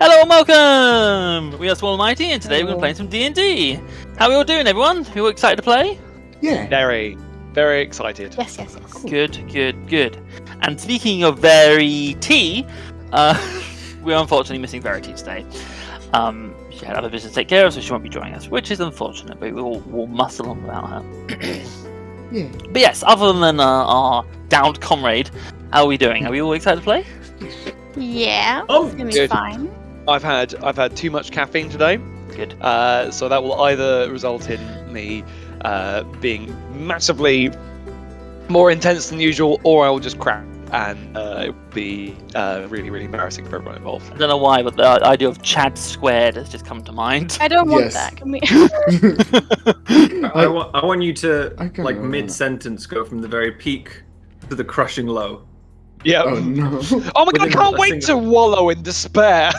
Hello and welcome! We are Small and Mighty, and today we're going to play some D&D. How are we all doing, everyone? You all excited to play? Yeah. Very, very excited. Yes. Cool. Good. And speaking of Verity, we're unfortunately missing Verity today. She had other business to take care of, so she won't be joining us, which is unfortunate, but we'll muscle on without her. Yeah. But yes, other than our downed comrade, how are we doing? Are we all excited to play? Yeah. Oh, it's gonna be good. fine. I've had too much caffeine today. Good. So that will either result in me being massively more intense than usual, or I will just crack, and it will be really, really embarrassing for everyone involved. I don't know why, but the idea of Chad squared has just come to mind. I don't want Yes. that. Can we? I want you to, I can like, remember. mid-sentence, go from the very peak to the crushing low. Yeah. Oh no. Oh my god, I Within can't a wait to single- wallow in despair.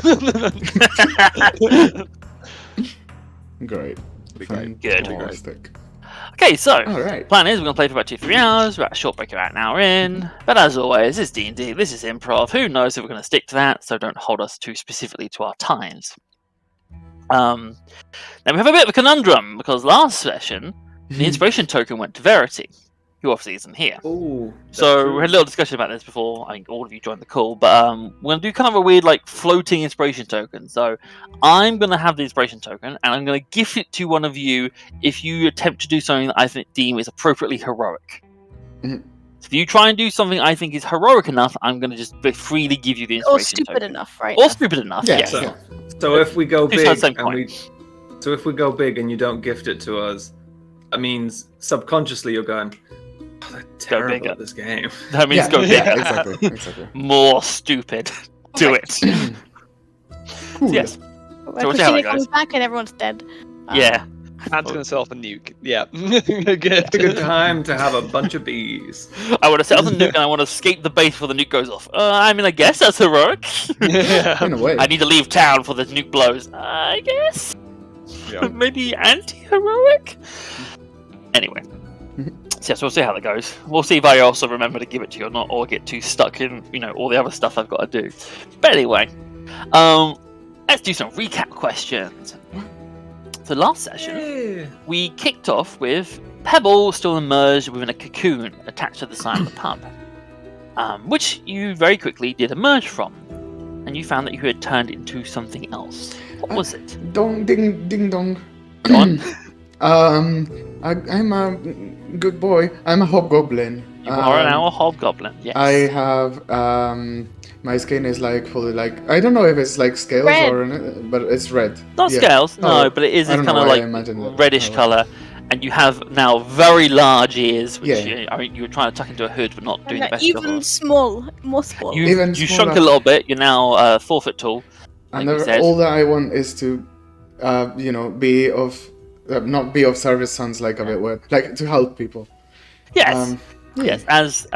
Great. Be great. Good. Fantastic. Okay, so All right. plan is we're going to play for about 2-3 hours. We're at a short break about an hour in. But as always, this is D&D, this is improv. Who knows if we're going to stick to that, so don't hold us too specifically to our times. Then we have a bit of a conundrum, because last session, the inspiration token went to Verity, who obviously isn't here. Ooh. So we had a little discussion about this before. I think all of you joined the call, but we're gonna do kind of a weird, like, floating inspiration token. So I'm gonna have the inspiration token, and I'm gonna gift it to one of you if you attempt to do something that I deem is appropriately heroic. Mhm. So if you try and do something I think is heroic enough, I'm gonna just freely give you the inspiration Or stupid token. enough, right? Or stupid enough. Yeah. Yes. Yeah. So if we go Two big sides, same and coin. you don't gift it to us, that means subconsciously you're going, oh, they're terrible bigger. at this game. That means Yeah. go bigger. Yeah. Exactly. More stupid. Do it. Cool. Yes. When So we'll see how Christina that goes. comes back and everyone's dead. Yeah. Hands gonna set off a nuke. Yeah. Good. It's a good time to have a bunch of bees. I want to set off the nuke and I want to escape the base before the nuke goes off. I mean, I guess that's heroic. Yeah. In a way. I need to leave town before the nuke blows. I guess. Yeah. Maybe anti-heroic? Anyway. So yes, we'll see how that goes. We'll see if I also remember to give it to you or not, or get too stuck in, all the other stuff I've got to do. But anyway, let's do some recap questions. So last session, we kicked off with Pebble still immersed within a cocoon attached to the side of the pub, which you very quickly did emerge from, and you found that you had turned into something else. What was it? Dong ding ding dong. Go on. I'm a good boy. I'm a hobgoblin. You are now a hobgoblin. Yes. I have my skin is like fully like I don't know if it's like scales Red. or but it's red. Not Yeah. scales, no, Oh, but it is I this don't kind know of why I like imagined that. reddish Oh. color, and you have now very large ears, which Yeah. I mean you were trying to tuck into a hood, but not doing the And best job. even of. more small. You Even shrunk a smaller. little bit. You're now 4 foot tall. And like we said. all that I want is to, be of, not be of service. Sounds like a bit weird. Like to help people. Yes, Yeah. yes. As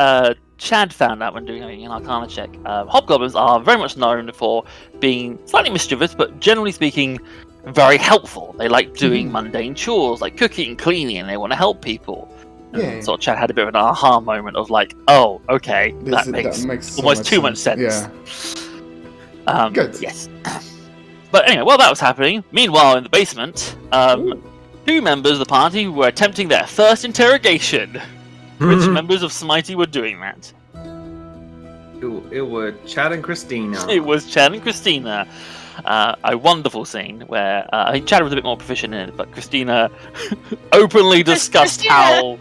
Chad found out when doing an Arcana check, hobgoblins are very much known for being slightly mischievous, but generally speaking, very helpful. They like doing mundane chores like cooking, cleaning, and they want to help people. And Yeah. So Chad had a bit of an aha moment of like, oh, okay, that makes so almost too much sense. Yeah. Good. Yes. But anyway, while that was happening, meanwhile in the basement, two members of the party were attempting their first interrogation. Which members of Smitey were doing that? It were Chad and Christina. It was Chad and Christina. A wonderful scene where I think Chad was a bit more proficient in it, but Christina openly discussed Christina. how.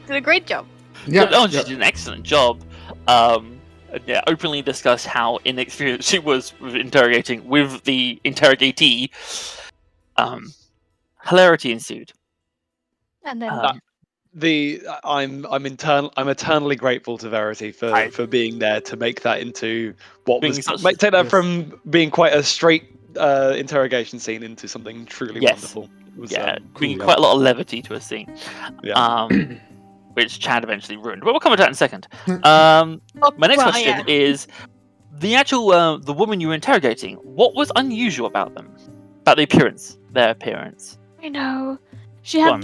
Did a great job. Yeah. Oh, she yeah. did an excellent job. Yeah, openly discussed how inexperienced she was with interrogating with the interrogatee. Hilarity ensued. And then Um, I'm eternally grateful to Verity for being there to make that into what Being was such- take that yes. from being quite a straight interrogation scene into something truly Yes. wonderful. It was, yeah, cool, bringing yeah. quite a lot of levity to a scene. Yeah. Which Chad eventually ruined. But we'll come to that in a second. My next question is the actual the woman you were interrogating. What was unusual about them? About their appearance. I know. She Go had on.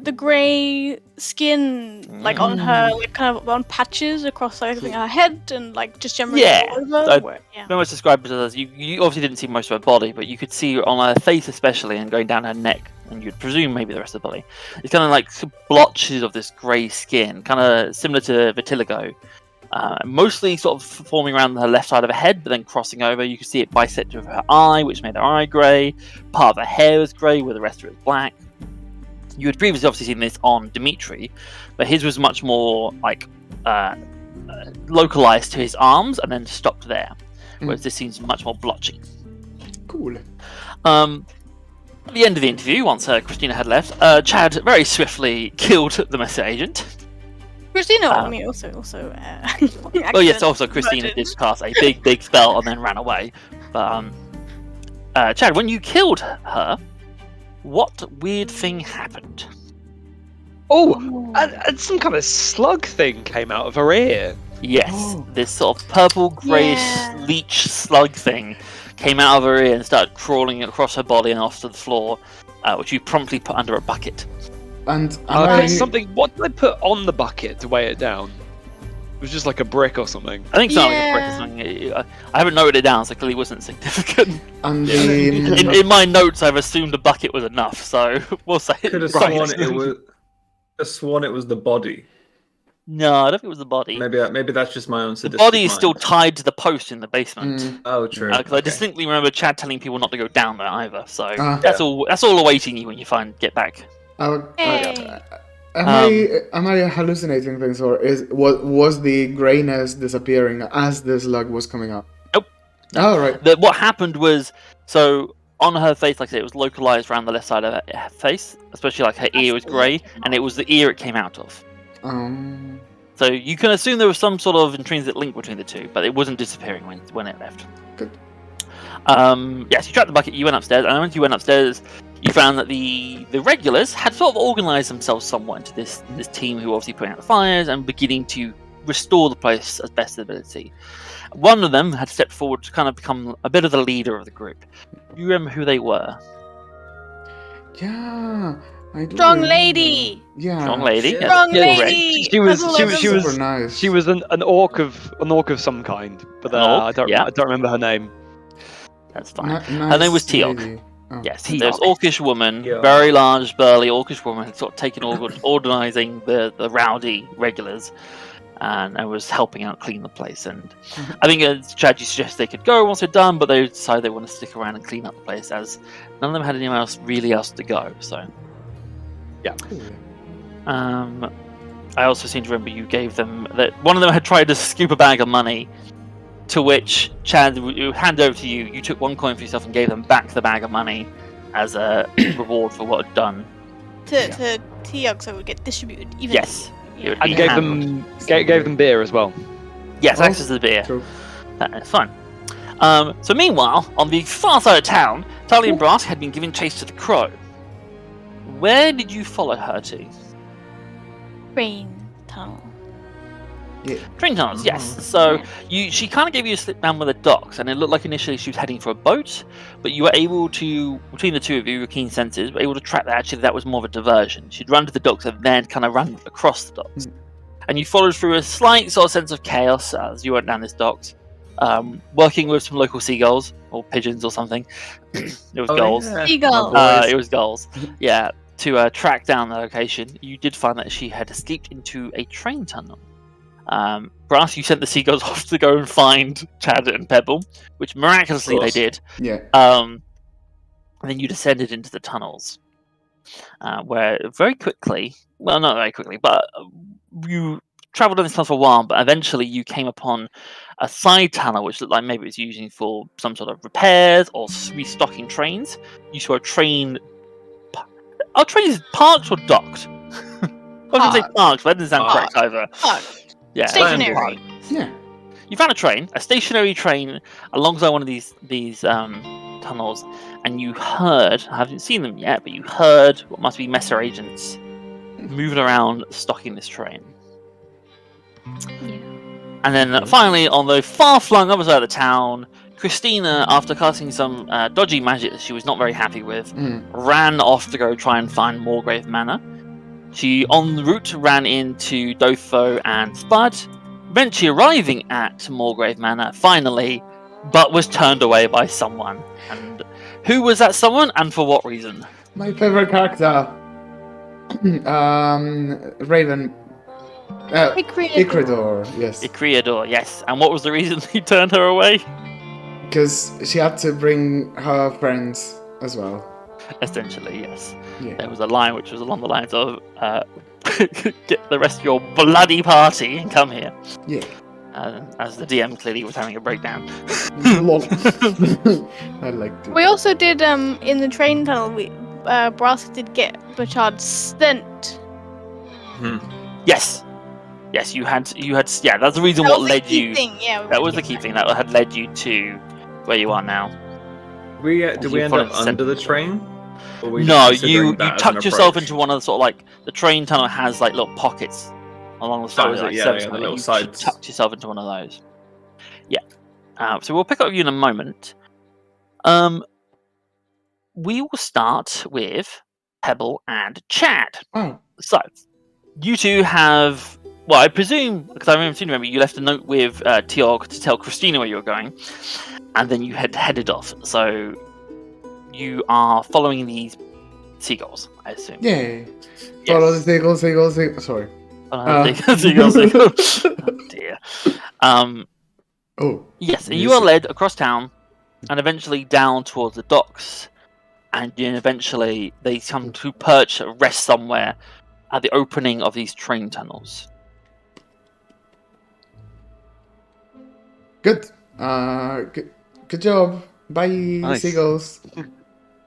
the grey skin, like on her, like kind of on patches across like, I think her head and like just generally Yeah, all over. I- Yeah. Very much described it as you obviously didn't see most of her body, but you could see on her face especially, and going down her neck, and you'd presume maybe the rest of the body. It's kind of like blotches of this grey skin, kind of similar to vitiligo. Mostly sort of forming around her left side of her head, but then crossing over. You could see it bisect with her eye, which made her eye grey. Part of her hair was grey, where the rest of it was black. You had previously obviously seen this on Dimitri, but his was much more like localized to his arms and then stopped there, whereas this seems much more blotchy. Cool. At the end of the interview, once Christina had left, Chad very swiftly killed the message agent. Christina, I mean, also. Oh yes, also Christina did cast a big spell and then ran away. But Chad, when you killed her, what weird thing happened? Oh, and some kind of slug thing came out of her ear. Yes, this sort of purple greyish Yeah. leech slug thing came out of her ear and started crawling across her body and off to the floor, which you promptly put under a bucket. And What did I put on the bucket to weigh it down? It was just like a brick or something. I think something like a brick or Yeah. something. I haven't noted it down, so clearly it wasn't significant. and In my notes, I've assumed the bucket was enough, so we'll say Could have right. sworn it was the body. No, I don't think it was the body. Maybe that's just my own The sadistic body is mind. still tied to the post in the basement. Oh, true. Because I distinctly remember Chad telling people not to go down there either. So Ah. that's all. That's all awaiting you when you get back. Hey. Am I hallucinating things, or was the grayness disappearing as the slug was coming up? Nope. Oh, right. What happened was, so on her face, like I said, it was localized around the left side of her face, especially like her ear was grey, and it was the ear it came out of. So you can assume there was some sort of intrinsic link between the two, but it wasn't disappearing when it left. Good. Yes, you trapped the bucket, you went upstairs, and once you went upstairs, you found that the regulars had sort of organised themselves somewhat into this team who were obviously putting out the fires and beginning to restore the place as best ability. One of them had stepped forward to kind of become a bit of the leader of the group. Do you remember who they were? Yeah, I do. Strong remember. lady. Yeah. Strong lady. Yeah. yes, Strong correct. lady. She was Super nice. she was an orc of some kind, but An orc, I don't yeah. I don't remember her name. That's fine. Nice Her name was Teok. lady. Oh. Yes, Teok. there's orcish woman, Yeah. very large, burly orcish woman, had sort of taken organising the rowdy regulars, and was helping out clean the place. And I think Chad, you suggested they could go once they're done, but they decided they want to stick around and clean up the place, as none of them had anyone else to go. So, Cool. I also seem to remember you gave them that one of them had tried to scoop a bag of money. To which Chad handed over to you. You took one coin for yourself and gave them back the bag of money as a reward for what had done. To Teog, so it would get distributed evenly. Yes, it would And be gave handled. gave them beer as well. Yes, Oh, access to the beer. True. That's fine. So meanwhile, on the far side of town, Talia and Brask had been giving chase to the crow. Where did you follow her to? Train tunnel. Train tunnels, yes. So she kind of gave you a slip down with the docks, and it looked like initially she was heading for a boat, but you were able to, between the two of you, your keen senses, were able to track that actually that was more of a diversion. She'd run to the docks and then kind of run across the docks. And you followed through a slight sort of sense of chaos as you went down this docks, working with some local seagulls, or pigeons or something. It was gulls. Yeah. Seagull. Boys. It was gulls. Yeah, to track down the location. You did find that she had escaped into a train tunnel. Brass, you sent the seagulls off to go and find Chad and Pebble, which miraculously they course. did. Yeah. And then you descended into the tunnels, where very quickly, well, not very quickly, but you travelled on this tunnel for a while, but eventually you came upon a side tunnel, which looked like maybe it was using for some sort of repairs or restocking trains. You saw a train. Are trains parked or docked? I was going to say parked, but that doesn't sound correct either. Fuck. Yeah, Stationary. Yeah. You found a stationary train alongside one of these tunnels, and you heard, I haven't seen them yet, but you heard what must be Messer agents moving around stocking this train. Yeah. And then finally, on the far-flung other side of the town, Christina, after casting some dodgy magic she was not very happy with, Mm. ran off to go try and find Morgrave Manor. She, en route, ran into Dotho and Spud, eventually arriving at Morgrave Manor, finally, but was turned away by someone. And who was that someone, and for what reason? My favorite character. Raven. Icredor, yes. Icreador, yes. And what was the reason he turned her away? Because she had to bring her friends as well. Essentially, yes. Yeah. There was a line which was along the lines of, get the rest of your bloody party and come here. Yeah. As the DM clearly was having a breakdown. Lol. I liked it. We also did in the train tunnel. Brass did get Bachard sent. Yes. Yes, you had. Yeah, that's the reason That what was the led key you. thing, yeah, That was the key thing that had led you to where you are now. Did we end up under the train? Or were we No, just you considering that as tucked an yourself approach? into one of the sort of like the train tunnel has like little pockets along the side. is it? Like Yeah, service yeah, the tunnel. little You sides. tucked yourself into one of those. Yeah. So we'll pick up you in a moment. We will start with Pebble and Chad. Oh, So, you two have. Well, I presume, because I remember you left a note with Tiog to tell Christina where you were going, and then you had headed off. So, you are following these seagulls, I assume. yay. Yes. Follow the seagulls. Sorry. Seagulls. Oh, dear. Oh. Yes, and you are led across town, and eventually down towards the docks, and then eventually they come to perch, rest somewhere at the opening of these train tunnels. Good. Good job. Bye, Nice. seagulls.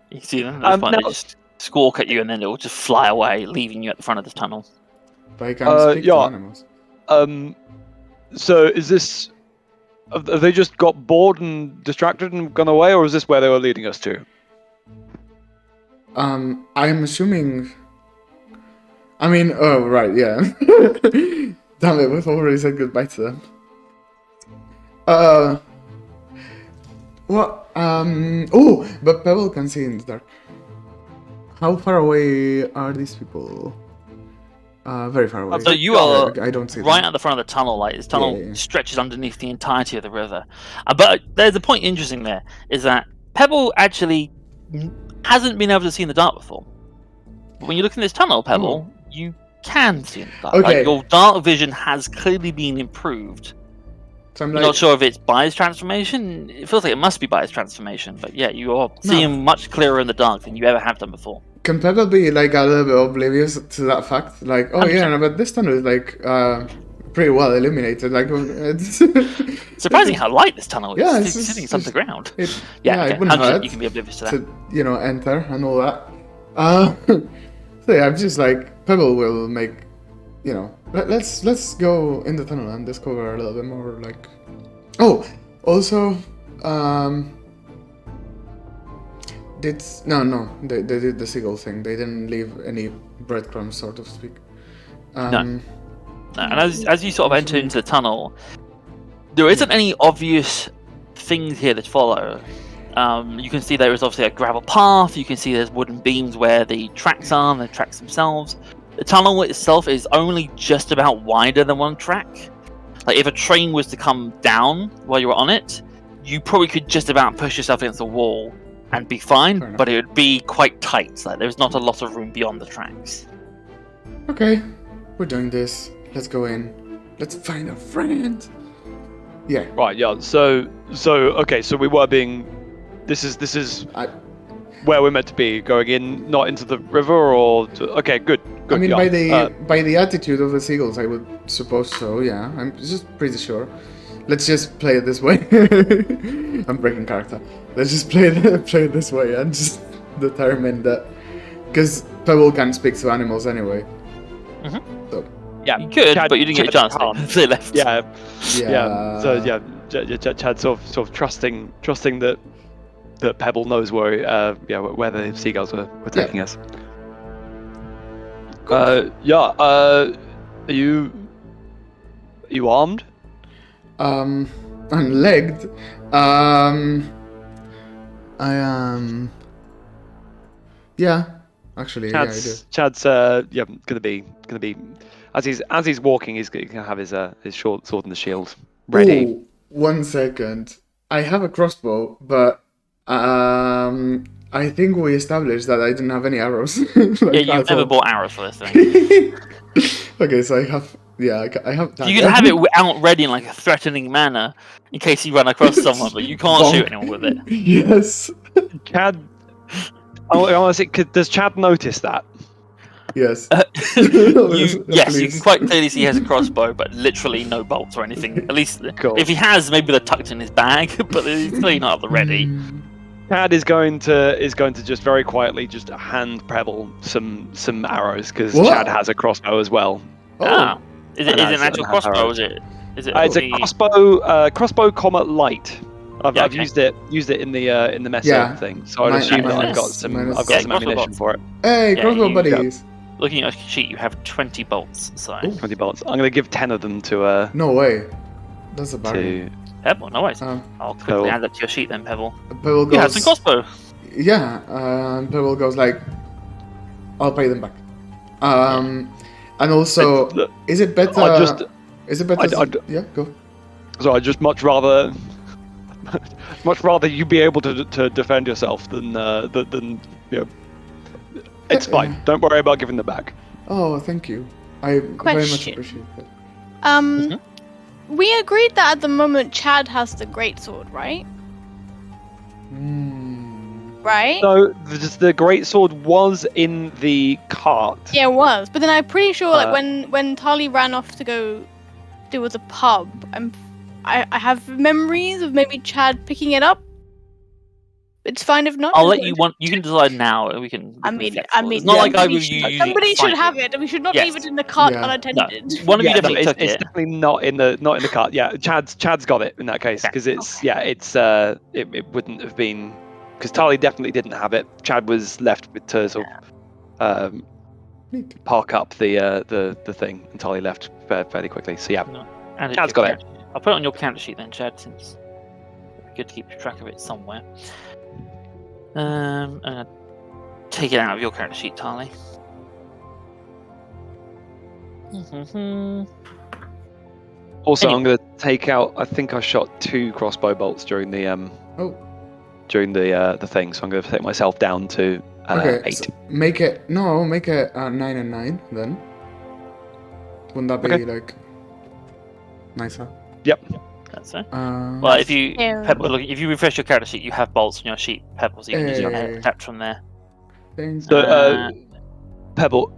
You see them? That's fine. now- They just squawk at you, and then it will just fly away, leaving you at the front of the tunnel. But I can speak to yeah. animals. So is this? Have they just got bored and distracted and gone away, or is this where they were leading us to? I'm assuming. I mean, oh right, yeah. Damn it, we've already said goodbye to them. What? Oh, but Pebble can see in the dark. How far away are these people? Very far away. So you are I don't see right them. at the front of the tunnel. Like this tunnel Yeah. stretches underneath the entirety of the river. But there's a point interesting there is that Pebble actually hasn't been able to see in the dark before. But when you look in this tunnel, Pebble, you can see in the dark. Okay. Like, your dark vision has clearly been improved. So I'm I'm like, not sure if it's by his transformation. It feels like it must be by his transformation. But yeah, you are seeing much clearer in the dark than you ever have done before. can Pebble be like a little bit oblivious to that fact? Like, oh yeah, no, but this tunnel is like pretty well illuminated. Like, it's Surprising how light this tunnel is. Yeah, It's it's sitting just- on the ground. It, Yeah, it okay. wouldn't 100% hurt you can be oblivious to that. to enter and all that. So yeah, I'm just like Pebble will make, let's go in the tunnel and discover a little bit more. Like, oh, also, they did the seagull thing. They didn't leave any breadcrumbs, so to speak. No. And as you sort of enter into the tunnel, there isn't any obvious things here that follow. You can see there is obviously a gravel path. You can see there's wooden beams where the tracks are, and the tracks themselves. The tunnel itself is only just about wider than one track. Like if a train was to come down while you were on it, you probably could just about push yourself against the wall and be Fair fine, enough. but it would be quite tight. Like there's not a lot of room beyond the tracks. Okay, we're doing this. Let's go in. Let's find a friend. Yeah. Right. Yeah. So okay. So we were being. This is I- where we're meant to be. Going in, not into the river, or okay. Good. I mean, yeah. by the attitude of the seagulls, I would suppose so. Yeah, I'm just pretty sure. Let's just play it this way. I'm breaking character. Let's just play it this way and just determine that, because Pebble can't speak to animals anyway. So yeah. You could, Chad- but you didn't get a Chad chance. can't. They left. Yeah. yeah. Yeah. So yeah, Chad sort of trusting that Pebble knows where where the seagulls were taking us. Are you armed? unlegged. I am. Yeah, actually, yeah, I do. Chad's gonna be as he's walking, he's gonna have his short sword and the shield ready. Ooh, 1 second. I have a crossbow, but I think we established that I didn't have any arrows. Like, Yeah, you've never bought arrows for this thing. Okay, so I have. Yeah, I have. You can have it out ready in like a threatening manner in case you run across someone, but you can't Bonk. shoot anyone with it. Yes. Chad, does Chad notice that? Yes. Yes, you Please. can quite clearly see he has a crossbow, but literally no bolts or anything. At least Cool. if he has, maybe they're tucked in his bag, but he's clearly not at the ready. Chad is going to just very quietly just hand Pebble some arrows because What? Chad has a crossbow as well. Oh. Ah. Is it And an has actual arrows. crossbow? Is it? It's a crossbow comma light. I've okay. used it in the mesa Yeah. thing, so I'd Mine- assume that I've minus- got some minus- I've Yeah, got some crossbow ammunition bolts. for it. Hey, Yeah, crossbow you- buddies. Looking at your sheet, you have 20 bolts. So 20 bolts. I'm gonna give 10 of them to No way. That's a bargain. Pebble, no worries. Um, I'll quickly Cool. add that to your sheet then, Pebble. Pebble You have some goes. crossbow. Yeah, Pebble goes like, I'll pay them back. And also, is it better? Is it better? Yeah, go. So I'd just much rather you be able to defend yourself than you know. It's fine. Don't worry about giving them back. Oh, thank you. I very much Question. appreciate it. We agreed that at the moment Chad has the greatsword, right? Right? So the great sword was in the cart. Yeah, it was. But then I'm pretty sure, like, Uh, when Tali ran off to go, there was a pub. I have memories of maybe Chad picking it up. It's fine if not. I'll let you want. You can decide now. And we can. I mean, it's not like I somebody will should- use. somebody should have it, and we should not Yes. leave it in the cart Yeah. unattended. One of you Yeah, no, definitely took it's it. definitely not in the cart. Yeah, Chad's got it in that case because it wouldn't have been because Tali definitely didn't have it. Chad was left with to sort of Neat. park up the thing, and Tali left fairly quickly. So yeah, And Chad's got it. I'll put it on your character sheet then, Chad, since it's good to keep track of it somewhere. I'm gonna take it out of your character sheet, Tali. Also, Anyway. I'm going to take out. I think I shot 2 crossbow bolts during the the thing, so I'm going to take myself down to 8. So make it 9 and 9 then. Wouldn't that be Okay. like nicer? Yep. That's it. Well, Well, if you Yeah. Pebble, look, if you refresh your character sheet, you have bolts on your sheet, Pebble, so you can use your Hey. attach from there. So, Pebble,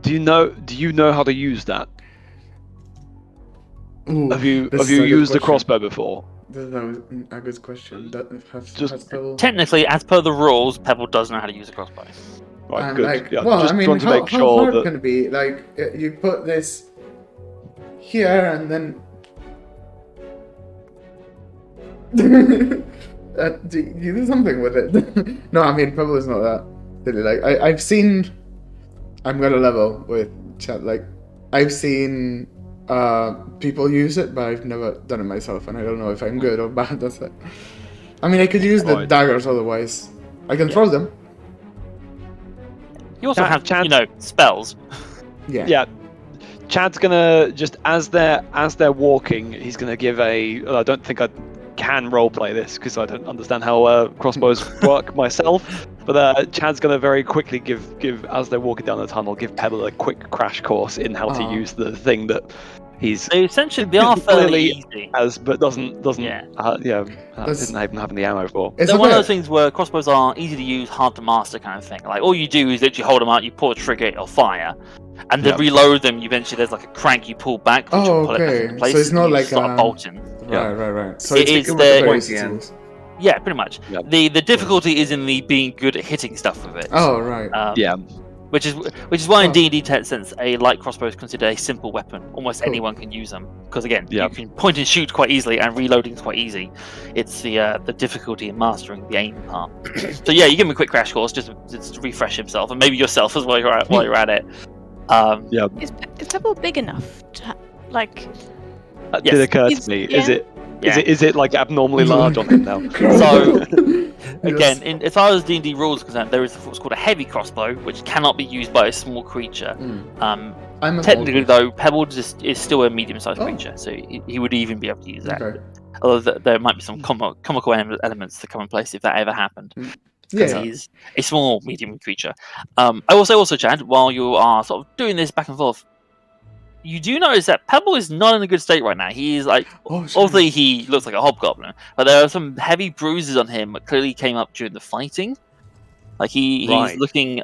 do you know how to use that? Have you used the crossbow before? This is a good question. That Just- Technically, as per the rules, Pebble does know how to use a crossbow. Right, and good. like, Yeah, well, just I mean, want to how make sure hard that can it be? Like, you put this here and then. You do something with it. No, I mean, Pebble is not that silly. Like, I've seen. I'm gonna level with chat. Like, I've seen people use it, but I've never done it myself, and I don't know if I'm good or bad at it. I mean, I could use the Right. daggers otherwise. I can throw them. You also have, Chad- spells. yeah. Chad's gonna just as they're walking, he's gonna give a. I don't think I can roleplay this because I don't understand how crossbows work myself. But Chad's gonna very quickly give as they're walking down the tunnel, give Pebble a quick crash course in how to use the thing that he's They essentially they are fairly Clearly- easy. has, but doesn't Yeah. That's- didn't even have the ammo for. It's They're a one of bit- those things where crossbows are easy to use, hard to master kind of thing. Like all you do is literally hold them out, you pull a trigger, it'll fire, and to Yep. reload them, eventually there's like a crank you pull back, which will pull it back okay. into place. So it's not and you like start bolting. Right. So It it's is like the- very Pointy end. skills. Yeah, pretty much. Yep. The difficulty is in the being good at hitting stuff with it. Oh right. Yeah. Which is why in Oh. D&D sense a light crossbow is considered a simple weapon. Almost Cool. anyone can use them because again, Yeah. you can point and shoot quite easily, and reloading is quite easy. It's the difficulty in mastering the aim part. So yeah, you give him a quick crash course just to refresh himself, and maybe yourself as well while you're at it. Is Pebble big enough to like? That Yes. did occur He's- to me. yeah. Is it like abnormally large on him now? So, Yes. Again, as far as D&D rules are concerned, there is what's called a heavy crossbow, which cannot be used by a small creature. I'm a small Technically, creature. though, Pebble is still a medium-sized Oh. creature, so he would even be able to use that. Okay. Although there might be some comical elements to come in place if that ever happened, because Yeah. he's a small, medium creature. I will say also, Chad, while you are sort of doing this back and forth, you do notice that Pebble is not in a good state right now. He is like, Oh, shit. obviously he looks like a hobgoblin, but there are some heavy bruises on him that clearly came up during the fighting. Like he's Right. looking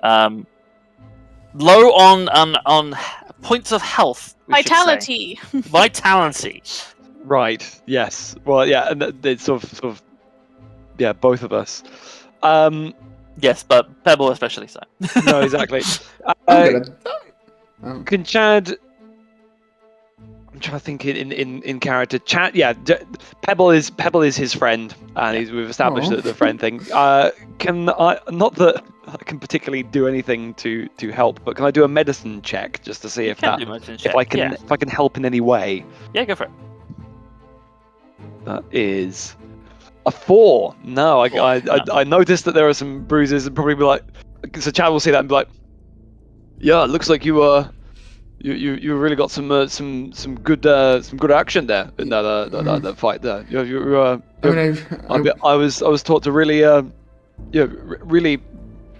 low on points of health. we should say. Vitality. Vitality. Right. Yes. Well, yeah, and it's sort of, yeah, both of us. Yes, but Pebble especially so. No, exactly. I'm gonna die. Can Chad? I'm trying to think in character. Chad, yeah. Pebble is his friend, and we've established Aw. the friend thing. Can I? Not that I can particularly do anything to help, but can I do a medicine check just to see if Can that do medicine if check, I can yeah. if I can help in any way? Yeah, go for it. That is a 4. No, Four, I noticed that there are some bruises, and probably be like, so Chad will see that and be like, yeah, it looks like you really got some good action there in that fight there. I mean, I was taught to really really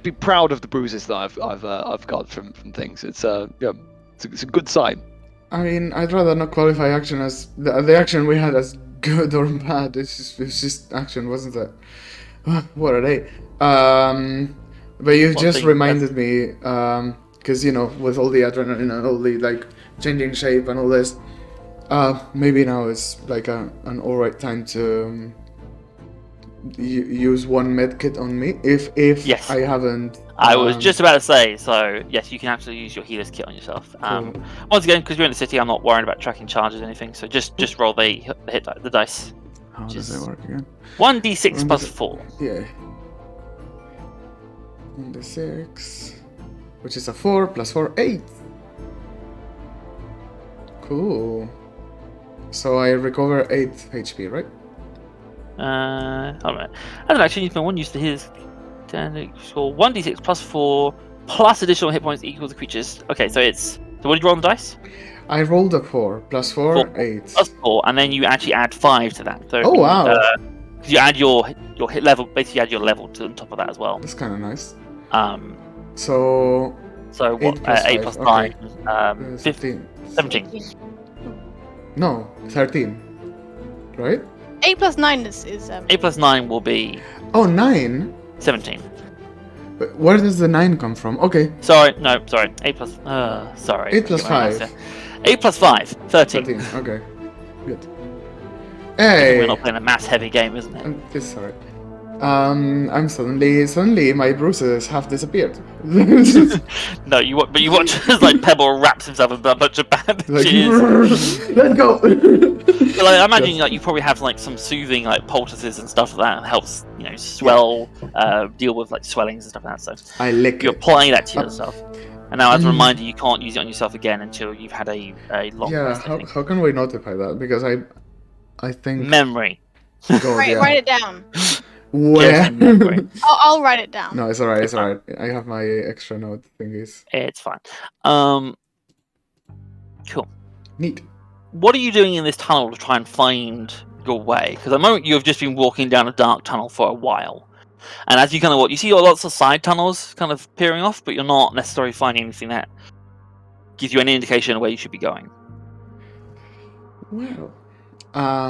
be proud of the bruises that I've got from things. It's it's a good sign. I mean, I'd rather not qualify action as the action we had as good or bad. It's just action, wasn't it? What are they? But you One just thing reminded me, because with all the adrenaline and all the like changing shape and all this, maybe now is like an alright time to use one med kit on me if Yes. I haven't. I was just about to say, so yes, you can actually use your healer's kit on yourself. Cool. Once again, because you're in the city, I'm not worried about tracking charges or anything. So just roll the dice. How does just- it work again? 1d6 plus 4. Yeah. 1d6, which is a 4 plus 4, 8. Cool. So I recover 8 HP, right? Alright. As an action, you can one use the healer's score 1d6 plus 4 plus additional hit points equal to creatures. Okay, so what did you roll on the dice? I rolled a 4 plus 4, 8. Plus 4, and then you actually add 5 to that. So Oh, wow. 'cause you add your hit level, basically add your level to on top of that as well. That's kind of nice. Um, So so what? 8 plus 8 5, plus okay. 9, 15. 17. No, 13. Right? 8 plus 9 is 8 plus 9 will be Oh, 9? 17. But where does the 9 come from? Okay, Sorry. 8 plus. Sorry. 8 plus Get my 5. mouse there. 8 plus 5. 13. 13. Okay, good. We're Hey! not playing a mass heavy game, isn't it? It's alright. I'm suddenly my bruises have disappeared. No, you watch as like Pebble wraps himself in a bunch of Like, bandages. let's go. But, like, I imagine like you probably have like some soothing like poultices and stuff like that helps swell, deal with like swellings and stuff like that. So I lick you're it. applying that to yourself. And now, as a Mm. reminder, you can't use it on yourself again until you've had a long Yeah, rest. I how, think. how can we notify that? Because I think Memory. God, yeah. Write it down. Where? Just memory. I'll write it down. No, it's alright. It's It's fine. alright. I have my extra note thingies. It's fine. Cool. Neat. What are you doing in this tunnel to try and find your way? Because at the moment you have just been walking down a dark tunnel for a while, and as you kind of walk, you see lots of side tunnels kind of peering off, but you're not necessarily finding anything that gives you any indication of where you should be going. Well,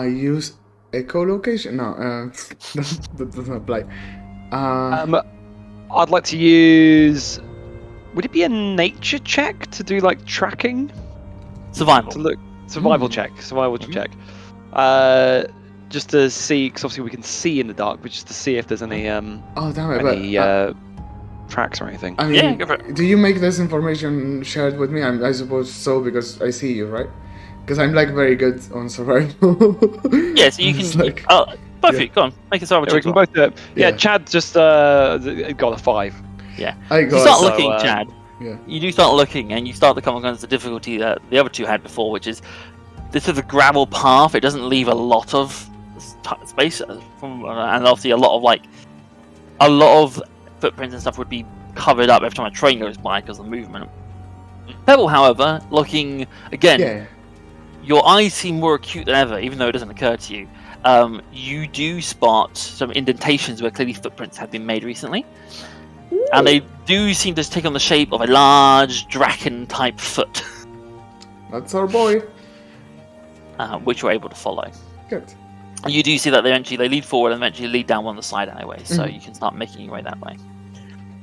use echolocation. No, that doesn't apply. I'd like to use. Would it be a nature check to do like tracking? Survival. To look survival Mm. check, check. Just to see, because obviously we can see in the dark, but just to see if there's any Oh damn it! any But tracks or anything. I mean, Yeah, go for it. do you make this information shared with me? I suppose so because I see you, right? Because I'm like very good on survival. Yeah, so you It's can. like- Both of yeah. you, go on, make a survival Yeah, we check. can both do it. Yeah, Yeah. Chad just got a 5. I You got start so, looking, Chad. yeah. You do start looking, and you start to come against the difficulty that the other two had before, which is this is a gravel path. It doesn't leave a lot of space from, and obviously a lot of footprints and stuff would be covered up every time a train goes by because of the movement. Pebble, however, looking again, Yeah. your eyes seem more acute than ever, even though it doesn't occur to you. You do spot some indentations where clearly footprints have been made recently, and they do seem to take on the shape of a large draken-type foot, That's our boy. which you're able to follow. Good. You do see that they lead forward and eventually lead down one of the side alleyways, so you can start making your way that way.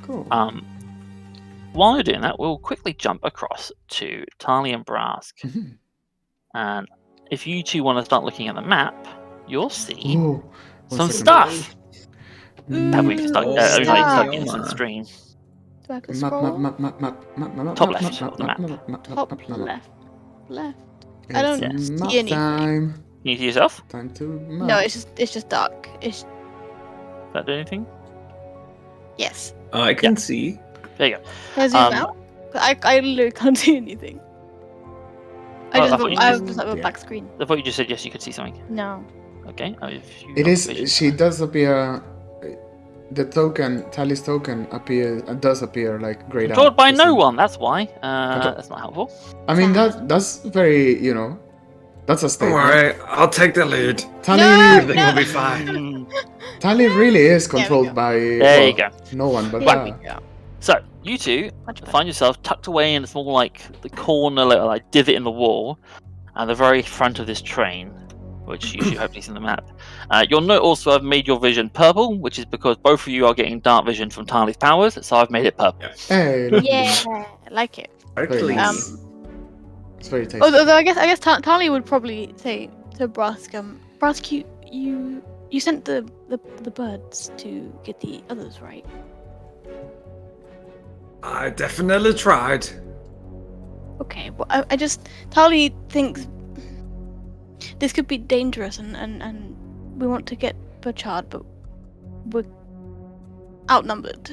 Cool. While you're doing that, we'll quickly jump across to Tali and Brask. Mhm. And if you two want to start looking at the map, you'll see Ooh, one some second. stuff that we can start, Ooh, start stuff. getting some stream. Do I have to Map, scroll? map. Top left of the map. Top left. Left. It's I don't Yes. see map anything. time. Can you see yourself? Time to map. No, it's just dark. It's Does that do anything? yes. I can see. There you go. Can I zoom Um, out? I literally can't see anything. Oh, I thought you I just- just have a yeah. black screen. I thought you just said yes, you could see something. No. Okay. If you It have is. vision. She does appear. The token, Tally's token, does appear like grayed out. Controlled by for no some- one. That's why. Control- That's not helpful. I mean that's very that's a Don't statement. worry, I'll take the lead. Tally, Everything will be fine. Tally really is There we controlled go. by There you go. no one but Here her. we go. So you two Much better. find yourself tucked away in a small, the corner, like divot in the wall, at the very front of this train, which you should hopefully see on the map. You'll note also I've made your vision purple, which is because both of you are getting dark vision from Tali's powers, so I've made it purple. Hey, Yeah, I like it. Very Very clean. nice. It's very tasty. Although I guess Tali would probably say to Brask, Brask, you sent the birds to get the others, right? I definitely tried. Okay, well, I just Tali thinks this could be dangerous, and we want to get Burchard, but we're outnumbered.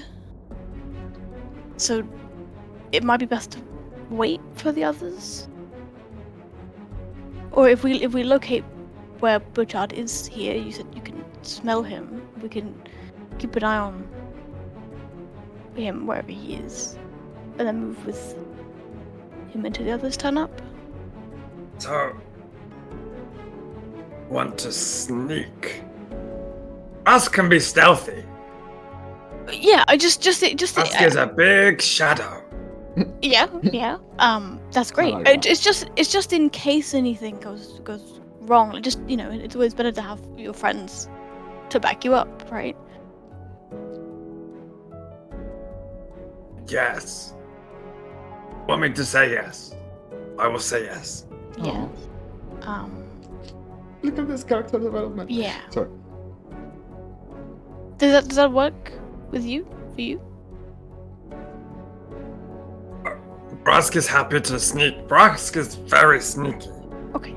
So it might be best to wait for the others. Or if we locate where Burchard is here, you said you can smell him. We can keep an eye on him wherever he is, and then move with him until the others turn up. So, want to sneak? Us can be stealthy. Yeah, just Us is a big shadow. yeah. That's great. I like that. It's just in case anything goes wrong. Just it's always better to have your friends to back you up, right? Yes. Want me to say yes? I will say yes. Yeah. Aw. Look at this character development. Yeah. Sorry. Does that work with you? For you? Brask is happy to sneak. Brask is very sneaky. Okay.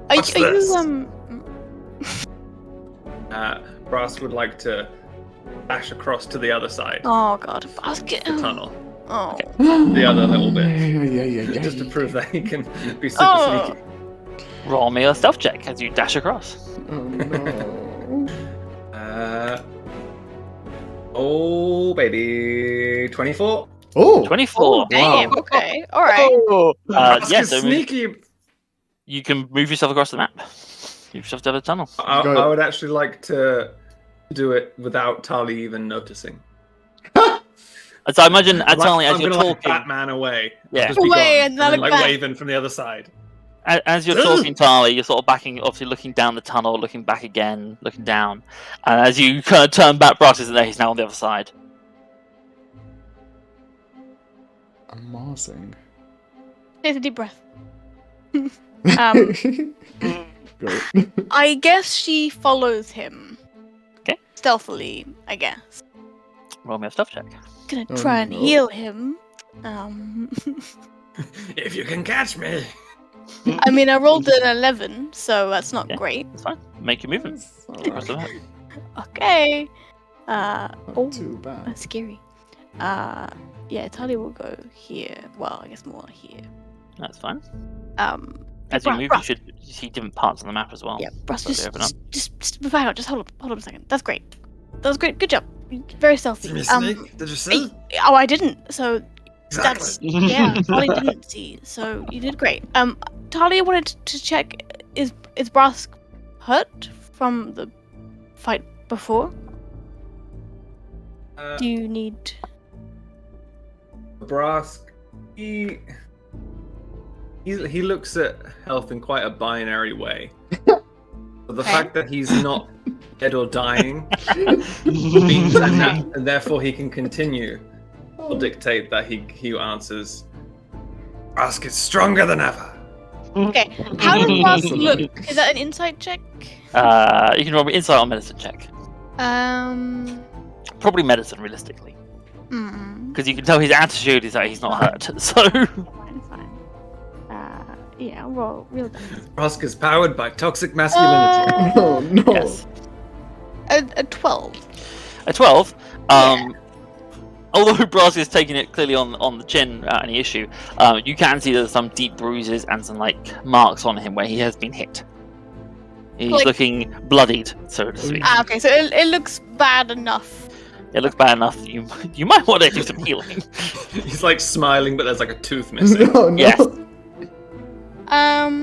What's Are this? you Brask would like to dash across to the other side, Oh god, basket. the tunnel, Oh. the other little bit, Yeah. just to prove that he can be super Oh. sneaky. Roll me a stealth check as you dash across. Oh no. Oh baby, 24. Oh. 24. Damn. Wow. Okay. All right. Brask Yeah, is so sneaky. you can move yourself across the map. Move yourself to the tunnel. I would actually like to do it without Tali even noticing. So I imagine, I'm Tali, as I'm you're gonna like talking, Batman away. Yeah. Just be Away gone, and then then look like back. waving from the other side. as you're talking, Tali, you're sort of backing, obviously looking down the tunnel, looking back again, looking down, and as you kind of turn back, Brass isn't there. He's now on the other side. Amazing. Take a deep breath. Great. I guess she follows him. Okay. Stealthily, I guess. Roll me a stealth check. Gonna Oh, try and no. heal him. If you can catch me. I mean, I rolled an 11, so that's not Yeah. great. That's fine. Make your movement. It's all Across the right. map. Okay. Not Oh, too bad. that's scary. Yeah, Tali will go here. Well, I guess more here. That's fine. As you move, you should see different parts of the map as well. Yeah, Brass, Slowly open up. just hang on, just hold on a second. That's great. That was great. Good job. Very stealthy. Did you sneak? Did you see? Oh, I didn't. So Exactly. that's yeah. Tali didn't see. So you did great. Talia wanted to check: is Brass hurt from the fight before? Do you need? Brask, he looks at health in quite a binary way. But the fact that he's not dead or dying means and therefore he can continue will dictate that he answers, Brask is stronger than ever. Okay. How does Brass look? Is that an insight check? You can roll me insight or medicine check. Probably medicine, realistically. Because you can tell his attitude is that he's not hurt. So. Fine. Yeah, roll real dice. Brask is powered by toxic masculinity. Oh no. Yes. A 12. A 12. Yeah. Although Brask is taking it clearly on the chin without any issue, you can see there's some deep bruises and some marks on him where he has been hit. He's looking bloodied, so to speak. Okay, so it looks bad enough. It looks bad enough. You might want to do some healing. He's smiling, but there's a tooth missing. No. Yes.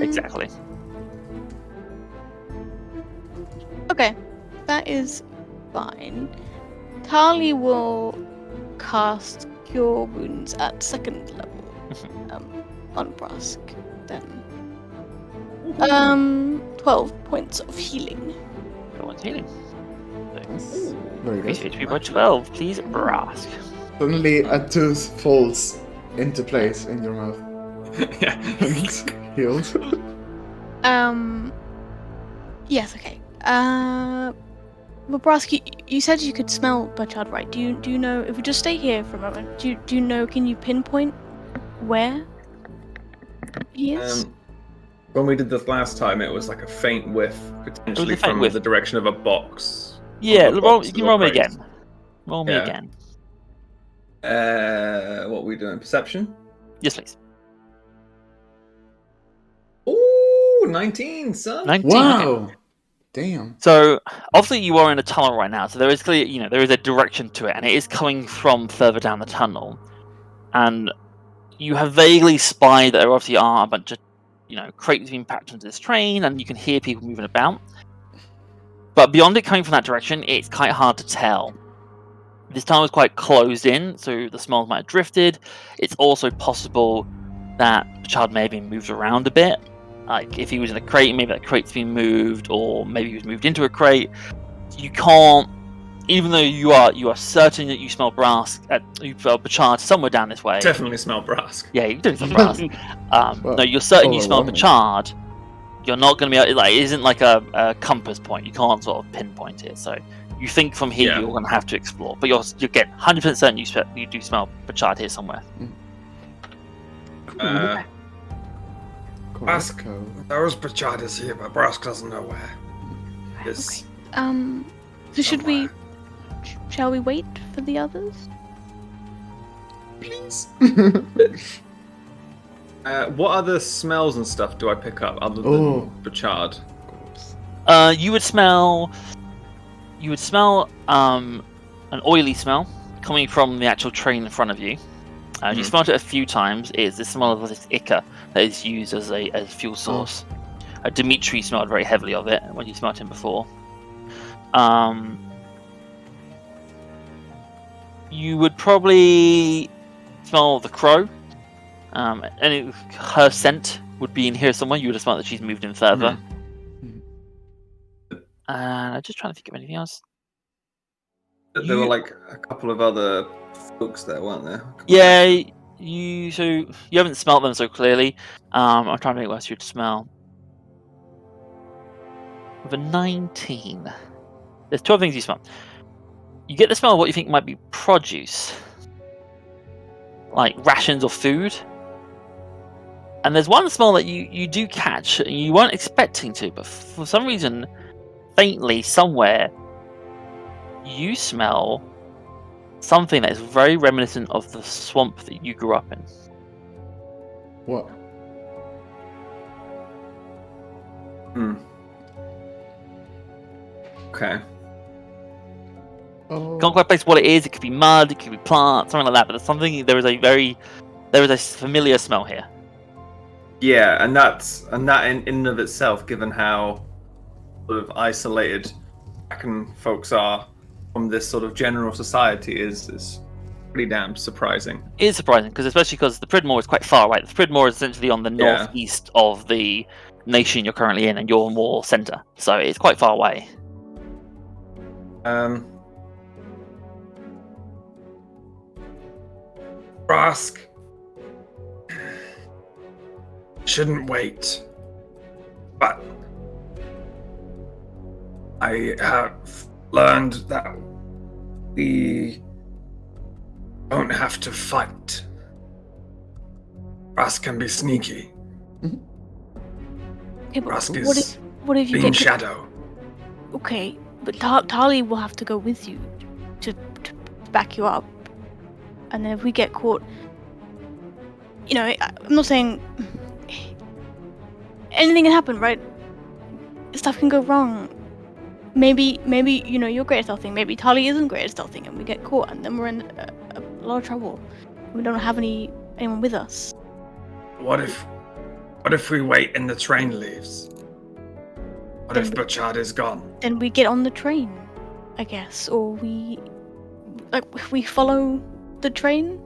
Exactly. Okay, that is fine. Tali will cast Cure Wounds at 2nd level on Brask. Then 12 points of healing. Everyone's healing. Very Increase good. HP by 12, please, Brask. Suddenly a tooth falls into place in your mouth. Yeah. And healed. Yes. Okay. Well, Brask, you said you could smell Burchard, right? Do you know? If we just stay here for a moment, do you know? Can you pinpoint where he is? When we did this last time, it was like a faint whiff, potentially from the direction of a box. Yeah, you can roll me again. Roll me again. What are we doing? Perception? Yes, please. Ooh, 19, son. 19. Wow. Okay. Damn. So obviously you are in a tunnel right now, so there is clearly, there is a direction to it, and it is coming from further down the tunnel. And you have vaguely spied that there obviously are a bunch of, crates being packed into this train, and you can hear people moving about. But beyond it coming from that direction, it's quite hard to tell. This tunnel is quite closed in, so the smells might have drifted. It's also possible that the child may have been moved around a bit. Like, if he was in a crate, maybe that crate's been moved, or maybe he was moved into a crate. You can't, even though you are certain that you smell you smell Bachard somewhere down this way. Definitely smell Brask. Yeah, you do smell Brask. No, you're certain you smell Bachard. You're not going to be able, it isn't like a compass point. You can't sort of pinpoint it. So you think from here you're going to have to explore, but you get 100% certain you do smell Bachard here somewhere. Brask, those Bachard is here, but Brask doesn't know where. Yes. So shall we wait for the others? Please. What other smells and stuff do I pick up other than Bachard? You would smell an oily smell coming from the actual train in front of you. You smelled it a few times. It's the smell of this ichor that is used as a fuel source. Dimitri smelled very heavily of it when you smelled him before. You would probably smell the crow, and her scent would be in here somewhere. You would have smelled that she's moved in further. And I'm just trying to think of anything else. There were a couple of other folks there, weren't there? Yeah, you haven't smelt them so clearly. I'm trying to think what else you'd smell. With a 19, there's 12 things you smell. You get the smell of what you think might be produce, like rations or food. And there's one smell that you do catch, and you weren't expecting to, but for some reason, faintly somewhere, you smell something that is very reminiscent of the swamp that you grew up in. What? Hmm. Okay. Oh. Can't quite place what it is. It could be mud, it could be plants, something like that. But there's something. There is a familiar smell here. Yeah, and that in and of itself, given how sort of isolated Kraken folks are from this sort of general society, is pretty damn surprising. It is surprising especially because the Pridmore is quite far away. The Pridmore is essentially on the Yeah. northeast of the nation you're currently in, and you're more center, so it's quite far away. Brask shouldn't wait, but I have learned that we don't have to fight. Brask can be sneaky. Okay, but Brask what is if you being get shadow. Okay, but Tali will have to go with you to back you up. And then if we get caught, I'm not saying anything can happen, right? Stuff can go wrong. Maybe you're great at stealthing. Maybe Tali isn't great at stealthing, and we get caught, and then we're in a lot of trouble. We don't have anyone with us. What if we wait and the train leaves? What if Butchard is gone? Then we get on the train, I guess, or we follow the train.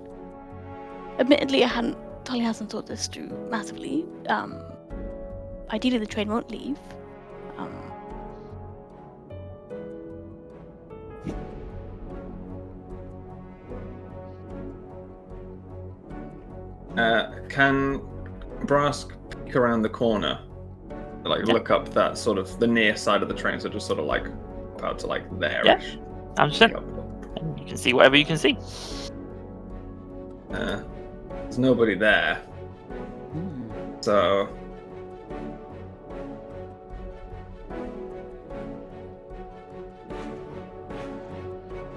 Admittedly, Tali hasn't thought this through massively. Ideally, the train won't leave. Can Brask peek around the corner? Look up that sort of the near side of the train, so just sort of like out to like there-ish. I'm just saying. And you can see whatever you can see. There's nobody there. So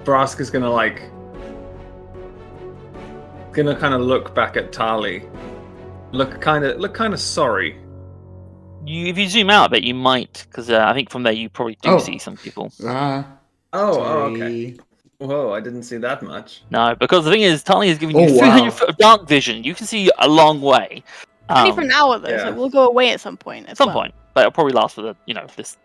Brask is gonna kind of look back at Tali, look kind of sorry. If you zoom out a bit, you might, because I think from there you probably do see some people. Okay. Whoa, I didn't see that much. No, because the thing is, Tali is giving you 300 foot of dark vision. You can see a long way. Only for an hour though, so we'll go away at some point. Point, but it'll probably last for this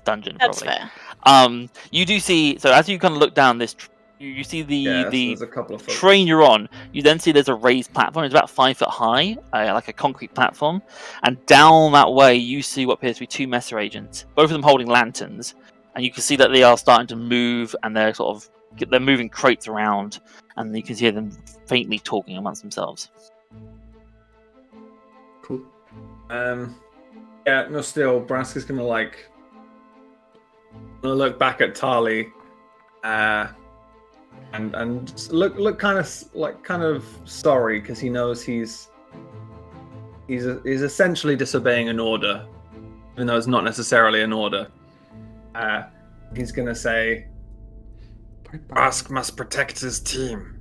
dungeon. That's probably. Fair. You do see. So as you kind of look down this, you see so there's a couple of train you're on. You then see there's a raised platform. It's about 5 foot high, like a concrete platform. And down that way, you see what appears to be 2 messer agents, both of them holding lanterns. And you can see that they are starting to move, and they're moving crates around, and you can hear them faintly talking amongst themselves. Cool. Still, Brask is gonna look back at Tali, and look kind of sorry, because he knows he's essentially disobeying an order, even though it's not necessarily an order. He's gonna say, Brask must protect his team.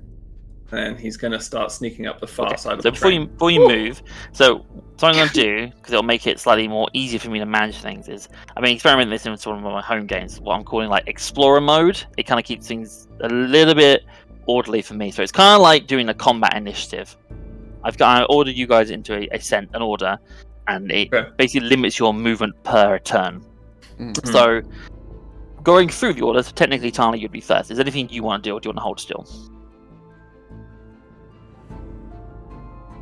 And he's gonna start sneaking up the far side of the train. Before you move, so what I'm gonna do, because it'll make it slightly more easier for me to manage things, is I've been experimenting this in sort of my home games, what I'm calling Explorer mode. It kind of keeps things a little bit orderly for me. So it's kind of like doing a combat initiative. I ordered you guys into an order, and it basically limits your movement per turn. Mm-hmm. So going through the order, so technically, Tali, you'd be first. Is there anything you want to do, or do you want to hold still?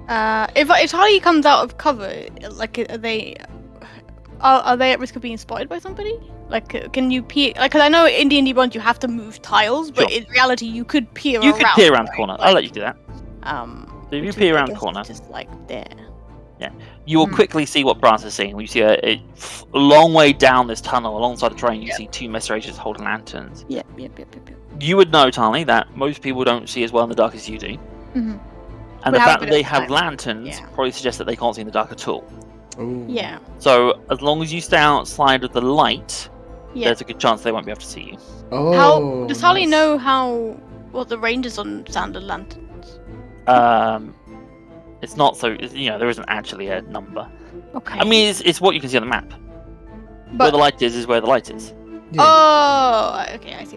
If Tali comes out of cover, are they at risk of being spotted by somebody? Can you peer? Because I know in D&D Beyond you have to move tiles, but in reality you could peer around. You could peer around the corner. I'll let you do that. So if you peer around the corner, just there. Yeah, you will quickly see what Brass is seeing. You see a long way down this tunnel alongside the train. You see 2 messer agents holding lanterns. Yep. You would know, Tali, that most people don't see as well in the dark as you do. Mm-hmm. And the fact that they have lanterns probably suggests that they can't see in the dark at all. Ooh. Yeah. So as long as you stay outside of the light, there's a good chance they won't be able to see you. Oh. Does Tali know what the range is on standard lanterns? It's not so. There isn't actually a number. Okay. I mean, it's what you can see on the map. Where the light is where the light is. Yeah. Oh, okay, I see.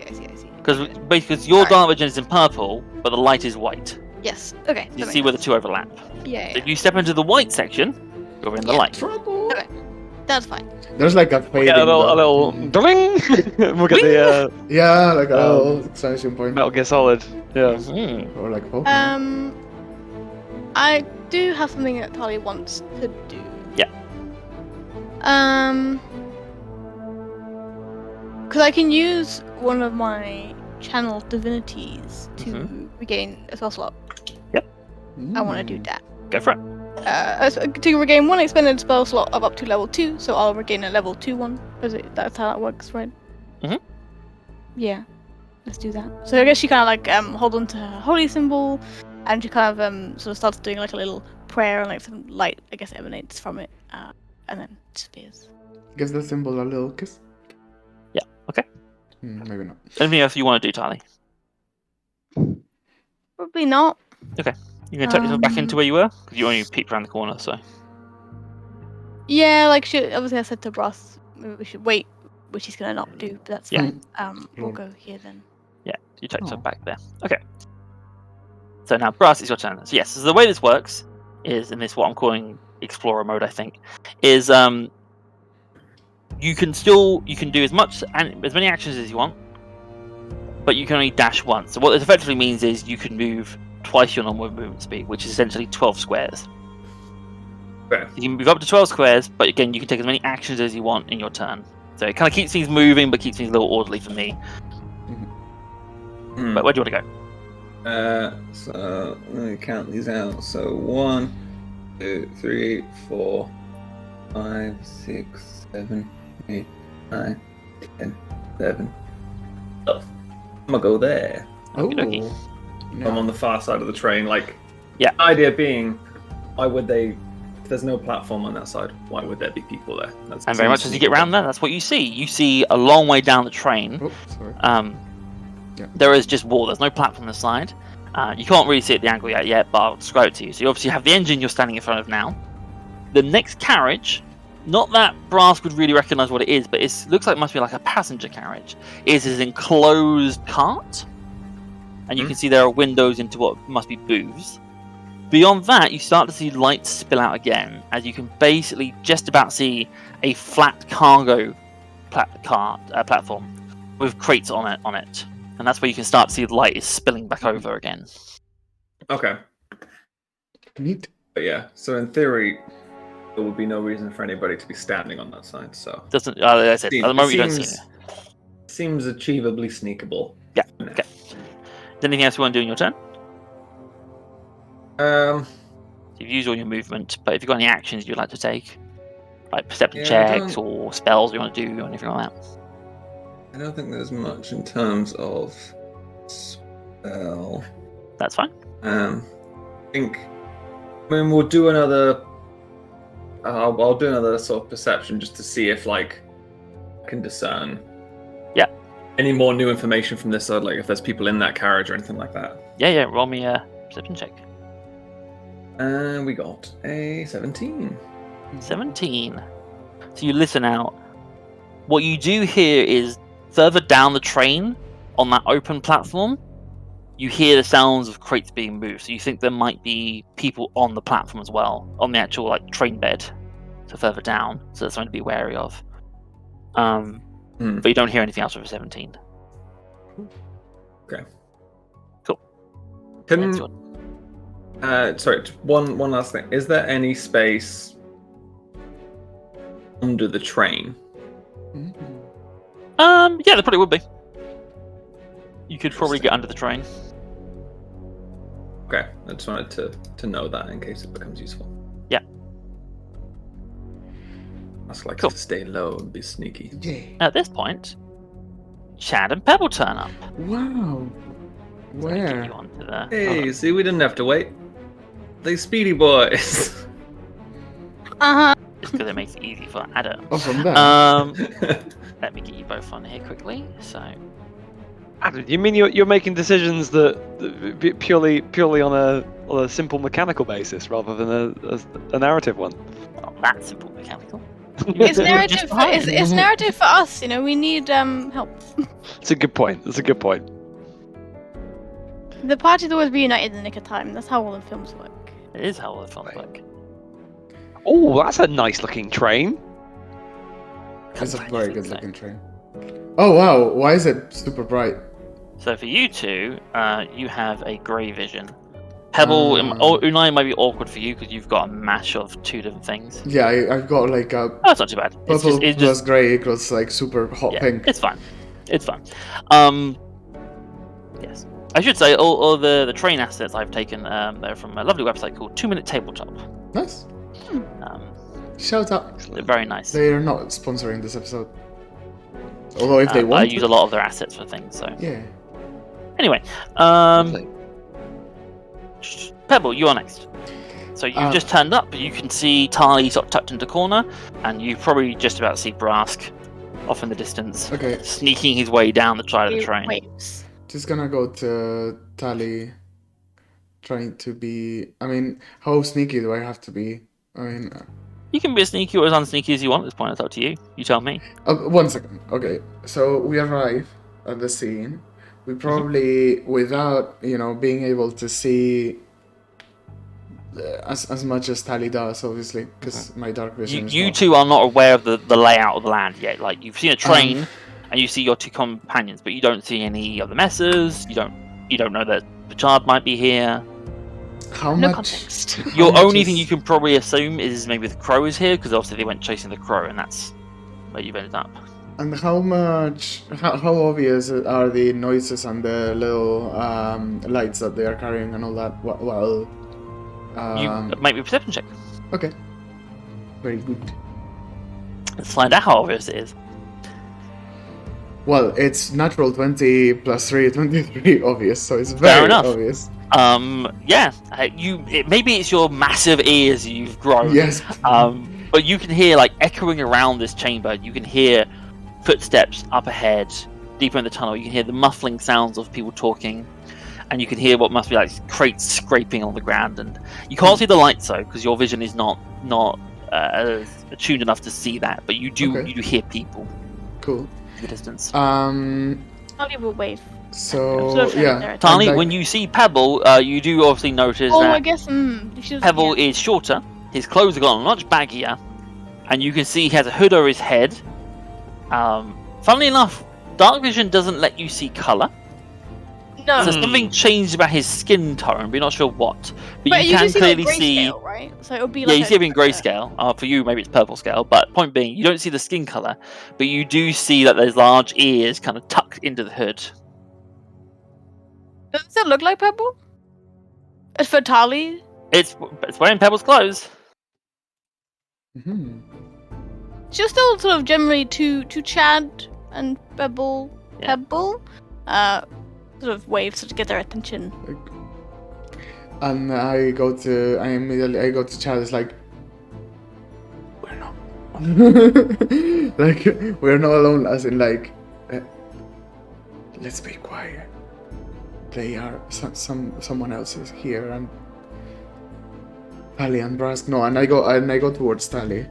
Because your dark vision is in purple, but the light is white. Yes. Okay. You that see makes where the sense. two overlap. Yeah. So if you step into the white section, you're in the Yeah. light. Trouble. That's fine. There's like a fading. Yeah, a little dot. ding. We'll get the Yeah, like a Um, little extension point. Metal Gear Solid. Yeah. Mhm. Or like Pokemon. I do have something that Tali wants to do. Yeah. Because I can use one of my channel divinities to regain a spell slot. I want to do that. Go for it. To regain one expended spell slot of up to level 2, so I'll regain a level 2 one. That's how that works, right? Mhm. Yeah. Let's do that. So I guess she kind of like hold on to her holy symbol, and she kind of sort of starts doing like a little prayer, and like some light, I guess, emanates from it, and then disappears. Gives the symbol a little kiss. Yeah. Okay. Maybe not. Anything else you want to do, Tali? Probably not. You can tuck yourself back into where you were? Because you only peeked around the corner, so. Yeah, like obviously I said to Brass maybe we should wait, which he's gonna not do, but that's Yeah. fine. We'll go here then. Yeah, you tuck yourself back there. Okay. So now, Brass, it's your turn. So yes, so the way this works is, in this what I'm calling Explorer mode, I think, is you can do as many actions as you want, but you can only dash once. So what this effectively means is you can move twice your normal movement speed, which is essentially 12 squares. Okay. You can move up to 12 squares, but again, you can take as many actions as you want in your turn. So it kind of keeps things moving, but keeps things a little orderly for me. But where do you want to go? So let me count these out. So 1, 2, 3, 4, 5, 6, 7, 8, 9, 10, 11. I'm gonna go there. Okey-dokey. I'm on the far side of the train. Like, Yeah. The idea being, why would they? If there's no platform on that side, why would there be people there? And very much as you get around there, that's what you see. You see a long way down the train. Oh, sorry. There is just wall. There's no platform on the side. You can't really see at the angle yet, but I'll describe it to you. So you obviously have the engine you're standing in front of now. The next carriage, not that Brass would really recognise what it is, but it looks like it must be like a passenger carriage, is an enclosed cart. And you can see there are windows into what must be booths. Beyond that, you start to see lights spill out again, as you can basically just about see a flat cargo platform with crates on it. And that's where you can start to see the light is spilling back over again. Okay. Neat. But yeah, so in theory, there would be no reason for anybody to be standing on that side. So Doesn't as I said, at the moment you don't see it. Seems achievably sneakable. Yeah. Okay. Is there anything else you want to do in your turn? You've used all your movement, but if you've got any actions you'd like to take, like perception checks or spells you want to do or anything like that. I don't think there's much in terms of spell. That's fine. I mean, we'll do another. I'll do another sort of perception just to see if I can discern. Yeah. Any more new information from this side, like if there's people in that carriage or anything like that. Yeah. Roll me a perception check. And we got a 17. 17. So you listen out. What you do hear is further down the train, on that open platform, you hear the sounds of crates being moved. So you think there might be people on the platform as well, on the actual train bed. So further down. So that's something to be wary of. But you don't hear anything else with a 17. Okay. Cool. Sorry, one last thing. Is there any space under the train? Yeah, there probably would be. You could probably get under the train. Okay, I just wanted to know that in case it becomes useful. Yeah. That's like Cool. to stay low and be sneaky. Yeah. At this point, Chad and Pebble turn up. Wow. So let me get Where? you onto the- Hey, see, we didn't have to wait. They speedy boys. Just because it makes it easy for Adam. Oh, from there. Let me get you both on here quickly. So Adam, you mean you're making decisions that purely on a simple mechanical basis rather than a narrative one? not that simple mechanical. It's narrative. Just behind. It's narrative for us. You know, we need help. It's a good point. That's a good point. The party's always reunited in the nick of time. That's how all the films work. It is how the films work. Oh, that's a nice looking train. It's a Sometimes very you good think looking train. Oh wow, why is it super bright? So for you two, you have a grey vision. Pebble, Unai might be awkward for you because you've got a mash of two different things. Yeah, I've got like a Oh, it's not too bad. It's purple just plus grey equals like super hot yeah, pink. it's fine. It's fine. Yes. I should say all the train assets I've taken, they're from a lovely website called 2 Minute Tabletop. Nice. Um, Shout out. they're very nice. They are not sponsoring this episode. Although if they I want use to. a lot of their assets for things. So Yeah. anyway, Lovely. Pebble, you are next. So you've just turned up. You can see Tali sort of tucked into a corner, and you probably just about see Brask off in the distance, Okay. sneaking his way down the side of the train. Waves. Just gonna go to Tally. Trying to be. I mean, how sneaky do I have to be? I mean. You can be as sneaky or as unsneaky as you want at this point. It's up to you. You tell me. 1 second. Okay, so we arrive at the scene. We probably, without being able to see as much as Tally does, obviously, because my dark vision. You two are not aware of the layout of the land yet. Like you've seen a train, and you see your two companions, but you don't see any of the messes. You don't know that Pachard might be here. How No much? context. Your much only is- thing you can probably assume is maybe the crow is here, because obviously they went chasing the crow, and that's where you've ended up. And how much? How obvious are the noises and the little lights that they are carrying and all that? Well, You make me a perception check. okay, very good. Let's find out how obvious it is. Well, it's natural 20 plus 3, 23, obvious, so it's very enough. obvious. Yeah, maybe it's your massive ears you've grown. Yes. But you can hear, like, echoing around this chamber, you can hear footsteps up ahead, deeper in the tunnel. You can hear the muffling sounds of people talking, and you can hear what must be like crates scraping on the ground. And you can't see the lights though, because your vision is not attuned enough to see that. But you do hear people Cool. in the distance. Tali will wave. So Sort of yeah. there. Tali, like- when you see Pebble, you do obviously notice Oh, that I guess. Pebble is shorter. His clothes have gotten much baggier, and you can see he has a hood over his head. Funnily enough, dark vision doesn't let you see color. No. So something changed about his skin tone, but you're not sure what. But you can see clearly like see. grayscale, right? So it would be Yeah, like you see everything grayscale. For you, maybe it's purple scale. But point being, you don't see the skin color, but you do see that there's large ears kind of tucked into the hood. Does it look like Pebble? As for Tali, It's wearing Pebble's clothes. Mhm. she's still sort of generally to Chad and Pebble. Yeah. Pebble, sort of waves to get their attention. And I go to Chad. It's like we're not like we're not alone. As in like, let's be quiet. They are someone else is here and Tally and Brask. No, and I go towards Tally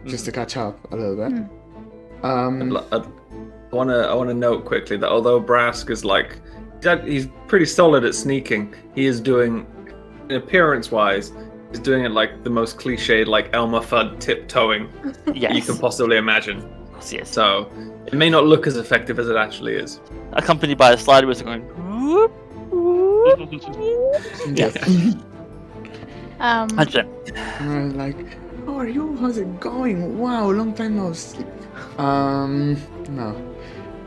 just to catch up a little bit. I want to note quickly that although Brask is like, he's pretty solid at sneaking, he is doing, appearance-wise, he's doing it like the most cliched, like Elmer Fudd tiptoeing Yes. you can possibly imagine. Of course, yes. So it may not look as effective as it actually is. Accompanied by a slider whistle going. Whoop, whoop. Yes. 100%. And I was like, how are you? How's it going? Wow, long time no see. No.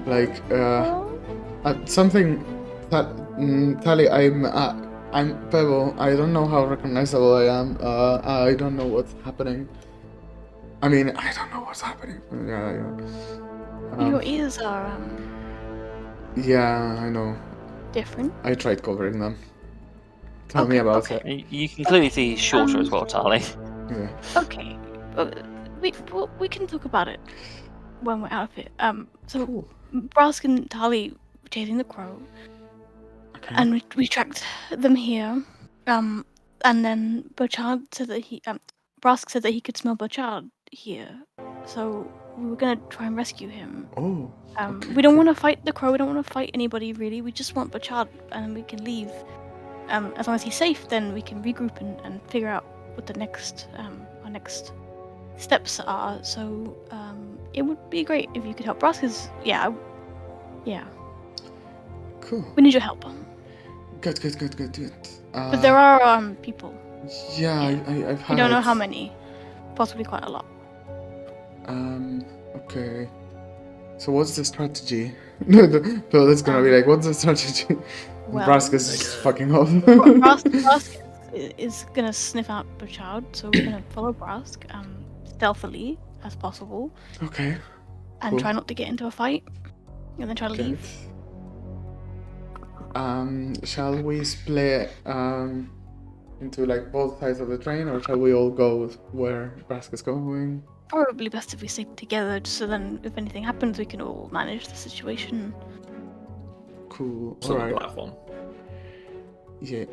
Like, something that Tally, I'm Pebble. I don't know how recognizable I am. I don't know what's happening. I mean, I don't know what's happening. Yeah. Your ears are Yeah, I know. different. I tried covering them. Tell me about it. You can clearly see he's shorter as well, Tali. Yeah. Okay, we can talk about it when we're out of it. So Cool. Brask and Tali were chasing the crow, Okay. and we tracked them here. And then Burchard said that Brask said that he could smell Burchard here, so we were gonna try and rescue him. Oh. Okay, We don't okay. want to fight the crow. We don't want to fight anybody really. We just want Bachad, and we can leave. As long as he's safe, then we can regroup and figure out what the next our next steps are. So it would be great if you could help us. Cause yeah. Cool. We need your help. Good. But there are people. Yeah, I've We had. don't know how many. Possibly quite a lot. Okay. So what's the strategy? Bill is gonna be like, what's the strategy? Well, Braska's fucking off. Brask is gonna sniff out Bachad, so we're gonna follow Brask stealthily as possible Okay. and Cool. try not to get into a fight, and then try to Good. leave. Shall we split into like both sides of the train, or shall we all go where Braska's going? Probably best if we stay together, so then if anything happens, we can all manage the situation. Cool. On the Alright. platform. Yeah.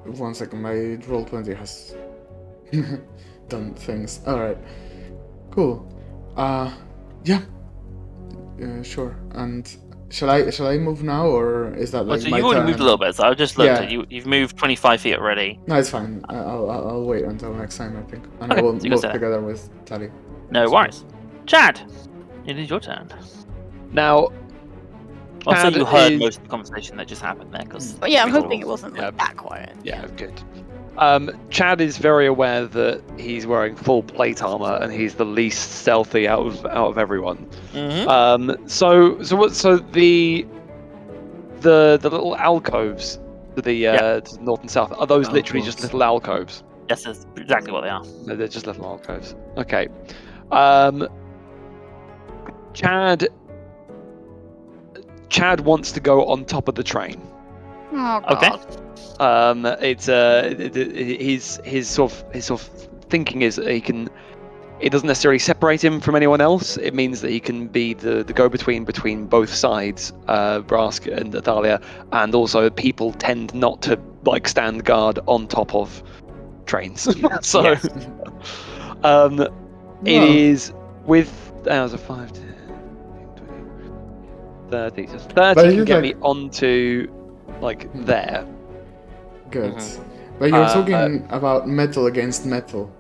1 second, my Roll20 has done things. Alright. Cool. Yeah. Sure. And shall I move now, or is that Well, like so my you've already turn? moved a little bit, so I just looked Yeah. at you. You've moved 25 feet already. No, it's fine. I'll wait until next time, I think. And Okay, I will so you move guys are- together with Tally. No worries. Chad, it is your turn. Now, Also, Chad you heard is- most of the conversation that just happened there, because But yeah, I'm hoping it wasn't like Yeah. that quiet. yeah, good. Chad is very aware that he's wearing full plate armor and he's the least stealthy out of everyone. So the little alcoves to the to the north and south, are those literally just Alcoves. little alcoves? Yes, that's exactly what they are. No, they're just little alcoves. Okay. Chad wants to go on top of the train. Oh Okay. god. His sort of thinking is that it doesn't necessarily separate him from anyone else. It means that he can be the go-between between both sides, Brask and Athalia, and also people tend not to like stand guard on top of trains. So Yes. it is with hours of 5, 10, 20, 30. So 30 But can it's get like- me onto like there. Good. Mhm. But you're Uh, talking about metal against metal.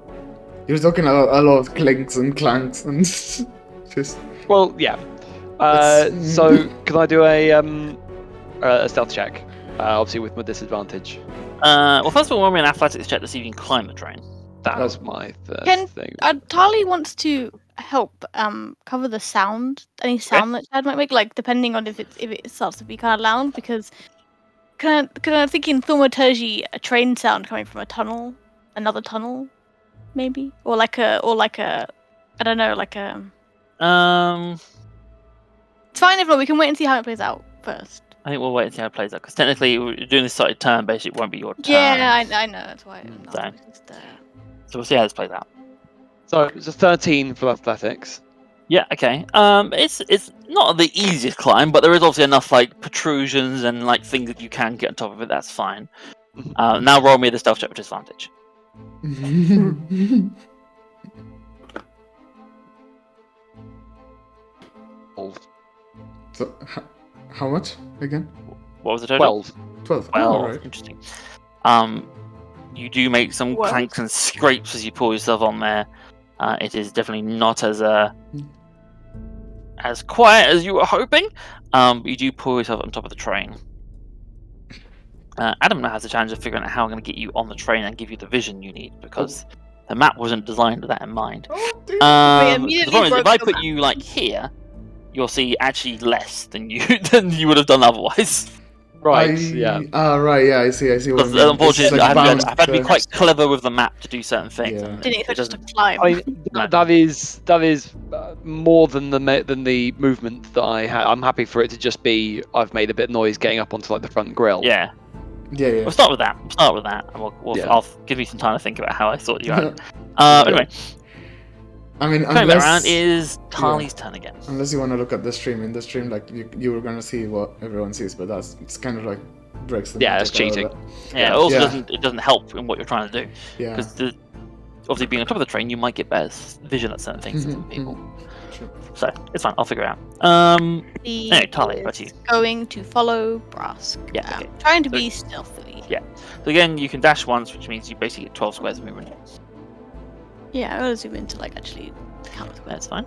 You're talking about a lot of clinks and clanks and just. Well, yeah. It's- So can I do a stealth check? Obviously with my disadvantage. Well, first of all, roll me an athletics check to see if you can climb the train. That Oh. was my third Can- thing. Tali wants to help cover the sound, any sound that Chad might make, like depending on if it starts to be kind of loud, because I'm thinking thaumaturgy, a train sound coming from a tunnel, another tunnel, maybe, or like a I don't know, like a. It's fine if not. We can wait and see how it plays out first. I think we'll wait and see how it plays out, because technically, you're doing this sort of turn, basically, it won't be your turn. Yeah, I know. That's why. I'm So. not just, So we'll see how this plays out. So it's a 13 for athletics. Yeah, okay. It's not the easiest climb, but there is obviously enough like protrusions and like things that you can get on top of it. That's fine. Now roll me the stealth check with disadvantage. So, how much again? What was the total? 12. 12. Well, Alright. interesting. You do make some What? clanks and scrapes as you pull yourself on there. It is definitely not as quiet as you were hoping. But you do pull yourself on top of the train. Adam now has the challenge of figuring out how I'm going to get you on the train and give you the vision you need, because the map wasn't designed with that in mind. The immediately problem is, if broke I the put map. you like here, you'll see actually less than you would have done otherwise. Right, yeah. Right, yeah, I see what you Because mean. It's unfortunately, like I've bound had to be to- quite clever with the map to do certain things. Yeah. And Didn't it expect us to doesn't. climb. I mean, No. that is more than the movement that I had. I'm happy for it to just be I've made a bit of noise getting up onto like the front grill. Yeah, Yeah. we'll start with that. And Yeah. I'll give you some time to think about how I sort you out. Anyway, I mean, coming back around unless, is Tali's turn again. unless you want to look at the stream. In the stream, like you were gonna see what everyone sees, but it's kind of like breaks the Yeah, magic it's cheating. out of Yeah, it also Yeah. doesn't help in what you're trying to do, it. Yeah. because obviously being on top of the train, you might get better vision at certain things than some people. Sure. So it's fine. I'll figure it out. Anyway, Tali, back to you. Going to follow Brask. Yeah, okay. Trying to So- be stealthily. Yeah. So again, you can dash once, which means you basically get 12 squares of movement. Yeah, I'm gonna zoom in to like actually count the That's squares. fine.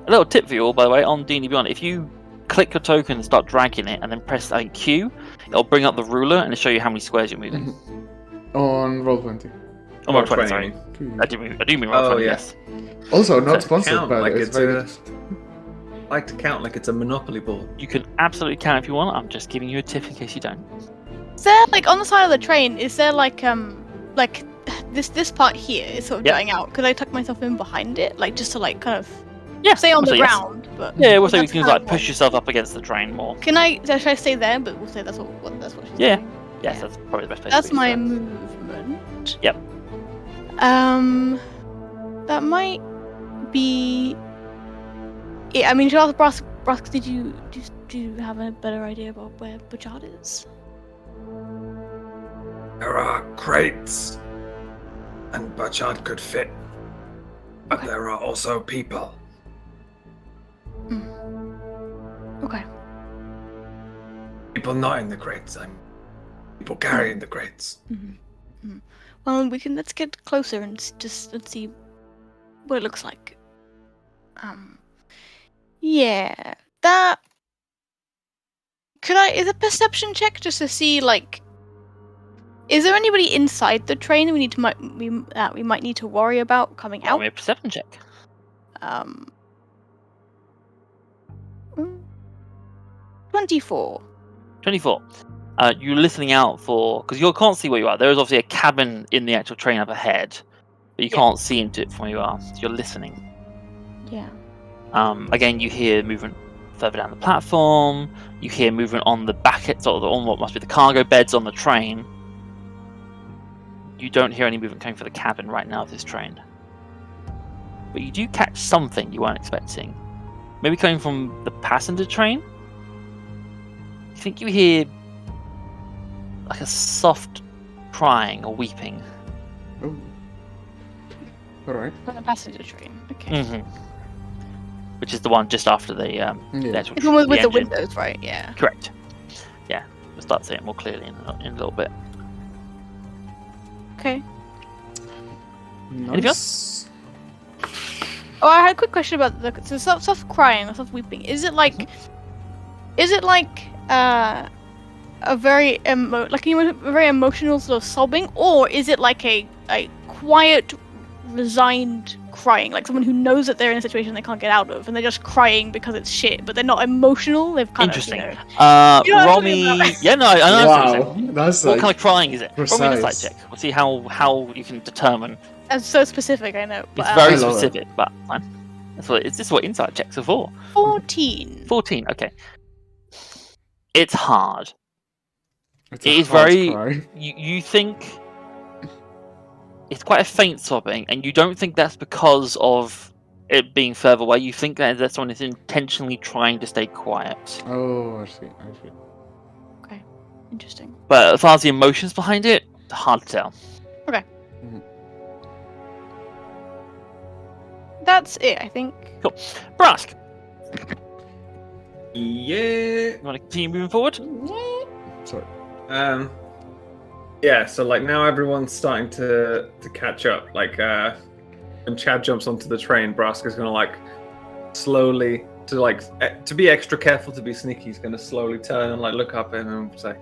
A little tip for you all, by the way, on D&D Beyond, if you click your token and start dragging it, and then press Q, it'll bring up the ruler and it'll show you how many squares you're moving. On Roll20. Oh, Roll Roll20, 20. sorry. I do mean Roll20, Oh, yeah. yes. Also, not So sponsored, count but like it's it's very a- good. I like to count like it's a Monopoly board. You can absolutely count if you want. I'm just giving you a tip in case you don't. Is there like on the side of the train? Is there like this part here is sort of Yep. dying out? Could I tuck myself in behind it, like just to like kind of Yeah. stay on the so yes. ground? But Yeah, we'll say you that's can kind like of push what- yourself up against the train more. Can I? Should I stay there? But we'll say that's what she's Yeah. doing. Yes, Yeah. that's probably the best place That's to be, my so. movement. Yep. That might be. Yeah, I mean, to ask Brask, do you have a better idea about where Bajad is? There are crates, and Bachad could fit. But Okay. there are also people. Okay. People not in the crates. People carrying the crates. Well, let's get closer and let's see what it looks like. Yeah, that. Is a perception check just to see like, is there anybody inside the train we might need to worry about coming Roll out? me a perception check. 24. 24. You're listening out for, because you can't see where you are. There is obviously a cabin in the actual train up ahead, but you Yeah. can't see into it from where you are. So you're listening. Yeah. Again, you hear movement further down the platform. You hear movement on the back, sort of on what must be the cargo beds on the train. You don't hear any movement coming from the cabin right now of this train. But you do catch something you weren't expecting. Maybe coming from the passenger train? You think you hear like a soft crying or weeping. Oh. Alright. On the passenger train. Okay. Which is the one just after the Yeah. actual It's one with the engine. windows, right? Yeah. Correct. Yeah, we'll start seeing it more clearly in a little bit. Okay. Nice. Oh, I had a quick question about the soft crying or soft weeping. Is it like a very very emotional sort of sobbing, or is it like a quiet, resigned crying, like someone who knows that they're in a situation they can't get out of, and they're just crying because it's shit, but they're not emotional. They've kind Interesting. of, you know what Roll I'm talking me. about? Yeah, no, I know. what you're Wow. saying. That's What like kind of crying is it? Roll me an insight precise. check. We'll see how you can determine. That's so specific, I know. But, It's very I love it. specific, but fine. This is what insight checks are for. 14. 14. Okay. It's hard. It's It a is hard very- cry. You think it's quite a faint sobbing, and you don't think that's because of it being further away. You think that someone is intentionally trying to stay quiet. Oh, I see. Interesting. But as far as the emotions behind it, hard to tell. That's it, I think. Brask, Yeah. you want to continue moving forward? Sorry. Yeah, so like now everyone's starting to catch up. Like when Chad jumps onto the train, Braska's gonna like slowly to be extra careful, to be sneaky, he's gonna slowly turn and like look up at him and say,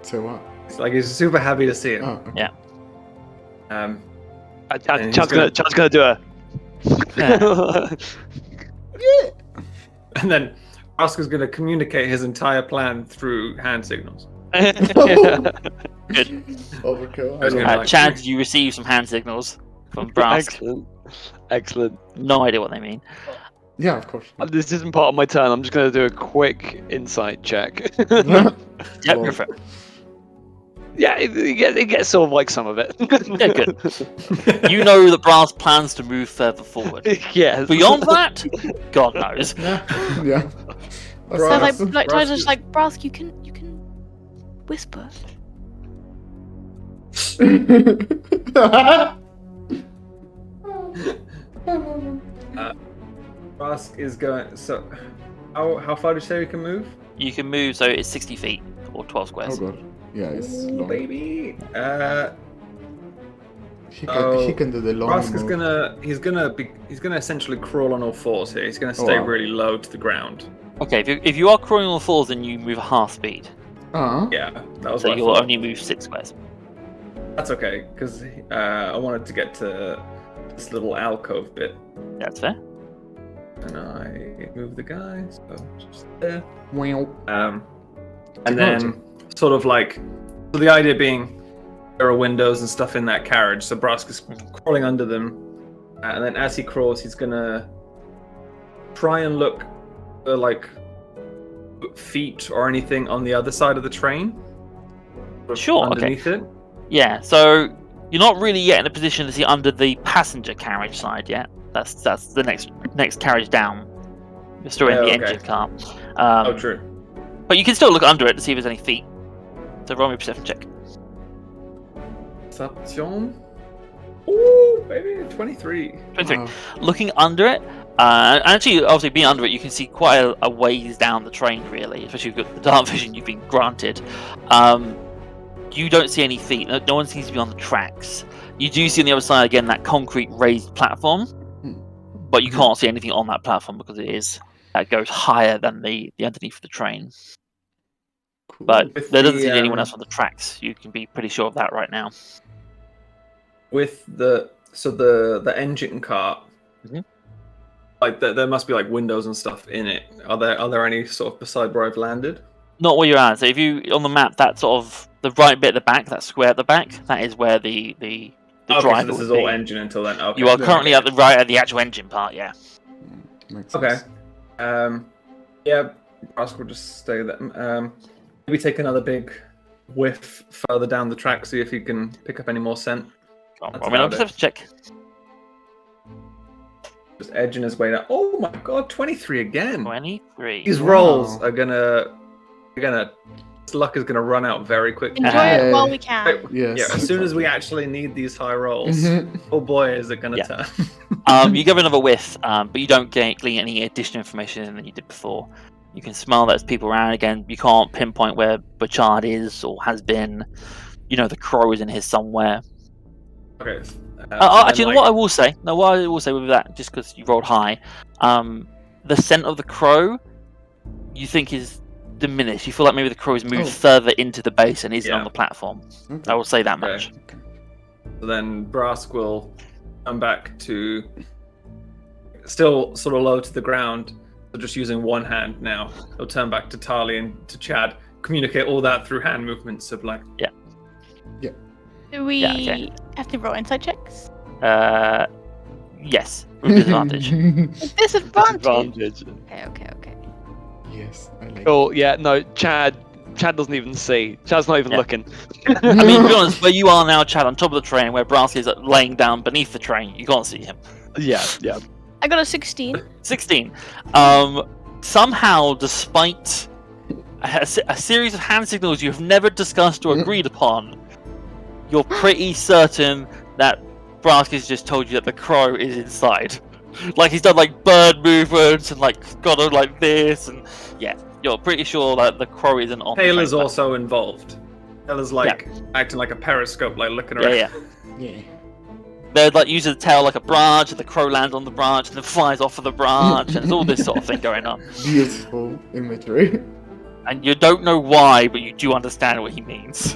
So what? it's like he's super happy to see him. Oh, okay. Yeah. And he's Chad's gonna- gonna do a. And then Braska's gonna communicate his entire plan through hand signals. Good. Overkill. I was I gonna love like- Chad, you receive some hand signals from Brask. Excellent. No idea what they mean. it. Yeah, of course. This isn't part of my turn. I'm just gonna do a quick insight check. Yep, Well, go for it. Yeah, it gets sort of like some of it. Yeah, good. You know that Brask plans to move further forward. Yeah. Beyond that, God knows. yeah. That's So Brask- like Brask just is- like Brask, you can whisper. Brask is going. So, how far did you say we can move? You can move, so it's 60 feet or 12 Oh squares. god. Yeah, it's Ooh, long. baby. He can do the long Brask is move. he's gonna essentially crawl on all fours here. He's gonna stay wow. really low to the ground. Okay, if you are crawling on all fours, then you move half speed. Yeah, that was So what I you'll thought. only move 6 squares. That's okay, because I wanted to get to this little alcove bit, That's fair. and I move the guy, so just there. Wow. And then sort of like, so the idea being there are windows and stuff in that carriage, so Brask is crawling under them, and then as he crawls, he's gonna try and look for like feet or anything on the other side of the train. Sort of Sure, okay. underneath it. Yeah, so you're not really yet in a position to see under the passenger carriage side yet. That's the next carriage down. You're still in the okay. engine car. Oh, true. But you can still look under it to see if there's any feet. So roll me a perception check. Perception. Ooh, baby, 23. 23. Wow. Looking under it, and actually, obviously, being under it, you can see quite a ways down the train, really, especially with the dark vision you've been granted. You don't see any feet. No one seems to be on the tracks. You do see on the other side, again, that concrete raised platform, but you can't see anything on that platform because that goes higher than the underneath of the train. Cool. But With there doesn't the, seem anyone else on the tracks. You can be pretty sure of that right now. With the engine cart, Mhm. like there must be like windows and stuff in it. Are there any sort of beside where I've landed? Not where you're at. So if you on the map, that sort of the right bit at the back, that square at the back, that is where the Okay, driver so this would is all be. engine until then. Okay. You are currently at the actual engine part, yeah. Makes Okay. sense. Yeah, Brask will just stay there. Maybe take another big whiff further down the track, see if he can pick up any more scent. That's I mean, I'll about just have to check. Just edging his way down. Oh my god, 23 again. 23. These Wow. rolls are gonna. His luck is gonna run out very quickly. Enjoy Hey. it while we can. Wait, Yes. Yeah, as soon as we actually need these high rolls, Mhm. oh boy, is it gonna Yeah. turn. You give another whiff, but you don't glean any additional information than you did before. You can smell that there's people around again. You can't pinpoint where Bouchard is or has been. You know the crow is in here somewhere. Okay. Actually, what I will say, with that, just because you rolled high, the scent of the crow, you think is diminished. You feel like maybe the crow has moved further into the base and isn't on Yeah. the platform. Okay. I will say that Okay. much. So then Brask will come back to still sort of low to the ground, but just using one hand now. He'll turn back to Tali and to Chad, communicate all that through hand movements of like. Do we Yeah, okay. have to roll insight checks? Yes, with disadvantage. With disadvantage. Advantage. Okay. Yes, I like Cool. Yeah. No. Chad doesn't even see. Chad's not even Yeah. looking. I mean, to be honest, where you are now, Chad, on top of the train, where Brask is laying down beneath the train, you can't see him. Yeah. Yeah. I got a 16. 16. Somehow, despite a series of hand signals you have never discussed or agreed upon, you're pretty certain that Brask has just told you that the crow is inside. Like he's done like bird movements and like got on like this, and yeah, you're pretty sure that the crow isn't on. Taylor's the train also involved. Taylor's like acting like a periscope, like looking around. platform. Yeah. Yeah. They're like using the tail like a branch, and the crow lands on the branch and then flies off of the branch, and there's all this sort of thing going on. Beautiful imagery. And you don't know why, but you do understand what he means.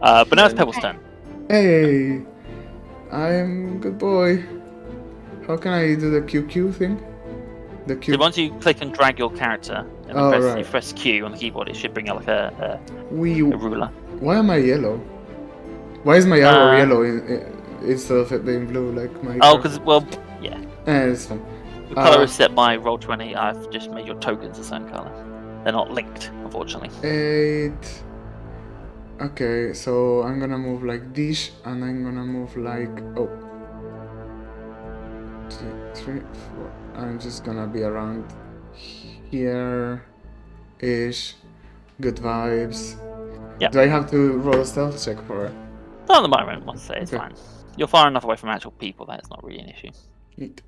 But now it's Pebble's turn. Hey, I'm good boy. How can I do the QQ thing? The So Q. once you click and drag your character, and Oh, then right. you press Q on the keyboard, it should bring up like a We. ruler. Why am I yellow? Why is my arrow Uh, yellow instead of it being blue like my? Oh, because, well, yeah. It's fine. The colour is set by Roll20. I've just made your tokens the same colour. They're not linked, unfortunately. 8. Okay, so I'm gonna move like this, and I'm gonna move like 2, 3, 4. I'm just gonna be around here ish. Good vibes. Yeah. Do I have to roll a stealth check for it? Not at the moment, I must say, it's Okay. fine. You're far enough away from actual people that it's not really an issue. Neat.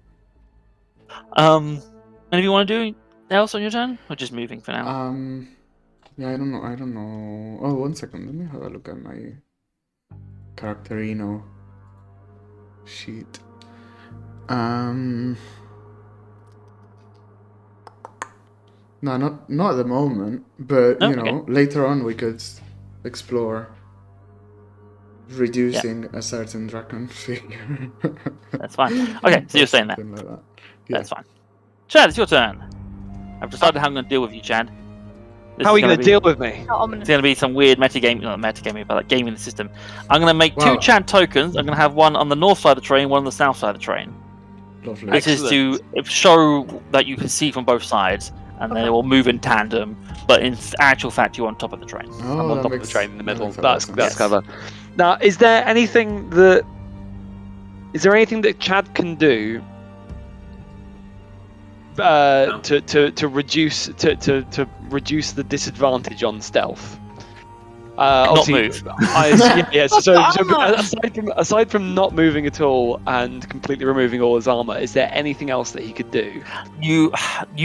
Anything you want to do else on your turn? Or just moving for now? Yeah, I don't know. Oh, 1 second. Let me have a look at my characterino sheet. No, not at the moment, but No? you know, Okay. later on we could explore reducing a certain dragon figure. That's fine. Okay, so you're saying that. Something like that. Yeah. That's fine. Chad, it's your turn. I've decided how I'm going to deal with you, Chad. This How are is you going to be- deal with me? How ominous. It's going to be some weird metagaming, not metagaming, but like gaming the system. I'm going to make Wow. 2 Chad tokens. I'm going to have one on the north side of the train, one on the south side of the train. Lovely. This is to show that you can see from both sides, and they will move in tandem. But in actual fact, you're on top of the train. Oh, I'm on that top of the makes- train in the that middle. makes a lot of That's sense. Yes. clever. Now, is there anything that Chad can do to reduce the disadvantage on stealth? Obviously, move. Aside from not moving at all and completely removing all his armor, is there anything else that he could do? You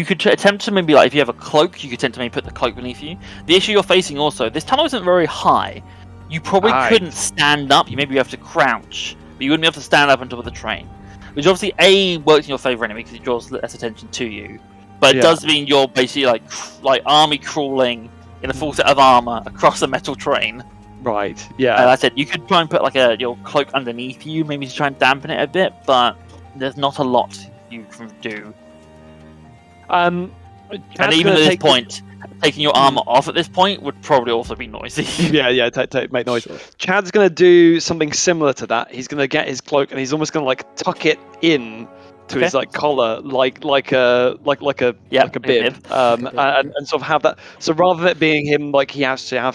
could attempt to maybe, like, if you have a cloak, you could attempt to maybe put the cloak beneath you. The issue you're facing also, this tunnel isn't very high. You probably Right. couldn't stand up. You maybe have to crouch, but you wouldn't be able to stand up on top of the train. Which obviously works in your favor anyway because it draws less attention to you. But it Yeah. does mean you're basically like army crawling in a full set of armor across a metal train. Right. Yeah. Like I said, you could try and put like your cloak underneath you, maybe to try and dampen it a bit, but there's not a lot you can do. And And even at this point, taking your armor off at this point would probably also be noisy. yeah, make noise. Sure. Chad's gonna do something similar to that. He's gonna get his cloak and he's almost gonna like tuck it in to his like collar, like a bib, and sort of have that. So rather than it being him, like he has to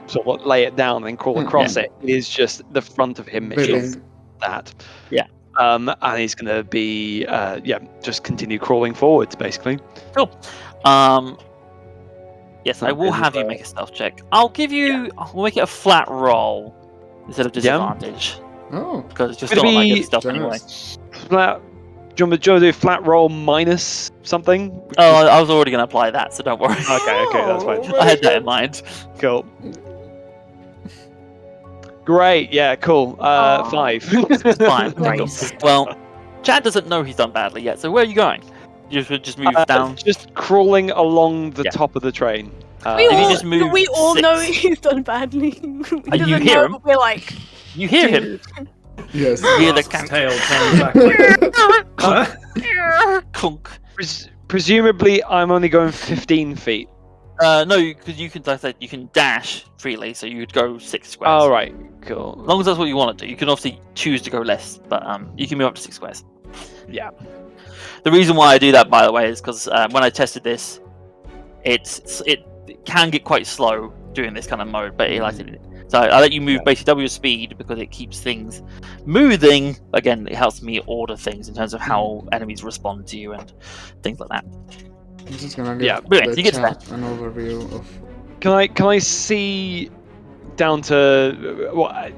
sort of lay it down and crawl across it is just the front of him is Bibbing. that. Yeah. And he's gonna be just continue crawling forwards basically. Cool. Yes, I will have you make a stealth check. I'll give you. We'll make it a flat roll instead of disadvantage Oh, because it's just Gonna not like be good stuff anyway. generous. Flat. Do you want to do flat roll minus something? Oh, I was already going to apply that, so don't worry. Okay, that's fine. Oh, I had that in mind. Cool. Great, yeah, cool. 5. Fine. Right. Cool. Well, Chad doesn't know he's done badly yet, so where are you going? You just move down. Just crawling along the Yeah. top of the train. We If you all, just move we all 6. know he's done badly. He you doesn't hear know, him? but we're like, You hear him. Yes. You hear the Mask's tail turns back. clunk. Presumably, I'm only going 15 feet. No, because you can, like I said, you can dash freely, so you would go 6 squares. All right, cool. As long as that's what you want to do. You can obviously choose to go less, but you can move up to 6 squares. Yeah. The reason why I do that, by the way, is because when I tested this, it can get quite slow doing this kind of mode, but so I let you move basically double your speed because it keeps things moving. Again, it helps me order things in terms of how enemies respond to you and things like that. I'm just gonna give Yeah, brilliant, the you get to chat an overview of. Can I see down to what?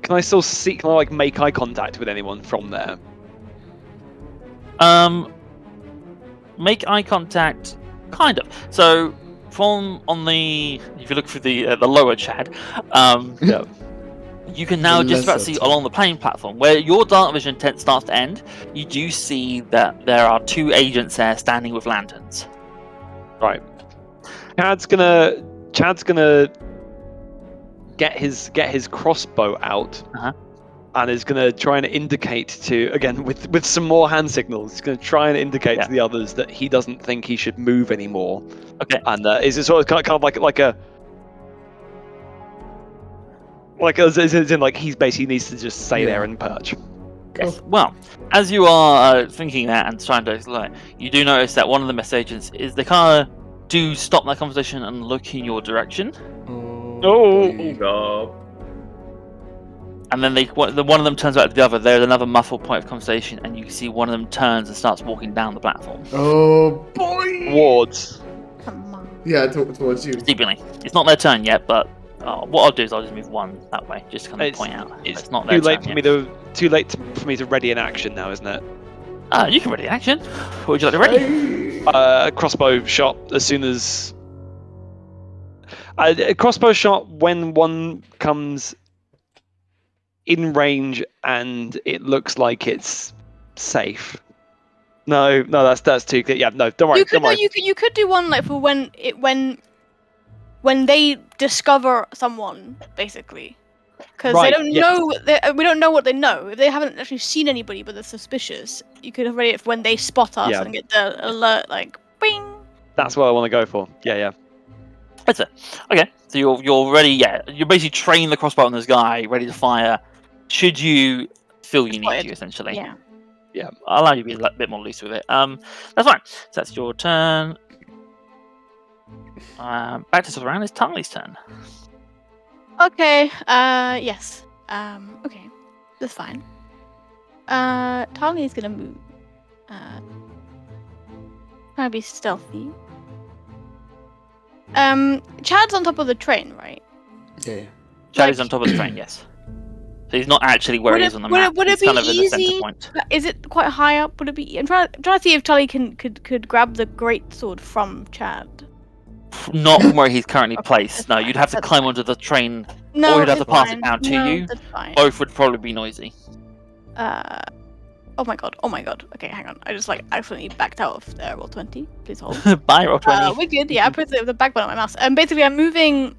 Can I still see? Can I like make eye contact with anyone from there? Make eye contact, kind of. So if you look through the lower Chad, Yeah. you can now The just about lesser see Chad. along the plane platform where your dark vision starts to end. You do see that there are 2 agents there standing with lanterns. Right. Chad's gonna get his crossbow out, and is gonna try and indicate to, again with some more hand signals. He's gonna try and indicate to the others that he doesn't think he should move anymore. Okay. And is it sort of kind of as in like he basically needs to just stay there and perch. Yes. Well, as you are thinking that and trying to explain, you do notice that one of the mess agents is they kind of do stop that conversation and look in your direction, Oh. boy. God. and then one of them turns back to the other. There's another muffled point of conversation, and you see one of them turns and starts walking down the platform. Oh boy! Wards. come on. Yeah, towards you. Seemingly, it's not their turn yet, but What I'll do is I'll just move one that way, just to kind of point out. It's not too their late turn for yet. for me to ready an action now, isn't it? You can ready action. What would you like to ready? Crossbow shot as soon as. A crossbow shot when one comes in range and it looks like it's safe. No, that's too clear. Yeah, no, don't worry. Don't worry. You could do one like for when they discover someone, basically, because they Right, don't yes. know. We don't know what they know. They haven't actually seen anybody, but they're suspicious. You could have ready it for when they spot us Yeah. and get the alert, like bing. That's what I want to go for. Yeah. That's it. Okay, so you're ready. Yeah, you're basically trained the crossbow on this guy, ready to fire. Should you feel you need Spotted. to, essentially. Yeah. I'll allow you to be a bit more loose with it. That's fine. So that's your turn. Back to the round. It's Tarly's turn. Okay. Yes. Okay. That's fine. Tali is gonna move. Trying to be stealthy. Chad's on top of the train, right? Yeah. Chad is on top of the train. Yes. So he's not actually where he is on the map. Would it He's be kind of in the center easy? point. Is it quite high up? Would it be? I'm trying to see if Tali could grab the great sword from Chad. Not from where he's currently Okay, placed. that's No, fine, you'd have to that's climb fine. onto the train, No, or you'd have to it's pass fine. it down to No, you. That's fine. Both would probably be noisy. Oh my god. Okay, hang on. I just accidentally backed out of there. Roll 20. Please hold. Bye, roll 20. We're good. Yeah, I pressed the back button on my mouse. Basically, I'm moving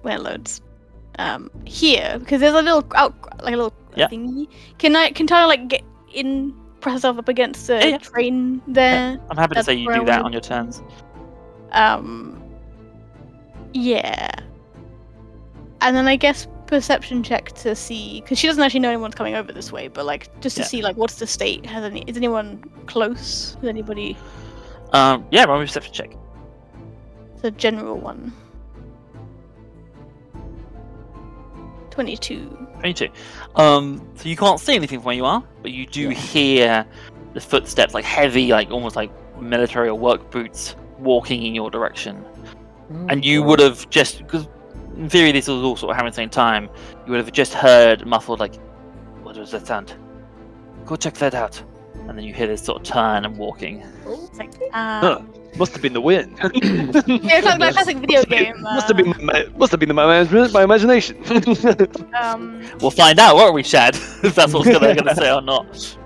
when it loads. Here because there's a little Yeah. thingy. Can Tyler get in, press herself up against the Yeah. train there? I'm happy to That's say you where do I that would- on your turns. Yeah. And then I guess perception check to see because she doesn't actually know anyone's coming over this way, but just to Yeah. see what's the state? Is anyone close? Is anybody? Yeah, roll a perception check. It's a general one. 22. 22. So you can't see anything from where you are, but you do hear the footsteps, heavy, almost like military or work boots walking in your direction. And you would have just, because in theory this was all sort of happening at the same time, you would have just heard muffled, what was that sound? Go check that out. And then you hear this sort of turn and walking. It's like, Must have been the wind. yeah, it's like that classic video game. Must have been my imagination. We'll find out, won't we, Shad? If that's what they're going to say or not.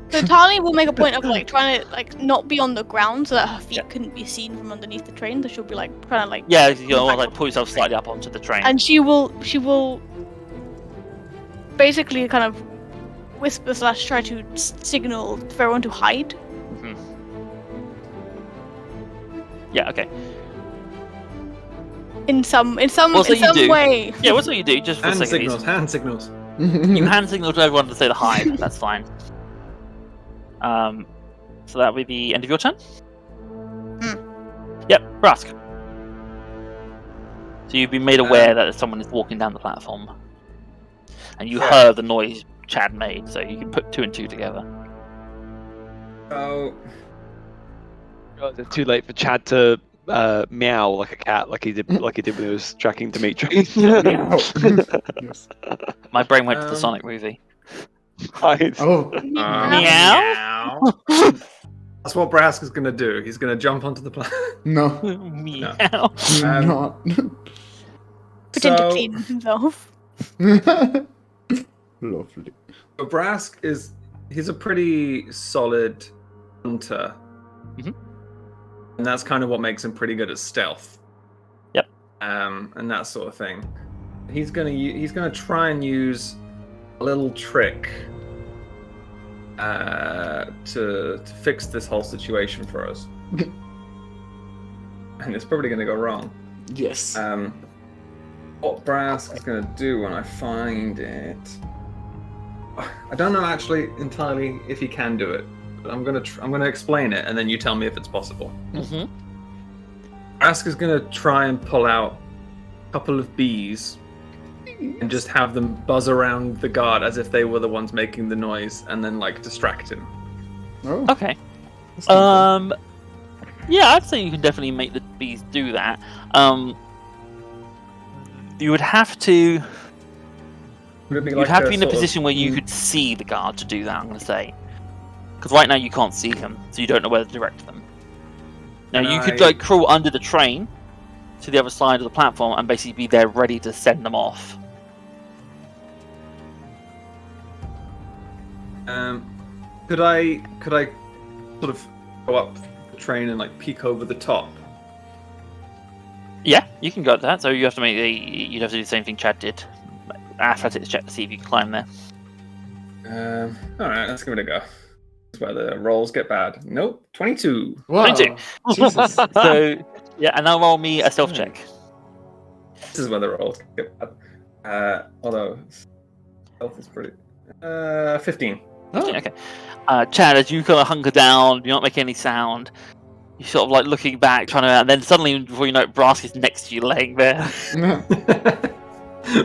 So Tali will make a point of trying to not be on the ground so that her feet couldn't be seen from underneath the train. So she'll be trying to Yeah, you want to pull yourself slightly up onto the train. and she will basically kind of whisper / try to signal for everyone to hide. Yeah, okay. In some What's that you do? way. Yeah, what's what you do, just for the Hand sake of signals, hand signals. You hand signal to everyone to say to hide. That's fine. So that'll be the end of your turn. Yep, Rask. So you've been made aware that someone is walking down the platform, and you heard the noise Chad made. So you can put 2 and 2 together. So God, it's too late for Chad to meow like a cat, like he did when he was tracking Dimitri. Yes. My brain went to the Sonic movie. Right. Oh, Meow. That's what Brask is going to do. He's going to jump onto the planet. no. Meow. You're not. Pretend to clean himself. Lovely. But Brask he's a pretty solid hunter. Mhm. And that's kind of what makes him pretty good at stealth. Yep. And that sort of thing. He's gonna try and use a little trick to fix this whole situation for us. And it's probably gonna go wrong. Yes. What Brask is gonna do when I find it, I don't know actually entirely if he can do it, but I'm gonna explain it, and then you tell me if it's possible. Mm-hmm. Brask is gonna try and pull out a couple of bees and just have them buzz around the guard as if they were the ones making the noise, and then distract him. Oh, Okay. that's not Yeah, I'd say you can definitely make the bees do that. You would have to. Would it be You'd like have to be in a sort of- position where you could see the guard to do that. I'm going to say, because right now you can't see him, so you don't know where to direct them. Now Can you could I- like crawl under the train to the other side of the platform and basically be there ready to send them off. Could I sort of go up the train and like peek over the top? Yeah, you can go to that. So you have to you'd have to do the same thing Chad did. Athletics check to see if you can climb there. All right, let's give it a go. That's where the rolls get bad. Nope, 22. Wow. 22. Jesus. So yeah, and now roll me a stealth check. This is where the rolls get bad. Although health is pretty. 15. Oh. Okay. Chad, as you kind of hunker down, you don't make any sound. You're sort of like looking back, trying to, and then suddenly, before you know it, Brask is next to you, laying there.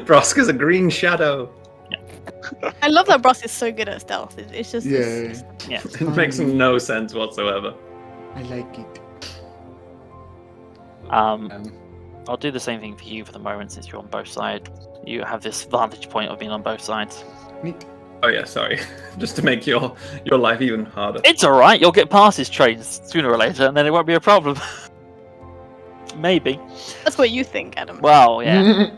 Broska's a green shadow. I love that Bros is so good at stealth. It's just. Yeah. Yeah. It makes no sense whatsoever. I like it. I'll do the same thing for you for the moment, since you're on both sides. You have this vantage point of being on both sides. Neat. Oh yeah, sorry. Just to make your life even harder. It's all right. You'll get past his trains sooner or later, and then it won't be a problem. Maybe. That's what you think, Adam. Well, yeah.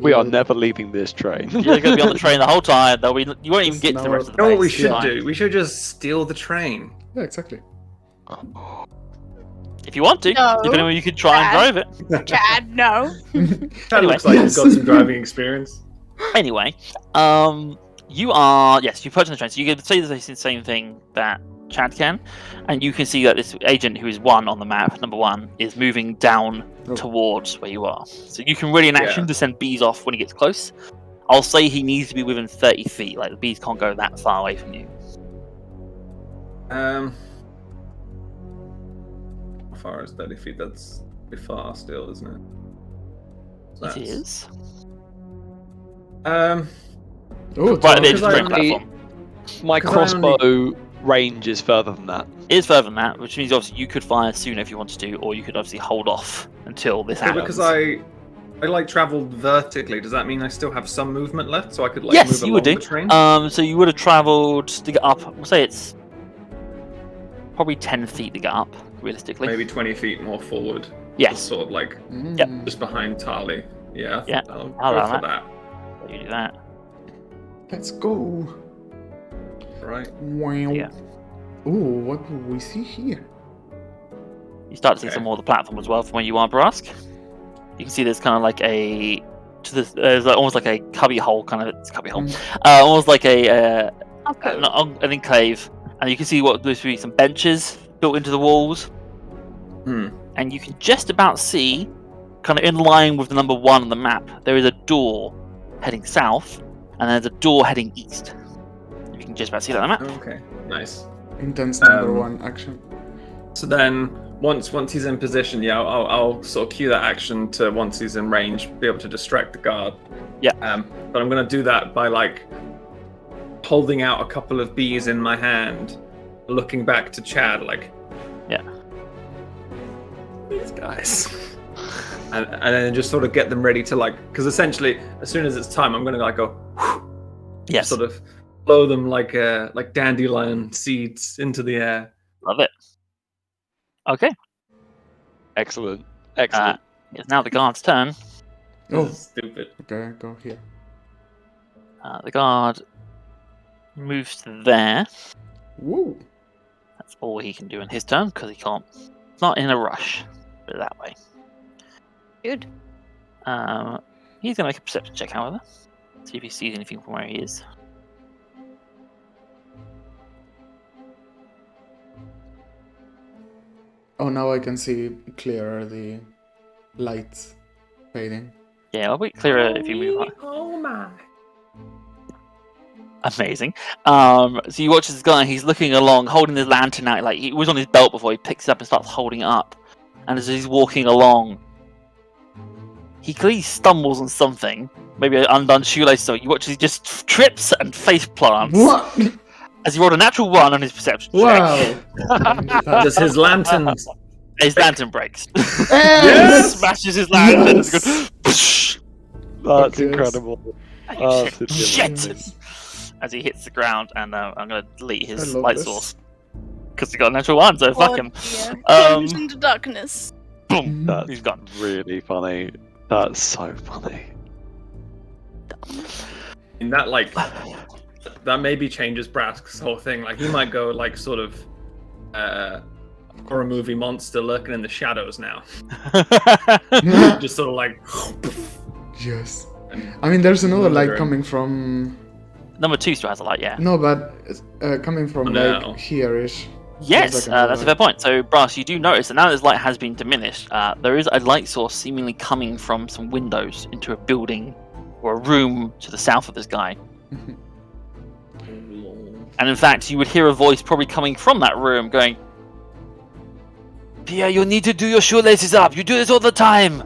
We are never leaving this train. You're going to be on the train the whole time. You won't even get to the rest of the You know what we base. should Fine. do? We should just steal the train. Yeah, exactly. If you want to. No. Depending on you could try and drive it. Chad, no. That Anyway. looks like he's got some driving experience. Anyway, you are, yes, you purchase the train, so you can say the same thing that Chad can, and you can see that this agent who is 1 on the map, number 1, is moving down towards where you are. So you can really in action to send bees off when he gets close. I'll say he needs to be within 30 feet, like the bees can't go that far away from you. How far is 30 feet? That's pretty far still, isn't it? It is. Oh, Right at the edge of the because train I- platform. My 'Cause I only- crossbow range is further than that. It is further than that, which means obviously you could fire sooner if you wanted to, or you could obviously hold off until this happens. because I like traveled vertically. Does that mean I still have some movement left? So I could like Yes, move you along would do. the train? So you would have travelled to get up, we'll say it's probably 10 feet to get up, realistically. Maybe 20 feet more forward. Yes. Sort of like Yep. just behind Tali. Yeah. Yeah, I'll I'll go allow for that. You do that. Let's go. Right. Wow. Yeah. Ooh, what do we see here? You start to see Okay. some more of the platform as well from where you are, Brask. You can see there's kind of like there's like, almost like a cubby hole, almost like an enclave, and you can see what there's some benches built into the walls, and you can just about see, kind of in line with the number 1 on the map, there is a door heading south, and there's a door heading east. You can just about see that on the map. Okay. Nice. Intense number 1 action. So then, once he's in position, I'll sort of cue that action to once he's in range, be able to distract the guard. Yeah. But I'm gonna do that by like holding out a couple of bees in my hand, looking back to Chad, like, Yeah. these guys, and then just sort of get them ready to like, because essentially, as soon as it's time, I'm gonna like go, Yes. sort of blow them like dandelion seeds into the air. Love it. Okay. Excellent. Excellent. It's now the guard's turn. Oh, This is stupid. okay, go here. The guard moves to there. Woo. That's all he can do in his turn because he can't. It's not in a rush. Put it that way. Good. He's gonna make a perception check, however. See if he sees anything from where he is. Oh, now I can see clearer the lights fading. Yeah, I'll be clearer if you move on. Oh my. Amazing. So you watch this guy, he's looking along, holding his lantern out, like it was on his belt before, he picks it up and starts holding it up. And as he's walking along, he clearly stumbles on something, maybe an undone shoelace, so you watch as he just trips and face plants. What? As he rolled a natural 1 on his perception check. Wow. Does his lantern? His lantern breaks. Yes! Smashes his lantern. Yes! And goes, That's Okay. incredible. And Oh, you it's shit! amazing. As he hits the ground, and I'm going to delete I his love light this. source. Because he got a natural one, so fuck him. Dear. Um, Plunge into darkness. Boom! That's He's gone. really funny. That's so funny. And that like that maybe changes Brask's whole thing. Like he might go like sort of horror movie monster lurking in the shadows now. Just sort of like Yes. I mean, there's another light Murdering. coming from. Number 2 still has a light, yeah. No, but coming from Oh, no. like here-ish. Yes, Feels like another that's a fair point. So, Brass, you do notice that now this light has been diminished, there is a light source seemingly coming from some windows into a building or a room to the south of this guy. And in fact, you would hear a voice probably coming from that room going, Pierre, you need to do your shoelaces up. You do this all the time.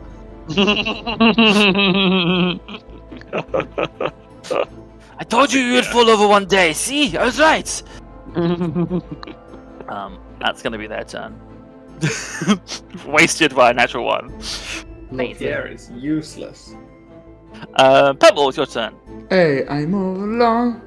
I told you you'd fall over one day. See, I was right. That's going to be their turn. Wasted by a natural one. Amazing. Pierre is useless. Pebble, it's your turn. Hey, I move along.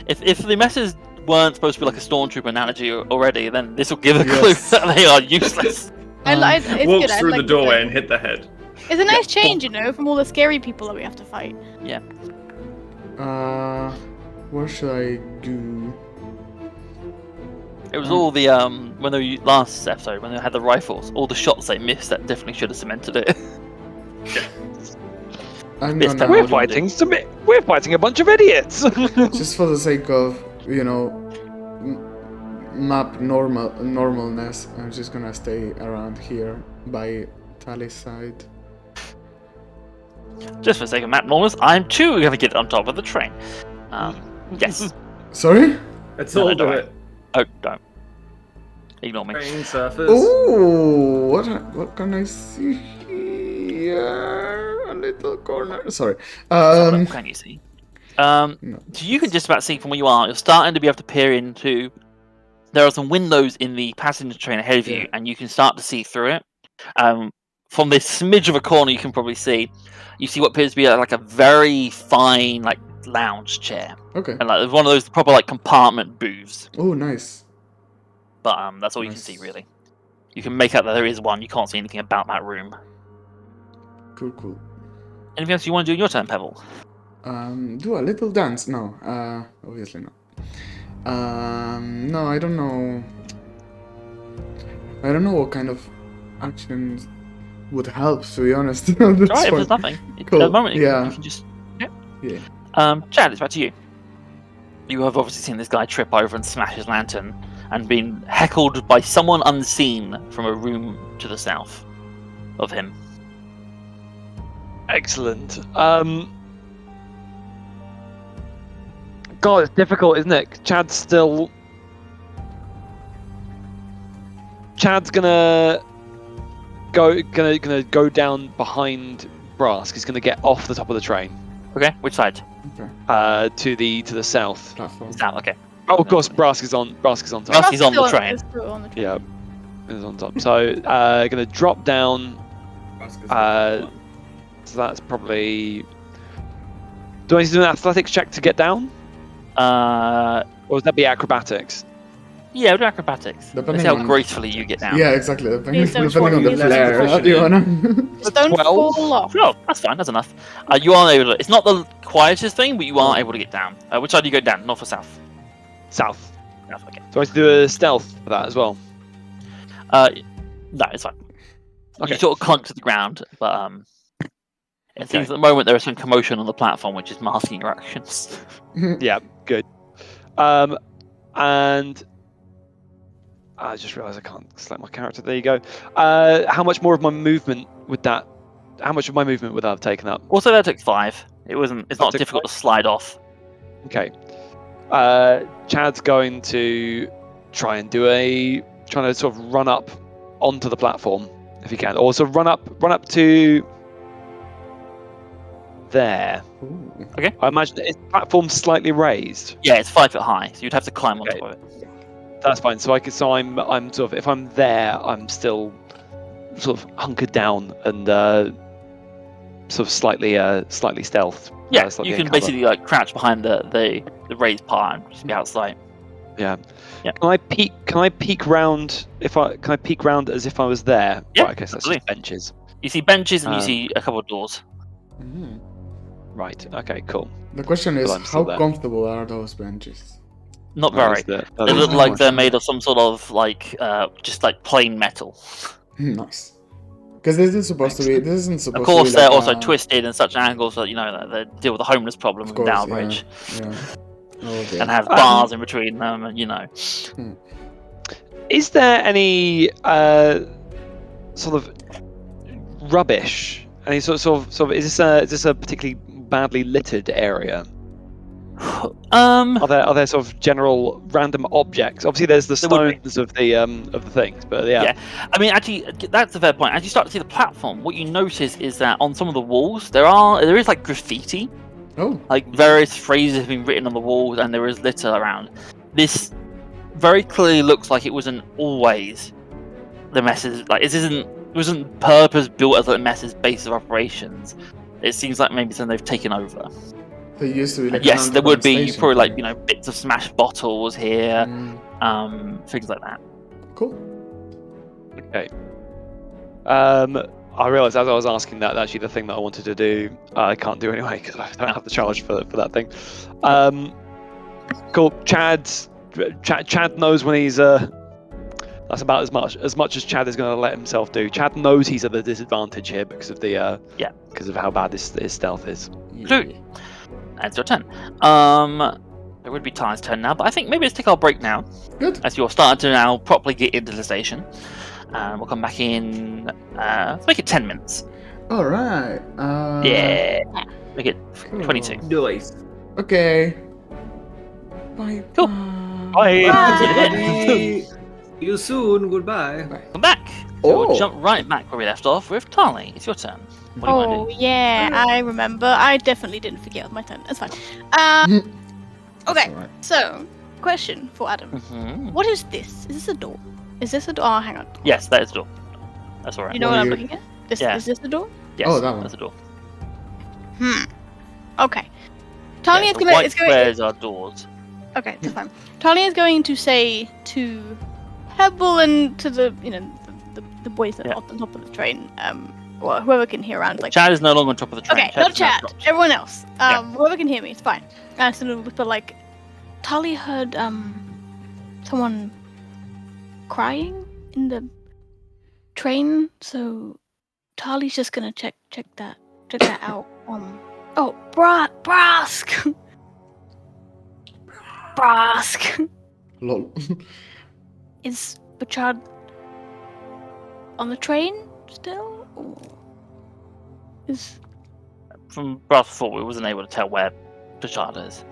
If the messes weren't supposed to be like a stormtrooper analogy already, then this will give a Yes. clue that they are useless. It's Walks good. I through like the doorway it. and hit the head. It's a nice change, you know, from all the scary people that we have to fight. What should I do? It was all the when they last episode when they had the rifles, all the shots they missed that definitely should have cemented it. I'm This gonna time We're fighting we're fighting a bunch of idiots. just for the sake of map normalness. I'm just gonna stay around here by Tali's side. Just for the sake of Matt Norris, I'm too going to get on top of the train. Yes. Sorry? It's No, all no, don't do worry. it. Oh, don't. Ignore me. Train surfers. Oh, what can I see here? A little corner. Sorry. What can you see? No. So you can just about see from where you are. You're starting to be able to peer into. There are some windows in the passenger train ahead of you, Yeah. and you can start to see through it. From this smidge of a corner, you can probably see. You see what appears to be like a very fine, like lounge chair, Okay. and like one of those proper like compartment booths. Oh, nice. But that's all you can Nice. see really. You can make out that there is one. You can't see anything about that room. Cool. Anything else you want to do in your turn, Pebble? Do a little dance. No, obviously not. No, I don't know. I don't know what kind of actions would help, to be honest. At this Alright, if point. there's nothing. Cool, At the moment, yeah. you can just... Yeah. Chad, it's back to you. You have obviously seen this guy trip over and smash his lantern and been heckled by someone unseen from a room to the south of him. Excellent. God, it's difficult, isn't it? Chad's gonna go down behind Brask. He's gonna get off the top of the train. Okay, which side? To the south. Platform. South, okay. Oh, of course, Brask is on top. Brask is on the train. Is still on the train. Yeah, is on top. So, gonna drop down. So that's probably. Do I need to do an athletics check to get down, or would that be acrobatics? Yeah, we'll do acrobatics. Let's Depending see how on- gracefully you get down. Yeah, exactly. Depending, Please don't depending on the fall. flare. Less Do you wanna? Just don't 12. fall off. Sure, that's fine, that's enough. You are able to, it's not the quietest thing, but you are able to get down. Which side do you go down? North or south? South. South, okay. Do I have to do a stealth for that as well? No, it's fine. Okay. You sort of clunk to the ground, but it seems at the moment there is some commotion on the platform which is masking your actions. Yeah, good. And I just realised I can't select my character. There you go. How much more of my movement would that? How much of my movement would that have taken up? Also, that took 5. It's not took difficult to slide off. Okay. Chad's going to trying to sort of run up onto the platform if he can. Also run up to there. Ooh. I imagine is the platform slightly raised. Yeah, it's 5 foot high, so you'd have to climb on Okay. top of it. That's fine. So I'm sort of if I'm there, I'm still sort of hunkered down and sort of slightly stealth. Yeah, slightly you can cover. basically like crouch behind the raised part and just be outside. Yeah. Yeah. Can I peek round as if I was there? Yeah, Right, okay, so that's just benches. You see benches and you Um, see a couple of doors. Mhm. Right. Okay. Cool. The question is, Well, I'm still how there. comfortable are those benches? Not That very. is the- that They is look the like point. they're made of some sort of like just like plain metal. Nice. Because this is supposed to be. Excellent. This isn't supposed Of course, to be they're like also a- twisted in such an angle so that you know that they deal with the homeless problem Of in course, Dalbridge yeah. Okay. and have bars in between them, and you know. Is there any sort of rubbish? Any sort of is this a particularly badly littered area? Are there sort of general random objects? Obviously, there's the There would be. stones of the things, but yeah. Yeah, I mean, actually, that's a fair point. As you start to see the platform, what you notice is that on some of the walls there is like graffiti, Oh. like various phrases have been written on the walls, and there is litter around. This very clearly looks like it wasn't always the Mess's. Like it wasn't purpose built as the Mess's base of operations. It seems like maybe something they've taken over. They used to be like Yes, an there would be underground probably like station bits of smashed bottles here, thing. things like that. Cool. Okay. I realised as I was asking that, actually the thing that I wanted to do, I can't do anyway because I don't have the charge for that thing. Cool. Chad knows when he's that's about as much as Chad is going to let himself do. Chad knows he's at a disadvantage here because of the because of how bad his stealth is. Absolutely. That's your turn. It would be Ty's turn now, but I think maybe let's take our break now. Good. As you're starting to now properly get into the station. We'll come back in. Let's make it 10 minutes. All right. Yeah. Make it Cool. 22. Nice. Okay. Bye. Cool. Bye. Bye. See you soon. Goodbye. Come back. Oh. We'll jump right back where we left off with Tali. It's your turn. What do you want to do? yeah, I remember. I definitely didn't forget my turn. That's fine. Okay, Alright. so question for Adam: Mhm. What is this? Is this a door? Is this a door? Oh, hang on. Yes, that is the door. That's alright. You know What what are I'm you- looking at? This Yeah. is this the door? Yes, Oh, that one. that's the door. Okay. Tanya Yeah, is the gonna. white It's going. squares are doors. Okay, that's fine. Tanya is going to say to Pebble and to the the boys that Yeah. are on the top of the train, or whoever can hear around, like. Chad is no longer on top of the train. Okay, not is now Chad. dropped. Everyone else. Yeah. Whoever can hear me, it's fine. So it'll whisper like, Tali heard someone crying in the train, so Tali's just gonna check that out. Oh, Brask. Brask. Lol. Is Bachard on the train still? Or is From Brass before, we wasn't able to tell where Bashard is.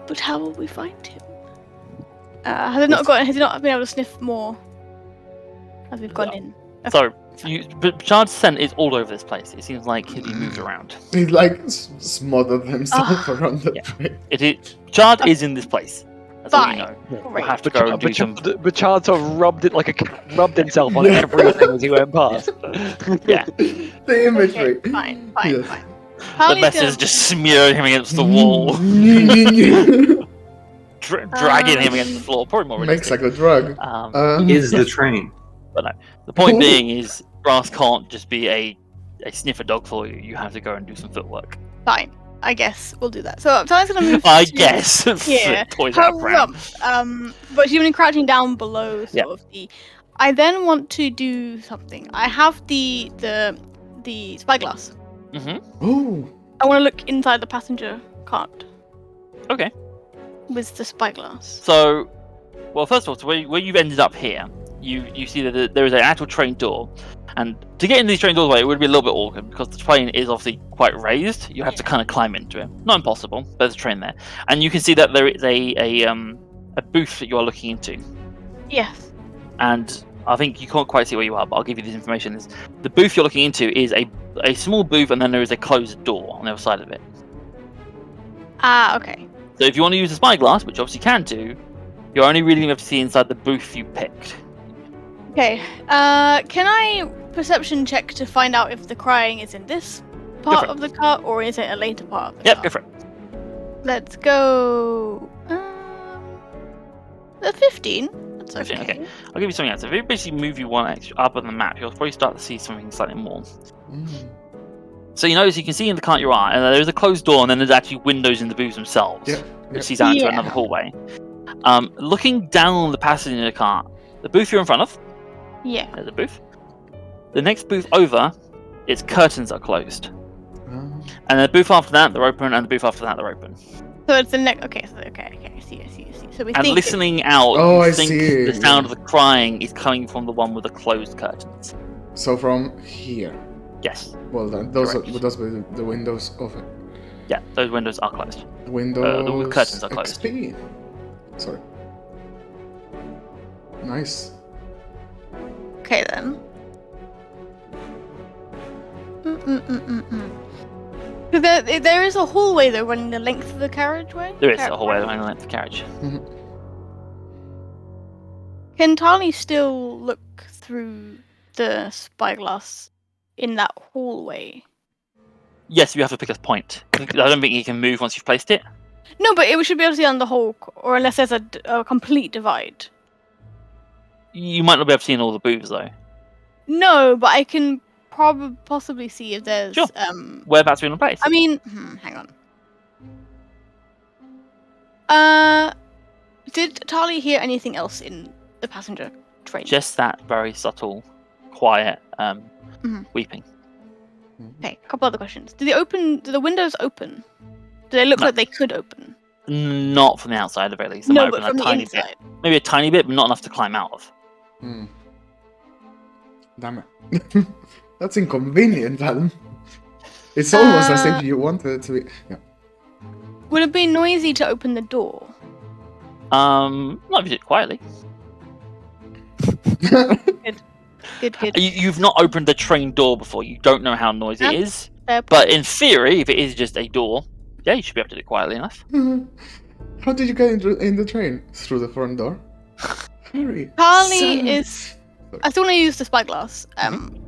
But how will we find him? Has he not been able to sniff more as we've gone in? So, Bashard's scent is all over this place. It seems like he moves around. He like smothered himself around the Yeah. train. Bashard is in this place. That's all you Fine. know. We'll Great. have to go and do some. But Chad sort of rubbed himself on everything as he went past. Yeah. The imagery. Okay, fine. Yes. The Tali's mess gonna- is just smearing him against the wall, dragging him against the floor. Probably more Makes realistic. like a drug. Is the train. The point being is, Brass can't just be a sniffer dog for you. You have to go and do some footwork. Fine. I guess we'll do that. So Tali's gonna move. I to- guess. Yeah. Toys Her out of ground. rump. But she's been crouching down below sort Yeah. of the. I then want to do something. I have the spyglass. Oh. I want to look inside the passenger cart Okay. with the spyglass. So, well, first of all, so where you've ended up here, you see that there is an actual train door, and to get into these train doors, it would be a little bit awkward because the train is obviously quite raised. You have to kind of climb into it. Not impossible, but there's a train there, and you can see that there is a booth that you are looking into, Yes. and I think you can't quite see where you are, but I'll give you this information. The booth you're looking into is a small booth, and then there is a closed door on the other side of it. Ah, okay. So if you want to use the spyglass, which obviously you can do, you're only really going to have to see inside the booth you picked. Okay. Can I perception check to find out if the crying is in this part for of the cart, or is it a later part of the Yep, cart? go for it. Let's go. The 15. That's 15, okay. okay. I'll give you something else. If you basically move you one extra up on the map, you'll probably start to see something slightly more. So you notice you can see in the cart you are, and there's a closed door, and then there's actually windows in the booths themselves, which sees out into another hallway. Looking down the passage in the cart, the booth you're in front of, Yeah. there's a booth. The next booth over, its curtains are closed. And the booth after that, they're open, and the booth after that, they're open. So it's the next. Okay. So okay. I see. So we And think listening out, Oh, I you think see, the sound of the crying is coming from the one with the closed curtains. So from here. Yes. Well, then, those Correct. those were the windows of it. Yeah, those windows are closed. Windows. The curtains are closed. XP. Sorry. Nice. Okay then. There is a hallway though running the length of the carriageway. There is a hallway running the length of the carriage. Can Tali still look through the spyglass in that hallway? Yes, you have to pick a point. I don't think you can move once you've placed it. No, but it should be able to see on the whole, or unless there's a complete divide. You might not be able to see in all the booths though. No, but I can possibly see if there's Sure. Whereabouts are you in place? I mean, hang on. Did Tali hear anything else in the passenger train? Just that very subtle, quiet weeping. Okay, a couple other questions. Do the windows open? Do they look No. like they could open? Not from the outside, at the very least. They No, might but open from a the tiny inside. bit. Maybe a tiny bit, but not enough to climb out of. Damn it. That's inconvenient, Adam. It's almost as if you wanted it to be. Yeah. Would it be noisy to open the door? Not if you do it quietly. Good. You've not opened the train door before. You don't know how noisy it is. Fair point. But in theory, if it is just a door, yeah, you should be able to do it quietly enough. How did you get in the train? Through the front door? Harry. Tali is. I still want to use the spyglass.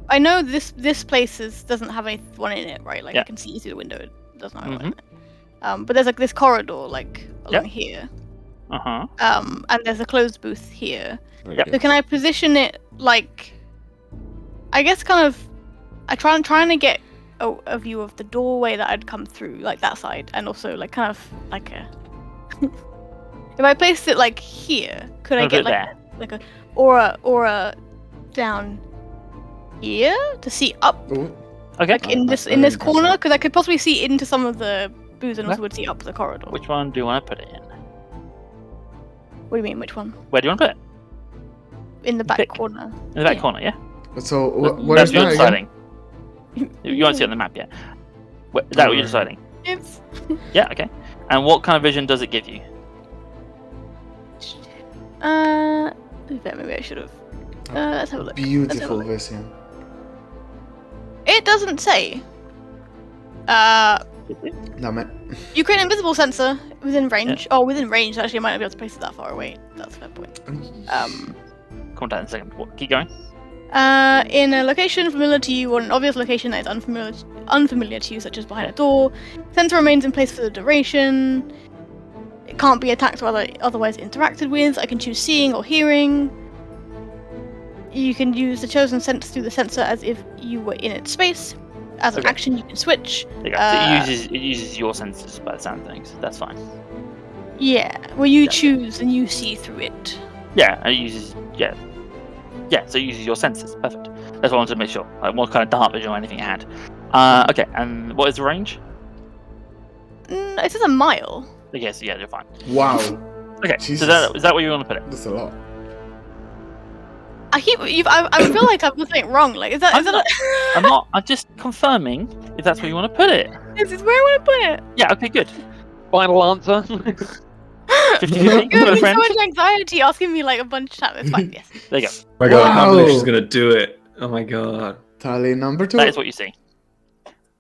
I know this place doesn't have anyone in it, right? Like Yeah. I can see through the window. It doesn't have anyone in it. But there's like this corridor, like along here. And there's a closed booth here. Yep. So can I position it like? I guess kind of. I'm trying to get a view of the doorway that I'd come through, like that side, and also like kind of like a. If I placed it like here, could I get like a aura down here to see up? Ooh. Okay. Like in this corner, because I could possibly see into some of the booths and also would see up the corridor. Which one do you want to put it in? What do you mean? Which one? Where do you want to put it? In the back Pick. corner. In the back corner, yeah? So That's where's what you're that again? deciding. You won't see it on the map yet. Is that what you're deciding? It's Yeah, okay. And what kind of vision does it give you? maybe I should have. Let's have a look. Beautiful vision. It doesn't say. Damn it. You create an invisible sensor within range. Oh, within range. Actually, I might not be able to place it that far away. That's a fair point. Come down in a second. Keep going. In a location familiar to you or an obvious location that is unfamiliar to you, such as behind a door, sensor remains in place for the duration. It can't be attacked or otherwise interacted with. I can choose seeing or hearing. You can use the chosen sense through the sensor as if you were in its space. As an action, you can switch. There you go. So it uses your senses by the sound of things. That's fine. Yeah, well, you choose and you see through it. Yeah, and it uses so it uses your senses. Perfect. That's what I wanted to make sure. Like what kind of dark vision or anything it had. Okay, and what is the range? It says a mile. Okay, so yeah, you're fine. Wow. Okay, Jesus. so is that where you want to put it? That's a lot. I feel like I've got something wrong. Like, is that? I'm just confirming if that's where you want to put it. This is where I want to put it. Yeah, okay, good. Final answer. 50-50? You're Got a having so friend? much anxiety asking me like a bunch of chat. It's fine. Yes. There you go. Oh my god, I can't believe she's Wow. gonna do it. Oh my god. Tally number 2. That is what you see.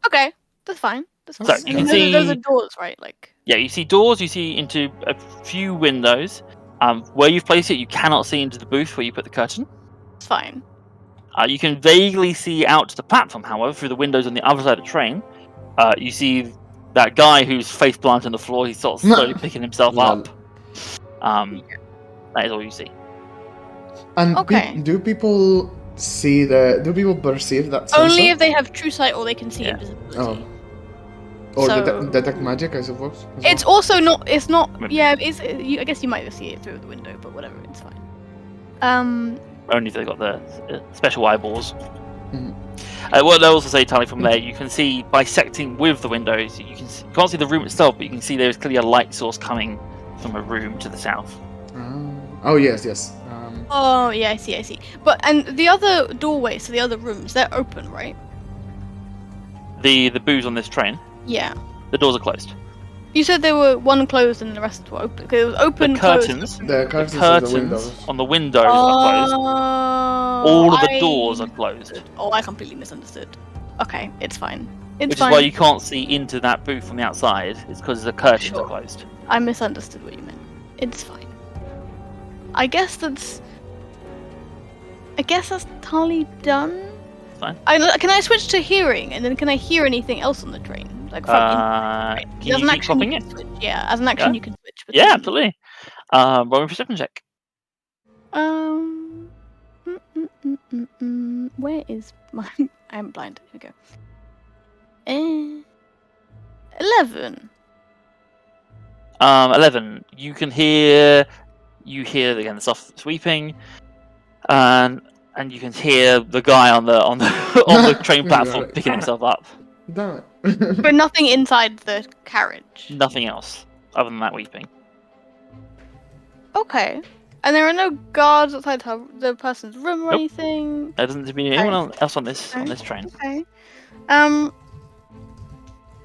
Okay, that's fine. That's fine. So, you can Those are see- doors, right? Like. Yeah, you see doors, you see into a few windows. Where you've placed it, you cannot see into the booth where you put the curtain. It's fine. You can vaguely see out to the platform, however, through the windows on the other side of the train. You see that guy who's face planted on the floor. He's sort of slowly picking himself Lol. up. That is all you see. And Okay. do people see do people perceive that sensor? Only if they have true sight or they can see Yeah. invisibility. Oh. Or So- detect magic, I suppose. as It's well? also not. It's not. Maybe. Yeah. I guess you might see it through the window, but whatever. It's fine. Only if they got the special eyeballs. Mhm. What they also say, Tally, from there, you can see bisecting with the windows. You can't see the room itself, but you can see there's clearly a light source coming from a room to the south. Oh yes. Oh yeah, I see. But and the other doorways to the other rooms, they're open, right? The booze on this train, Yeah. the doors are closed. You said there were one closed and the rest were open. Because it was open. The curtains, Closed, The open. curtains, the on the curtains windows. on the windows are closed. All of the doors are closed, Oh, I completely misunderstood. Okay, it's fine. It's which fine. is why you can't see into that booth from the outside. It's because the curtains Sure. are closed. I misunderstood what you meant. It's fine. I guess that's entirely done. Fine. Can I switch to hearing, and then can I hear anything else on the train? Like from Can you as an keep action, popping you it? can switch. Yeah, as an action, Yeah. you can switch. Yeah, between- absolutely. Roll me a perception check. Where is my? I'm blind. Here we go. 11. 11. You can hear. You hear again the soft sweeping, and you can hear the guy on the on the train platform Right. picking himself up. Damn it. But nothing inside the carriage. Nothing else other than that weeping. Okay. And there are no guards outside the person's room or Nope. anything. There doesn't seem to be anyone else on this train. Okay.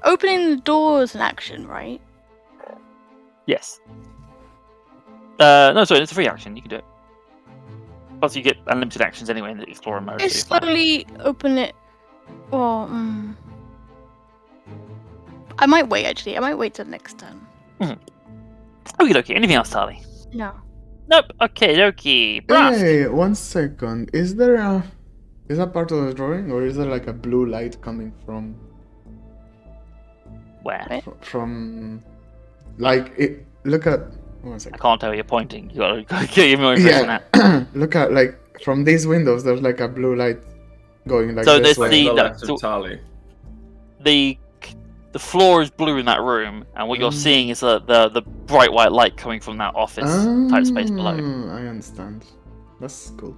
Opening the door is an action, right? Yes. No, sorry, it's a free action. You can do it. Plus, you get unlimited actions anyway in the explorer mode. Just So you're fine. slowly open it. Or I might wait. Actually, I might wait till next turn. Okie dokie. Anything else, Tali? No. Nope. Okay, dokie. Brask. Hey, 1 second. Is that part of the drawing, or is there like a blue light coming from Where? like it? Look at 1 I second. can't tell. You're pointing. You gotta give me more information on that. Yeah, look at like from these windows. There's like a blue light going like So this there's way. the- the that- left so- of Tali. The floor is blue in that room, and what you're seeing is the bright white light coming from that office type space below. I understand. That's cool.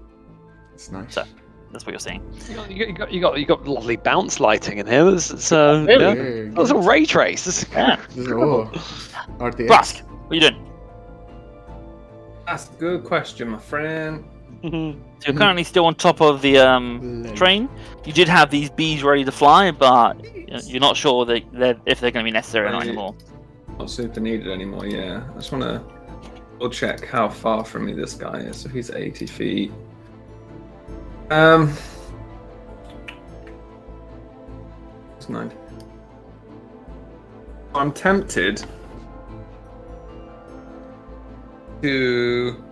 It's nice. So- That's what you're seeing. You got lovely bounce lighting in here. It's Really? yeah. Hey, That's all ray trace. This is Yeah. oh, RTX. Brask, what are you doing? That's a good question, my friend. So you're currently still on top of the train. You did have these bees ready to fly, but you're not sure if they're going to be necessary or not anymore. Not super needed anymore, yeah. I just want to double check how far from me this guy is. So he's 80 feet. It's 90. I'm tempted to,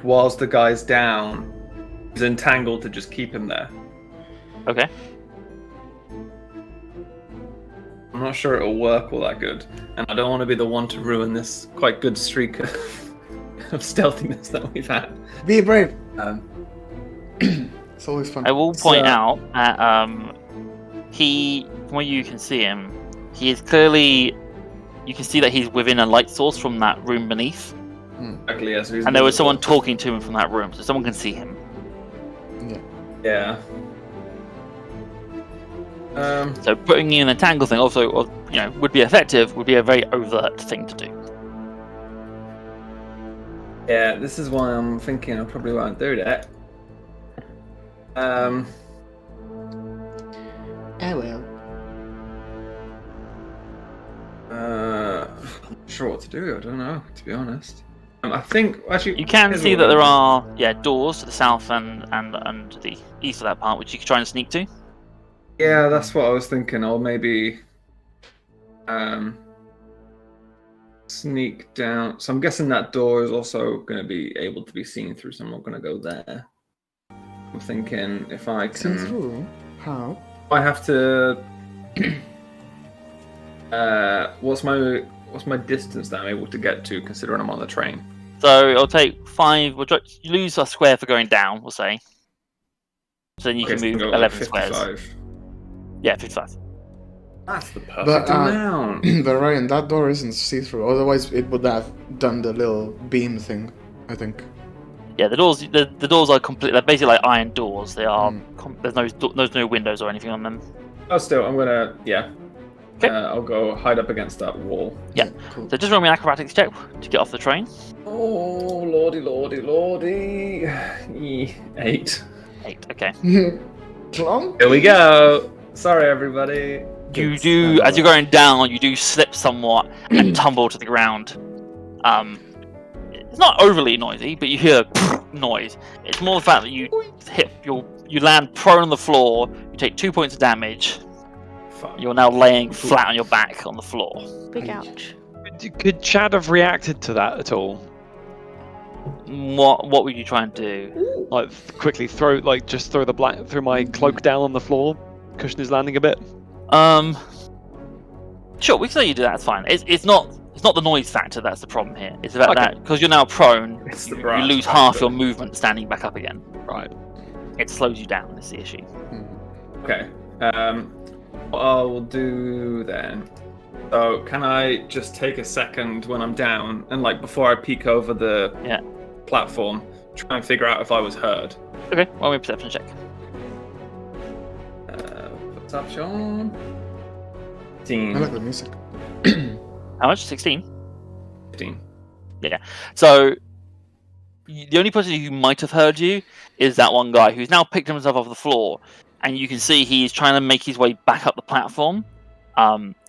whilst the guy's down, is entangled to just keep him there. Okay. I'm not sure it'll work all that good, and I don't want to be the one to ruin this quite good streak of stealthiness that we've had. Be brave. Um, It's always fun. I will point So- out that from where you can see him, he is clearly. You can see that he's within a light source from that room beneath, exactly, yeah, so he's and there was visible. someone talking to him from that room, so someone can see him. Yeah. So putting you in the tangle thing also, would be effective. Would be a very overt thing to do. Yeah, this is why I'm thinking I probably won't do that. Oh well. I'm not sure what to do. I don't know, to be honest. I think actually You can here's see what that there I'll do. are doors to the south and to the east of that part, which you can try and sneak to. Yeah, that's what I was thinking. I'll maybe sneak down. So I'm guessing that door is also going to be able to be seen through, so I'm not going to go there. I'm thinking if I See can, through? How? I have to What's my distance that I'm able to get to, considering I'm on the train? So it'll take 5. You lose a square for going down, we'll say. So then you can so I move go, 11 like, squares. 55. Yeah, 55. That's the perfect But, amount. but Ryan, that door isn't see-through. Otherwise, it would have done the little beam thing, I think. Yeah, the doors are complete. They're basically like iron doors. They are. Mm. There's no windows or anything on them. Oh, still, I'm gonna, yeah. Okay. I'll go hide up against that wall. Yeah. Cool. So just roll me an acrobatics check to get off the train. Oh, lordy. 8. 8. Okay. Clunk? Here we go. Sorry, everybody. You do, as you're going down, you do slip somewhat and tumble to the ground. It's not overly noisy, but you hear noise. It's more the fact that you you land prone on the floor. You take 2 points of damage. Fuck. You're now laying flat on your back on the floor. Big ouch. Could Chad have reacted to that at all? What would you try and do? Like quickly throw throw my cloak down on the floor, cushion his landing a bit. Sure, we can say you do that. It's fine. It's not the noise factor that's the problem here. It's about Okay. that because you're now prone. It's the You brass lose factor. half your movement standing back up again. Right. It slows you down. Is the issue. Okay. What I'll do then. So, can I just take a second when I'm down and, like, before I peek over the platform, try and figure out if I was heard? Okay, roll me a perception check. Perception. I 15. like the music. How much? 16. 15. So the only person who might have heard you is that one guy who's now picked himself off the floor, and you can see he's trying to make his way back up the platform.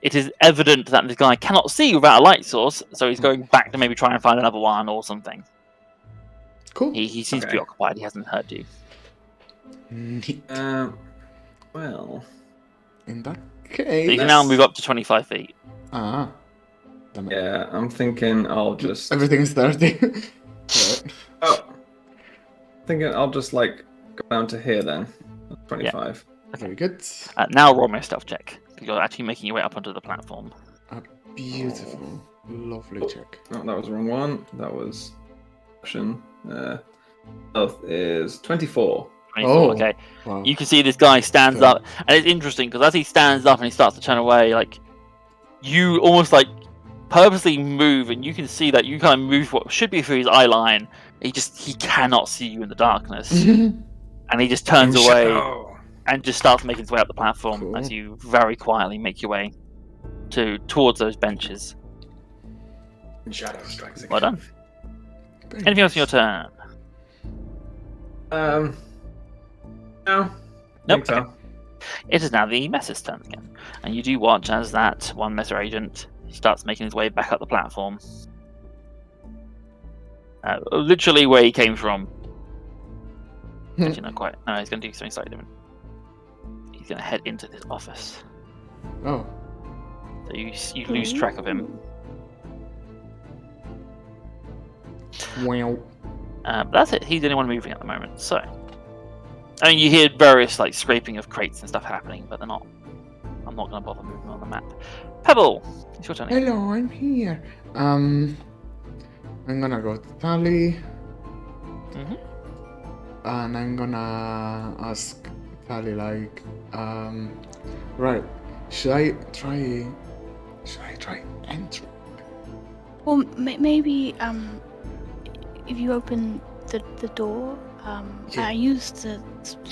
It is evident that this guy cannot see without a light source, so he's going back to maybe try and find another one or something. Cool. He seems to be occupied. He hasn't heard you. Neat. Well. In that So you case... can now move up to 25 feet. Ah. Damn it. Yeah, I'm thinking I'll just. Everything's dirty. Right. Oh. Thinking I'll just, like, go down to here then. 25. Very good. Now roll me a stealth check. You're actually making your way up onto the platform. A beautiful, lovely check. Oh, that was the wrong one. That was. Action. Health is 24. 24, Oh. okay. Wow. You can see this guy stands Okay. up, and it's interesting because as he stands up and he starts to turn away, like you almost like purposely move, and you can see that you kind of move what should be through his eye line. He cannot see you in the darkness, and he just turns away and just starts making his way up the platform Cool. as you very quietly make your way towards those benches. Shadow strikes again. Well done. Anything else in your turn? No. Nope. Think so. Okay. It is now the messer's turn again, and you do watch as that one messer agent starts making his way back up the platform. Literally where he came from. Actually, not quite. No, he's going to do something slightly different. He's going to head into this office. Oh. So you lose track of him. Wow. But that's it. He's the only one moving at the moment. So, I mean, you hear various like scraping of crates and stuff happening, but they're not. I'm not going to bother moving on the map. Pebble, it's your turn. again. Hello, I'm here. I'm gonna go to Tally. Mhm. And I'm gonna ask Tally, like, right, should I try entry? Well, maybe if you open the door, Yeah. I used to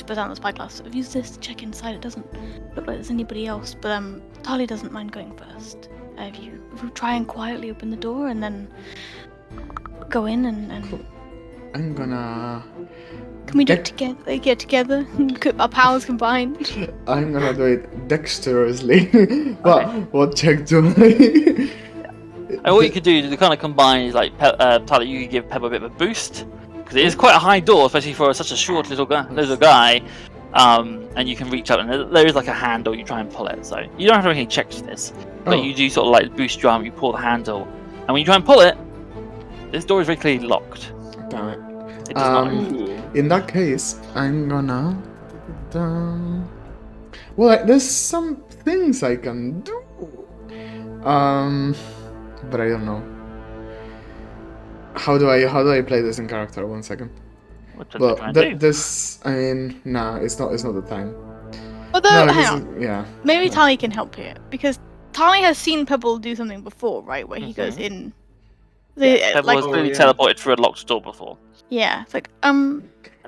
put down the spyglass. I've used this to check inside. It doesn't look like there's anybody else, but Tali doesn't mind going first. If you try and quietly open the door and then go in and Cool. I'm gonna. can we do it together? Get together? Our powers combined. I'm gonna do it dexterously. What check do I? And what you could do to kind of combine is like Tyler, you could give Pebble a bit of a boost because it is quite a high door, especially for such a short little guy. And you can reach up, and there is like a handle. You try and pull it, so you don't have to make any checks for this. But Oh. you do sort of like boost your arm. You pull the handle, and when you try and pull it, this door is very clearly locked. Damn it. It does not open. Ooh. In that case, I'm gonna. Well, there's some things I can do. But I don't know. How do I play this in character? 1 second. What does Well, it try and do? this, I mean, nah, it's not the time. Although, No, hang on. yeah. Maybe No. Tali can help here because Tali has seen Pebble do something before, right? Where he goes in. Pebble Like, was clearly yeah. teleported through a locked door before. yeah, it's like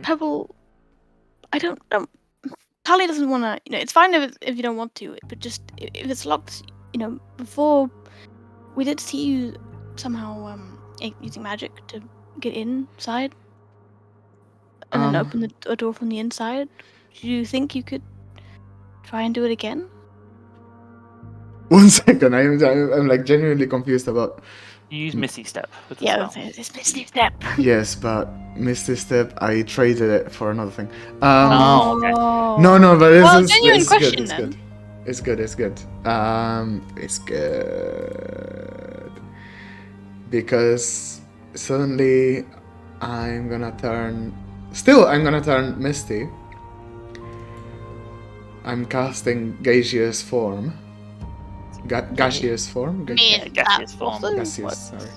Pebble. I don't. Tali doesn't want to. It's fine if you don't want to, but just if it's locked, before we did see you somehow using magic to get inside, and then open a door from the inside. Do you think you could try and do it again? 1 second, I'm like genuinely confused about. You use Misty Step with the Yeah, spell. it's Misty Step. Yes, but Misty Step, I traded it for another thing. Oh, okay. No, but Well, it's genuine it's question good. It's then. good. It's good. It's good. It's good because suddenly I'm gonna turn. Still, I'm gonna turn Misty. I'm casting gaseous form. Gaseous form. Me, gaseous form. Gaseous. Sorry.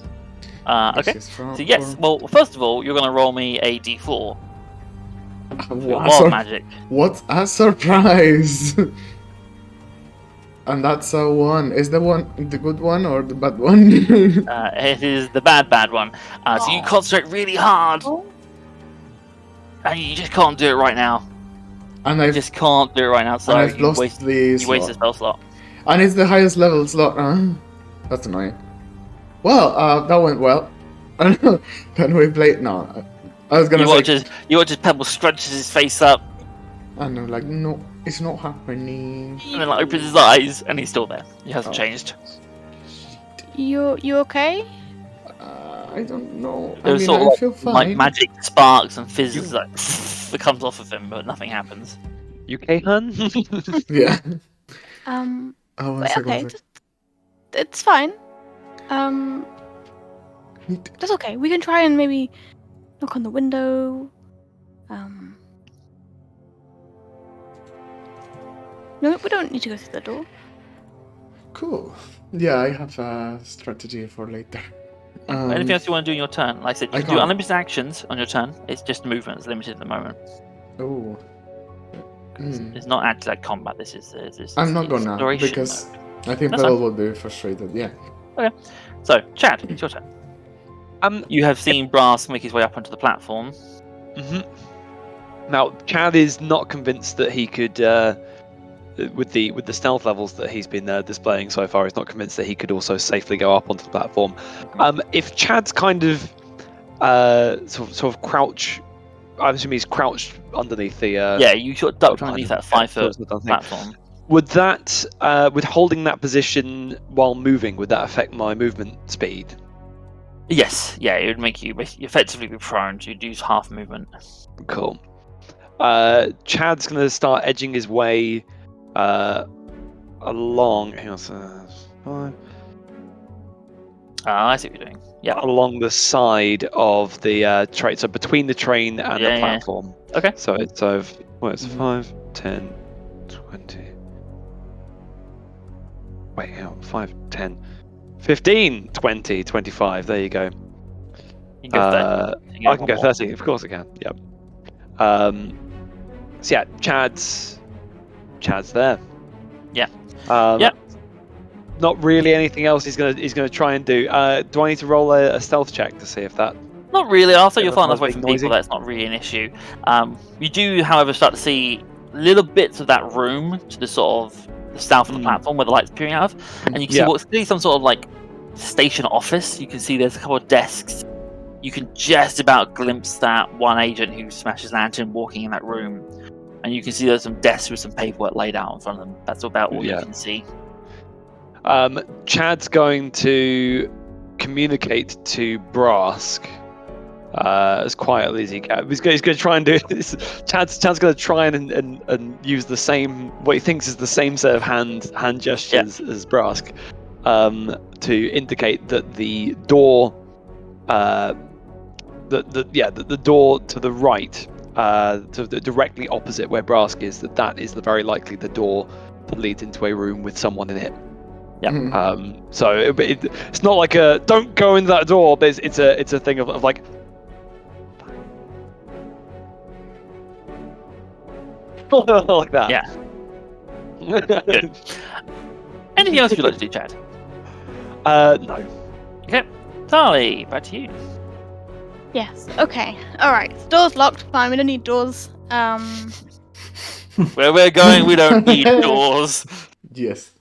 Okay. Gaseous form. So yes, well, first of all, you're going to roll me a d4 for your What? wild magic. What a surprise! And that's a 1. Is the good one or the bad one? It is the bad one. So you Aw. concentrate really hard, Oh. and you just can't do it right now. And You I've just can't do it right now. So I've you lost waste the you waste a slot. spell slot. And it's the highest level slot. That's annoying. Well, that went well. I don't know. Can we play? No, I was gonna say. You watch as Pebble scrunches his face up, And I'm like, no, it's not happening. and then like opens his eyes, and he's still there. He hasn't Oh. changed. You okay? I don't know. There's I sort of feel fine. like magic sparks and fizzes like that comes off of him, but nothing happens. UK hun? Yeah. Um. Oh, 1 Wait, second. okay, it's fine. That's okay. We can try and maybe knock on the window. No, we don't need to go through the door. Cool. Yeah, I have a strategy for later. Anything else you want to do in your turn? Like I said, you I can do can't. unlimited actions on your turn. It's just movement is limited at the moment. Oh. It's not actually like combat. This is I'm not gonna exploration because mode. I think That's Pebble will be frustrated. Yeah. So, Chad, it's your turn. You have seen Brass make his way up onto the platform. Now, Chad is not convinced that he could, with the stealth levels that he's been displaying so far, he's not convinced that he could also safely go up onto the platform. If Chad's kind of sort of crouch, I'm assuming he's crouched underneath the. Yeah, you sort of ducked underneath that 5 foot sort of thing. platform. Would that, with holding that position while moving, would that affect my movement speed? Yes, yeah, it would make you effectively be prone to use half movement. Cool. Chad's going to start edging his way along. Hang on, 5. I see what you're doing. Yeah. Along the side of the train, so between the train and Yeah, the yeah. platform. Okay. So it's 5, 10, 20. Wait, hang on, 5, 10, 15, 20, 25. There you go. You can go 30. You I can go one more. 30, of course I can. Yep. So yeah, Chad's there. Yeah. Yep. Not really anything else he's gonna try and do. Do I need to roll a stealth check to see if that? Not really. After Yeah, you're that's far not enough away big from noisy. people, that's not really an issue. You do, however, start to see little bits of that room to the sort of the south of the platform where the light's peering out of, and you can see Yeah. what's clearly some sort of like station office. You can see there's a couple of desks. You can just about glimpse that one agent who smashes lantern walking in that room, and you can see there's some desks with some paperwork laid out in front of them. That's about all Yeah. you can see. Chad's going to communicate to Brask as quietly as he can. He's going to try and do this. Chad's going to try and use the same, what he thinks is the same set of hand gestures as Brask, to indicate that the door, the door to the right directly opposite where Brask is, that is very likely the door that leads into a room with someone in it. Yeah. So it's not like a don't go in that door, but it's a thing of like. Like that. Yeah. Good. Anything else you'd like to do, Chad? No. Okay. Tali, back to you. Yes. Okay. All right. Door's locked. Fine. We don't need doors. Where we're going, we don't need doors. Yes.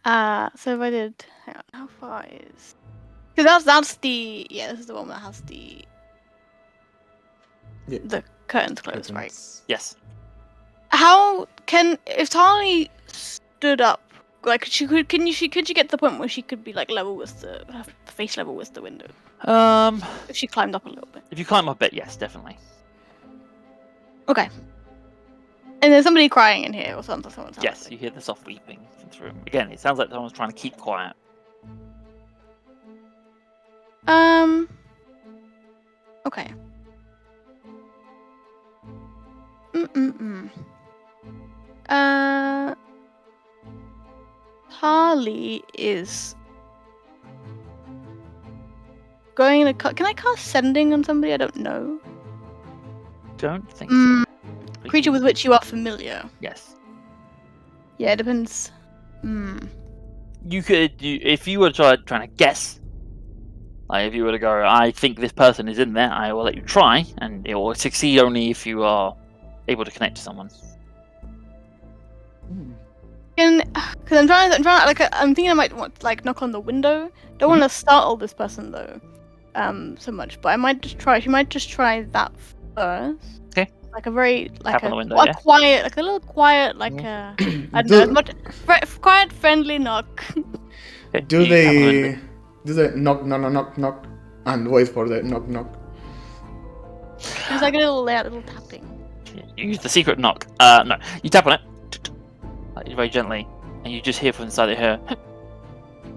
So if I did, hang on, how far is? Because that's the this is the one that has the Yeah. the curtains closed, right? Yes. Yes. How can if Tali stood up? Like, could she get to the point where she could be like level with her face level with the window? If she climbed up a little bit. If you climb up a bit, yes, definitely. Okay. And there's somebody crying in here or something. Someone's Yes, you hear the soft weeping from the room. Again, it sounds like someone's trying to keep quiet. Okay. Harley is going to can I cast sending on somebody? I don't know. Don't think so. Creature with which you are familiar. Yes. Yeah, it depends. You could, if you were trying to guess, like if you were to go, I think this person is in there, I will let you try, and it will succeed only if you are able to connect to someone. Because I'm trying like I'm thinking I might want like knock on the window. Don't want to startle this person though, so much. But I might just try. She might just try that first. Okay. Like a very Tap on the window, yeah? quiet, like a little quiet, like I don't know, as much quiet, friendly knock. Okay, Do you tap on the they window. knock and wait for the knock? It's like a little tapping. You use the secret knock. No, you tap on it, like, very gently, and you just hear from inside of her.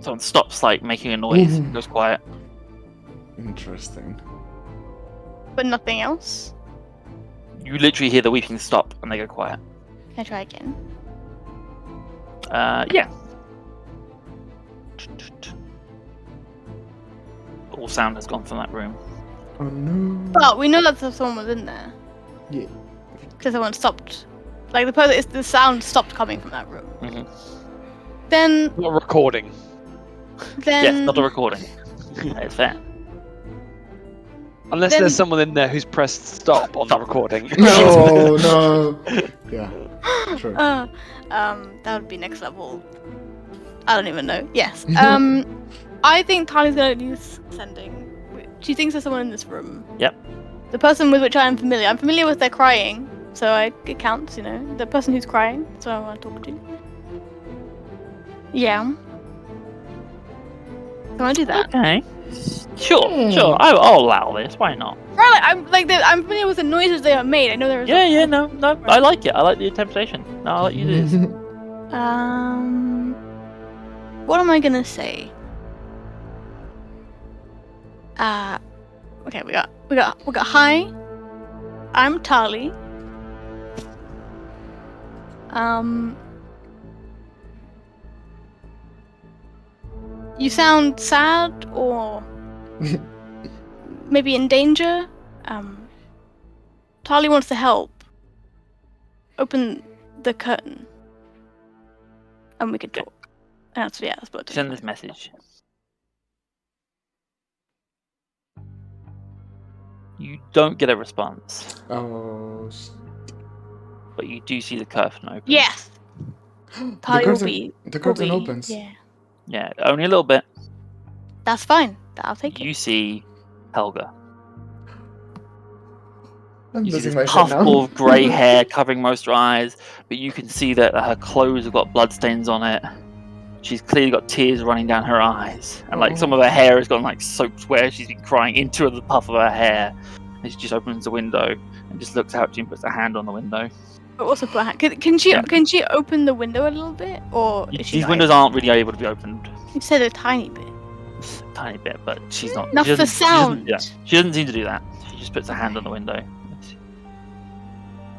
Someone stops, like making a noise, and goes quiet. Interesting. But nothing else. You literally hear the weeping stop, and they go quiet. Can I try again? Yeah. All sound has gone from that room. Oh no. But we know that someone was in there. Yeah. Because someone stopped. Like the sound stopped coming from that room. Mm-hmm. Then. Not recording. Yes, not a recording. It's fair. Unless there's someone in there who's pressed stop on the recording. No. Yeah. Sure. That would be next level. I don't even know. Yes. I think Tali's gonna use sending. She thinks there's someone in this room. Yep. The person with which I am familiar. I'm familiar with their crying, so it counts. You know, the person who's crying. That's what I want to talk to. Yeah. So I do that. Okay. Sure. I'll allow this. Why not? Right, I'm familiar with the noises they are made. I know there is. Yeah. No. I like it. I like the temptation. No, I'll let you do this. What am I gonna say? Okay, we got hi. I'm Tali. You sound sad or maybe in danger. Tali wants to help. Open the curtain, and we could talk. That's what. Send this message. You don't get a response, Oh. but you do see the curtain open. Yes. Tali will be. The curtain will be- opens. Yeah. Yeah, only a little bit. That's fine. I'll take it. You see Helga. I'm You see losing this my shit now. puffball of grey hair covering most of her eyes, but you can see that her clothes have got bloodstains on it. She's clearly got tears running down her eyes, and like some of her hair has gone like soaked where she's been crying into the puff of her hair. And she just opens the window and just looks out to you and puts her hand on the window. But what's the plan? Can she Yeah. can she open the window a little bit, or is she These not windows able- aren't really able to be opened You said a tiny bit. a tiny bit, but she's not. Enough she for doesn't- she doesn't- sound. Yeah, she doesn't seem to do that. She just puts her hand on the window.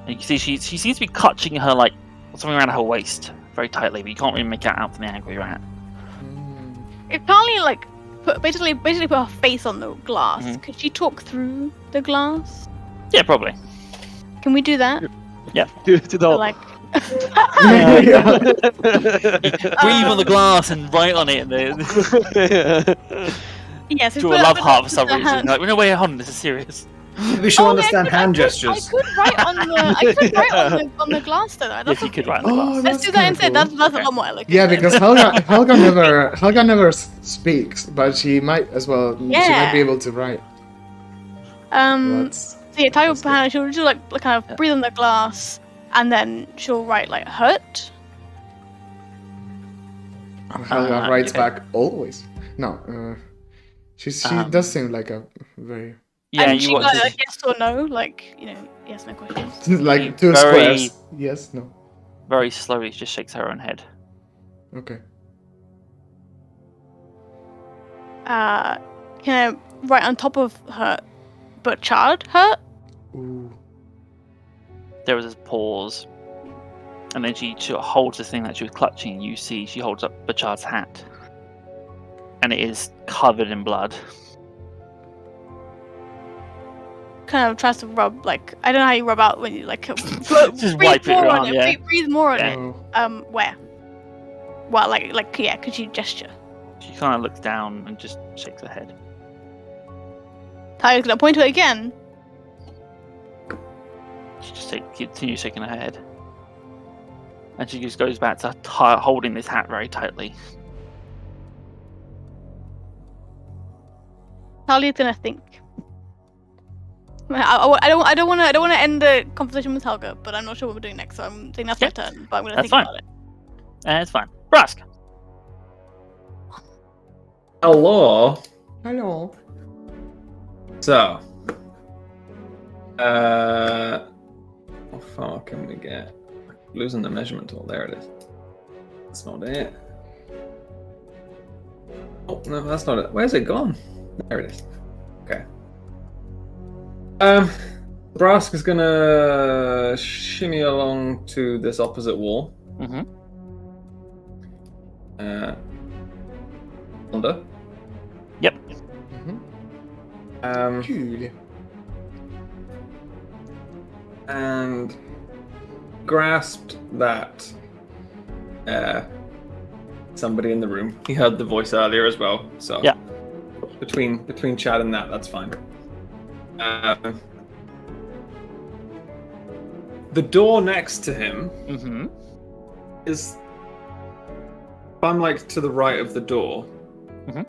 And you can see she seems to be clutching her like something around her waist very tightly, but you can't really make it out from the angle you're at. If Carly like basically put her face on the glass, could she talk through the glass? Yeah, probably. Can we do that? To the So, like, Breathe on the glass and write on it, and then yes, draw a love heart for some reason. Like, no way, hold on, this is serious. We should understand hand gestures. I could write on the glass though. Yes, you could write on the Oh, glass. Let's do that instead. That's a lot more elegant. Yeah, because Helga never speaks, but she might as well. She might be able to write. So yeah, Tayo Hannah, she'll just like kind of breathe on the glass, and then she'll write like hurt. Helga writes back always. No, she does seem like a very Yeah, and you she watch got this. a yes or no, like yes, no questions. like two Very- squares. Yes, no. Very slowly, she just shakes her own head. Okay. Can I write on top of her, but child hurt? Ooh. There was a pause, and then she sort of holds the thing that she was clutching. And you see she holds up Bachard's hat, and it is covered in blood. Kind of tries to rub, like, I don't know how you rub out when you like Just breathe wipe it more around, on yeah. it. Breathe more on Yeah. it. Oh. Where? Well, like yeah, could you gesture? She kind of looks down and just shakes her head. Tyler's gonna point to it again. She just continues shaking her head, and she just goes back to holding this hat very tightly. Talia's gonna think. I don't want to end the conversation with Helga, but I'm not sure what we're doing next, so I'm thinking that's my turn. But I'm gonna That's think fine. about it. It's fine. Brask. Hello. Hello. So, how far can we get? Losing the measurement tool. There it is. That's not it. Oh no, that's not it. Where's it gone? There it is. Okay. Brask is gonna shimmy along to this opposite wall. Mm-hmm. Under. Yep. Cool. And grasped that somebody in the room. He heard the voice earlier as well. So yeah, between Chad and that's fine. The door next to him is. If I'm like to the right of the door,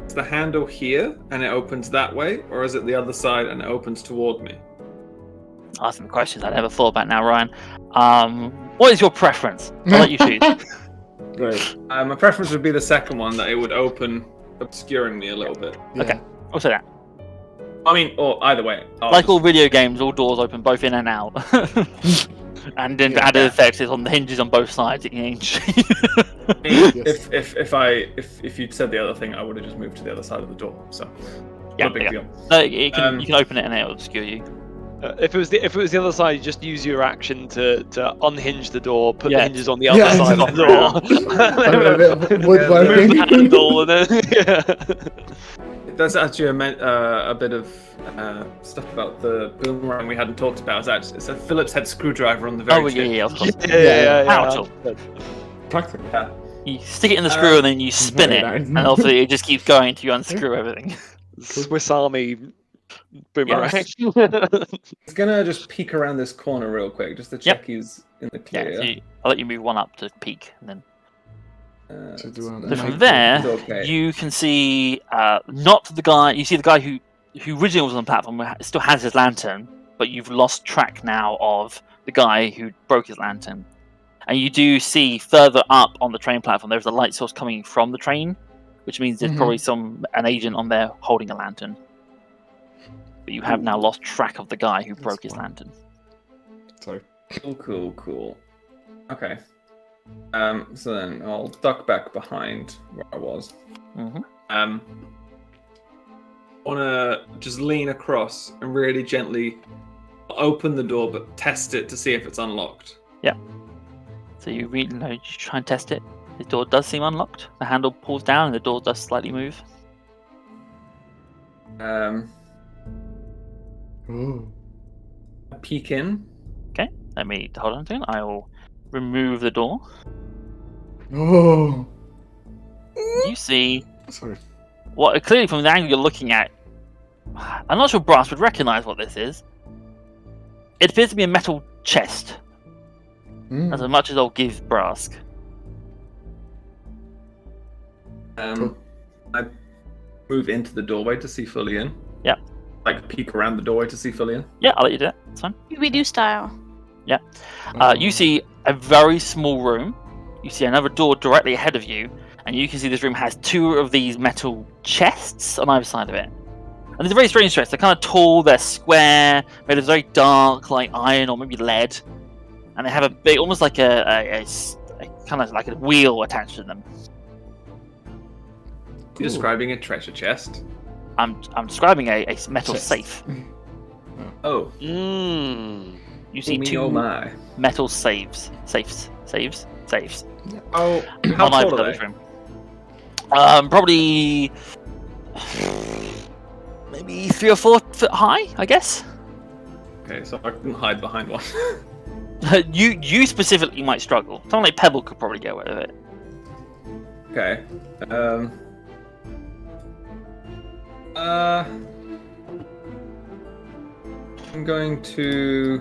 is the handle here and it opens that way, or is it the other side and it opens toward me? Asking the questions I never thought about now, Ryan. What is your preference? I'll let you choose. Great. My preference would be the second one, that it would open, obscuring me a little bit. Yeah. Okay, I'll say that. I mean, or either way. Like all video games, all doors open both in and out. And then the added effect is on the hinges on both sides. It can change. Yes. If you'd said the other thing, I would have just moved to the other side of the door. So, Yeah, no big deal. No, you can open it and it'll obscure you. If it was the other side, you just use your action to unhinge the door, put the Yeah. hinges on the other Yeah, side of the door. Woodworking. Move the handle and then That's actually a bit of stuff about the boomerang we hadn't talked about. It's a Phillips head screwdriver on the very tip. Yeah, of course. yeah. Power tool. Practical. Yeah. You stick it in the screw and then you spin very it, nice. and hopefully it just keeps going until you unscrew everything. Swiss Army boomerang. It's gonna just peek around this corner real quick, just to check he's in the Yeah, clear. so I'll let you move one up to peek, and then. To do So a- from there, Okay. you can see not the guy. You see the guy who originally was on the platform still has his lantern, but you've lost track now of the guy who broke his lantern. And you do see further up on the train platform there's a light source coming from the train, which means there's probably an agent on there holding a lantern. But you have now lost track of the guy who broke his lantern. Sorry. Cool. Okay. So then I'll duck back behind where I was. I wanna just lean across and really gently open the door, but test it to see if it's unlocked. So you try and test it. The door does seem unlocked. The handle pulls down and the door does slightly move. Oh. I peek in. Let me hold on a second. I will remove the door. Oh. You see Sorry. what clearly from the angle you're looking at. I'm not sure Brass would recognize what this is. It appears to be a metal chest, as much as I'll give Brass. Cool. I move into the doorway to see fully in. Yeah. Like peek around the doorway to see fully in. Yeah, I'll let you do that. It's fine. We do style. You see a very small room. You see another door directly ahead of you, and you can see this room has 2 of these metal chests on either side of it. And they're very strange chests. They're kind of tall, they're square, made of very dark, like iron or maybe lead, and they have a big, almost like a kind of like a wheel attached to them. You're describing a treasure chest. I'm describing a metal Chest. safe. Oh, You see me 2 oh my. metal safes. Oh, how on either tall side are of this they? room. Probably maybe 3 or 4 foot high, I guess. Okay, so I can hide behind one. you specifically might struggle. Someone like Pebble could probably get away with it. Okay. I'm going to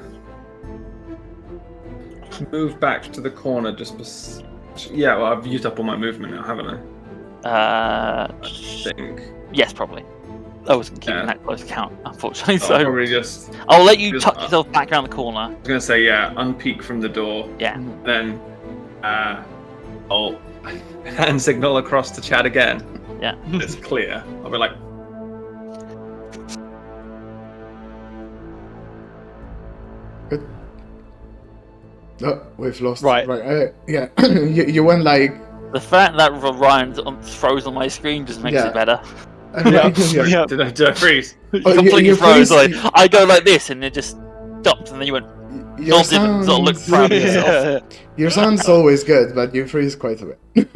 move back to the corner yeah, well, I've used up all my movement now, haven't I? I think. Yes, probably. I wasn't keeping that close count, unfortunately. I'll So probably just. I'll let you just- tuck yourself back around the corner. I was gonna say, yeah, unpeek from the door. Yeah. Then, I'll hand signal across to Chad again. Yeah. It's clear. I'll be like, Good. Oh, we've lost. Right. Yeah. you went like. The fact that Ryan's froze on my screen just makes Yeah. it better. Yeah. did I freeze? Oh, Completely you froze. freeze- Like, I go like this, and it just stopped, and then you went Your nodded and sort of looked sounds, proud of yourself. your sound's always good, but you freeze quite a bit.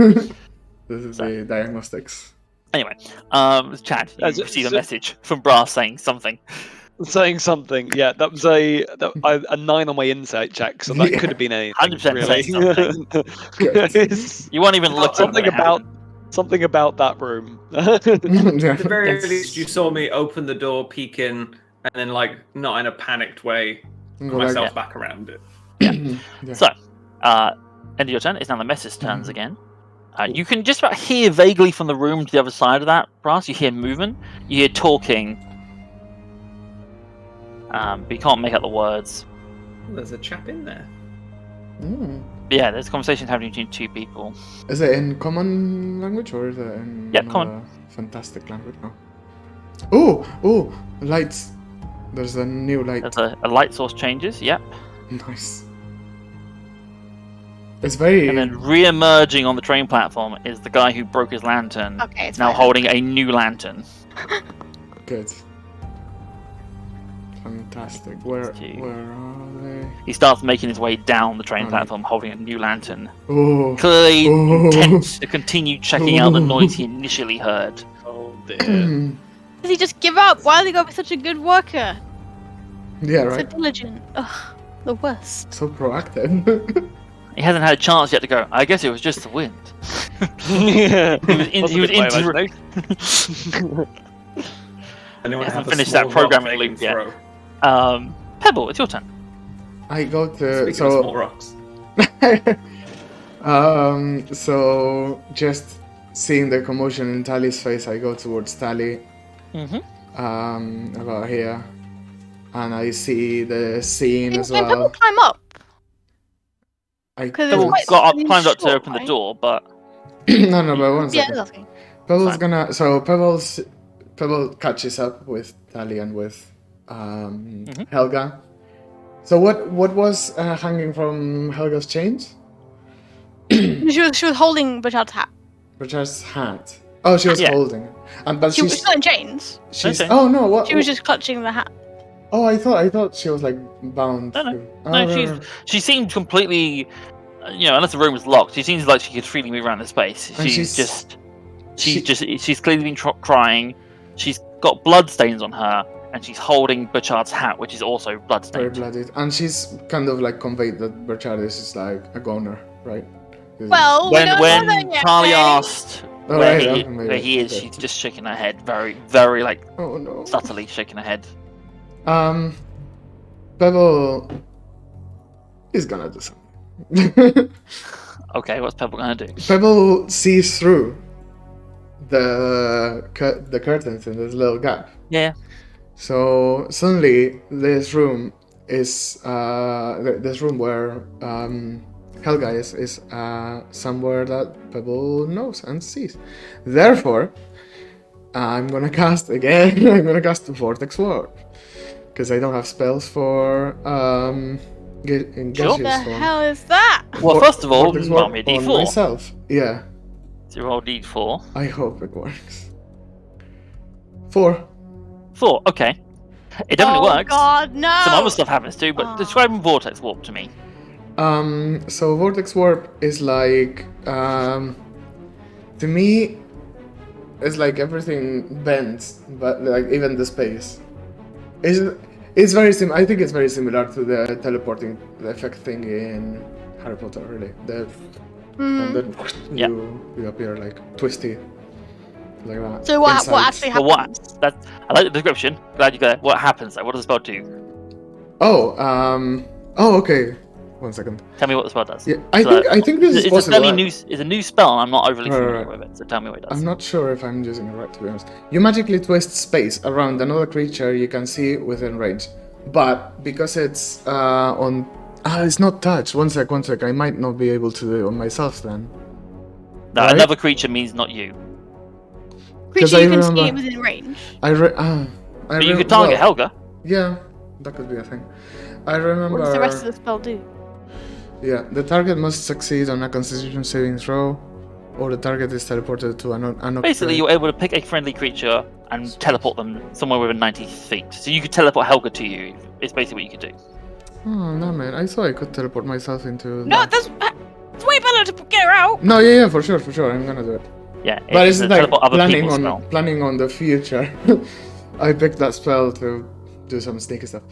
This is the diagnostics. Anyway, Chad, you As- received a so- message from Brass saying something. Saying something, yeah, that was a 9 on my insight check, so that Yeah. could have been anything. 100% say really. Good. You weren't even looking. something when it about something about that room. At the very Yes. least, you saw me open the door, peek in, and then, like, not in a panicked way, put Go back. myself back around it. happened. Yeah. So, end of your turn. It's now the mess's turns again. You can just about hear vaguely from the room to the other side of that, Brass. You hear movement. You hear talking. But you can't make out the words. There's a chap in there. Mm. But yeah, there's conversations happening between 2 people. Is it in common language or is it in Yeah, common. fantastic language? Oh, lights. There's a new light. There's a light source changes. Yep. Nice. It's very. And then re-emerging on the train platform is the guy who broke his lantern. Okay, it's Now fine. holding a new lantern. Good. Fantastic. Where Two. are they? He starts making his way down the train Oh, platform holding a new lantern. Oh. Clearly Oh. intent to continue checking out the noise he initially heard. Oh dear. Does he just give up? Why has he got to be such a good worker? Yeah, So right. diligent. Ugh, the worst. So proactive. He hasn't had a chance yet to go. I guess it was just the wind. Yeah. He was Wasn't into. my imagination. Anyone Hasn't have a finished small that programming rock they loop can yet. throw? Pebble, it's your turn. I go to Speaking of so. small rocks. So just seeing the commotion in Tally's face, I go towards Tally. Mm-hmm. About here, and I see the scene Can as people well. climb up? I 'Cause it's Pebble quite climbed up to short, open the right? door, but no, but one Yeah, second. that's okay. Pebble's Fine. gonna. So Pebble catches up with Tally and with Helga. So what was hanging from Helga's chains? She was holding Bajad's hat. Richard's hat. Oh, she was Yeah. holding it. But She was she's not in chains. she's. Okay. Oh no! What? She was just clutching the hat. Oh, I thought she was like bound. No, no. to- Oh, No, right. she seemed completely, unless the room was locked, she seems like she could freely move around the space. And She's clearly been crying. She's got blood stains on her, and she's holding Burchard's hat, which is also very bloodstained. blooded, and she's kind of like conveyed that Burchard is like a goner, right? Well, we don't When know that yet. Charlie eh? asked Oh, where, right, he, okay, maybe. where he is, Okay. she's just shaking her head, very, very like Oh no. subtly shaking her head. Pebble is gonna do something. Okay, what's Pebble gonna do? Pebble sees through the curtains in this little gap. Yeah. So suddenly, this room is this room where Helga is somewhere that Pebble knows and sees. Therefore, I'm gonna cast again. I'm gonna cast Vortex Warp because I don't have spells for gaseous What the form. hell is that? Well, first of all, Vortex roll Warp me a on d4. myself. Yeah, So roll d4. I hope it works. 4. 4, okay. It definitely oh works. God, no! Some other stuff happens too, but Oh. describe Vortex Warp to me. So Vortex Warp is like, to me, it's like everything bends, but like even the space. It's very I think it's very similar to the teleporting effect thing in Harry Potter, really. And then Yeah. you appear like twisty, like that. So what inside. actually But happens? I like the description. Glad you got it. What happens? Like, what does the spell do? Oh, okay. 1 second. Tell me what the spell does. Yeah, I So, think this is It's a possible. fairly new. It's a new spell, and I'm not overly Right, familiar right. with it. So tell me what it does. I'm not sure if I'm using it right, to be honest. You magically twist space around another creature you can see within range. But because it's on... it's not touch. One sec. I might not be able to do it on myself then. No, right? another creature means not you. 'Cause Creature I you can see remember- it within range. But you could target Helga. Yeah, that could be a thing. I remember... What does the rest of the spell do? Yeah, the target must succeed on a Constitution saving throw, or the target is teleported to an Basically, you're able to pick a friendly creature and teleport them somewhere within 90 feet. So you could teleport Helga to you. It's basically what you could do. Oh, no, man. I thought I could teleport myself into... No, that. that's way better to get her out. No, yeah, for sure. I'm gonna do it. Yeah, But it's a like teleport other planning people's on spell. the future. I picked that spell to do some sneaky stuff.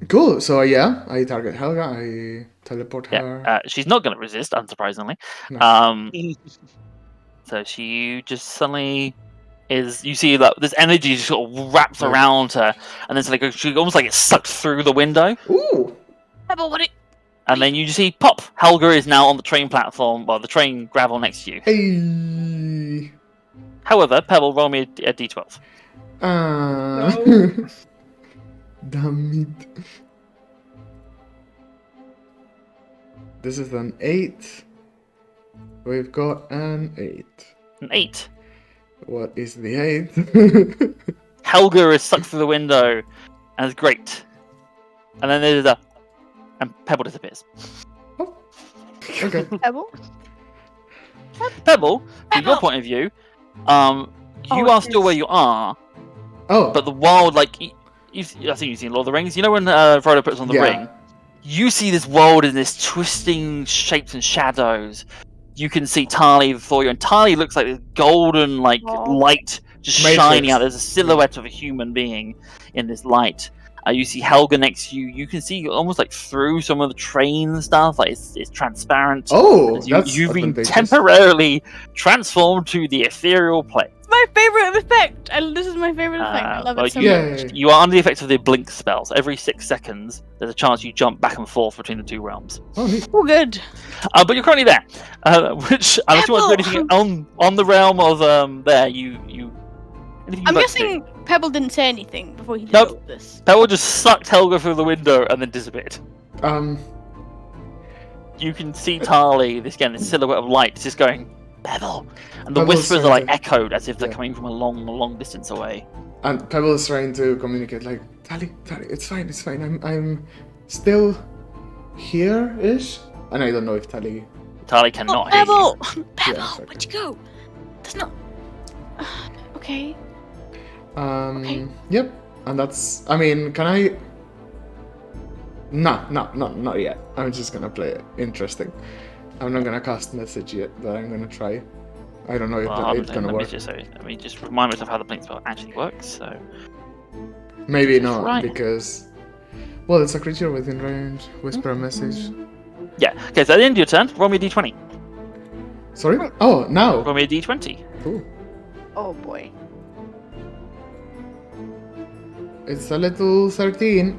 Cool. So yeah, I target Helga. I teleport her. Yeah, she's not going to resist, unsurprisingly. No. So she just suddenly is. You see that this energy just sort of wraps Yeah. around her, and then it's like she almost like it's sucked through the window. Ooh. Pebble, what it? And then you just see pop. Helga is now on the train platform, well, the train gravel next to you. Hey. However, Pebble, roll me a d12. No. Damn it. This is an 8. We've got an 8. An 8. What is the 8? Helga is sucked through the window, and it's great. And then there's and Pebble disappears. Okay. Pebble? Pebble, from your Pebble! point of view, you Oh, are still yes. where you are, Oh. but the world, like, I think you've seen Lord of the Rings. You know when Frodo puts on the Yeah. ring? You see this world in this twisting shapes and shadows. You can see Tali before you, and Tali looks like this golden, like, Oh. light just Matrix. shining out. There's a silhouette of a human being in this light. You see Helga next to you. You can see almost like through some of the train stuff. Like it's transparent. Oh, As that's you've been advantageous. temporarily transformed to the ethereal plane. It's my favorite effect. This is my favorite effect. I love well, it so yeah. much. You are under the effects of the blink spells. Every 6 seconds, there's a chance you jump back and forth between the two realms. Oh, neat. Oh, good. But you're currently there. Which, unless you want to do anything on the realm of there, you anything I'm you'd like to do? guessing Pebble didn't say anything before he did Nope. all of this. Pebble just sucked Helga through the window and then disappeared. You can see Tali, this silhouette of light, just going, Pebble. And the Pebble's whispers are like trying to- echoed as if they're Yeah. coming from a long distance away. And Pebble is trying to communicate like, Tali, it's fine. I'm still here-ish. And I don't know if Tali... Tali Oh, cannot hear you. Pebble! Pebble, exactly. where'd you go? That's not... Okay. Yep. And that's. I mean, can I? No, not yet. I'm just gonna play it. Interesting. I'm not gonna cast message yet, but I'm gonna try. I don't know if it's gonna work. Let me just remind myself how the blink spell actually works. So Maybe not, right. because... Well, it's a creature within range. Whisper a message. yeah. Okay, so at the end of your turn, roll me a d20. Sorry? Oh, now! Roll me a d20. Cool. Oh boy. It's a little 13.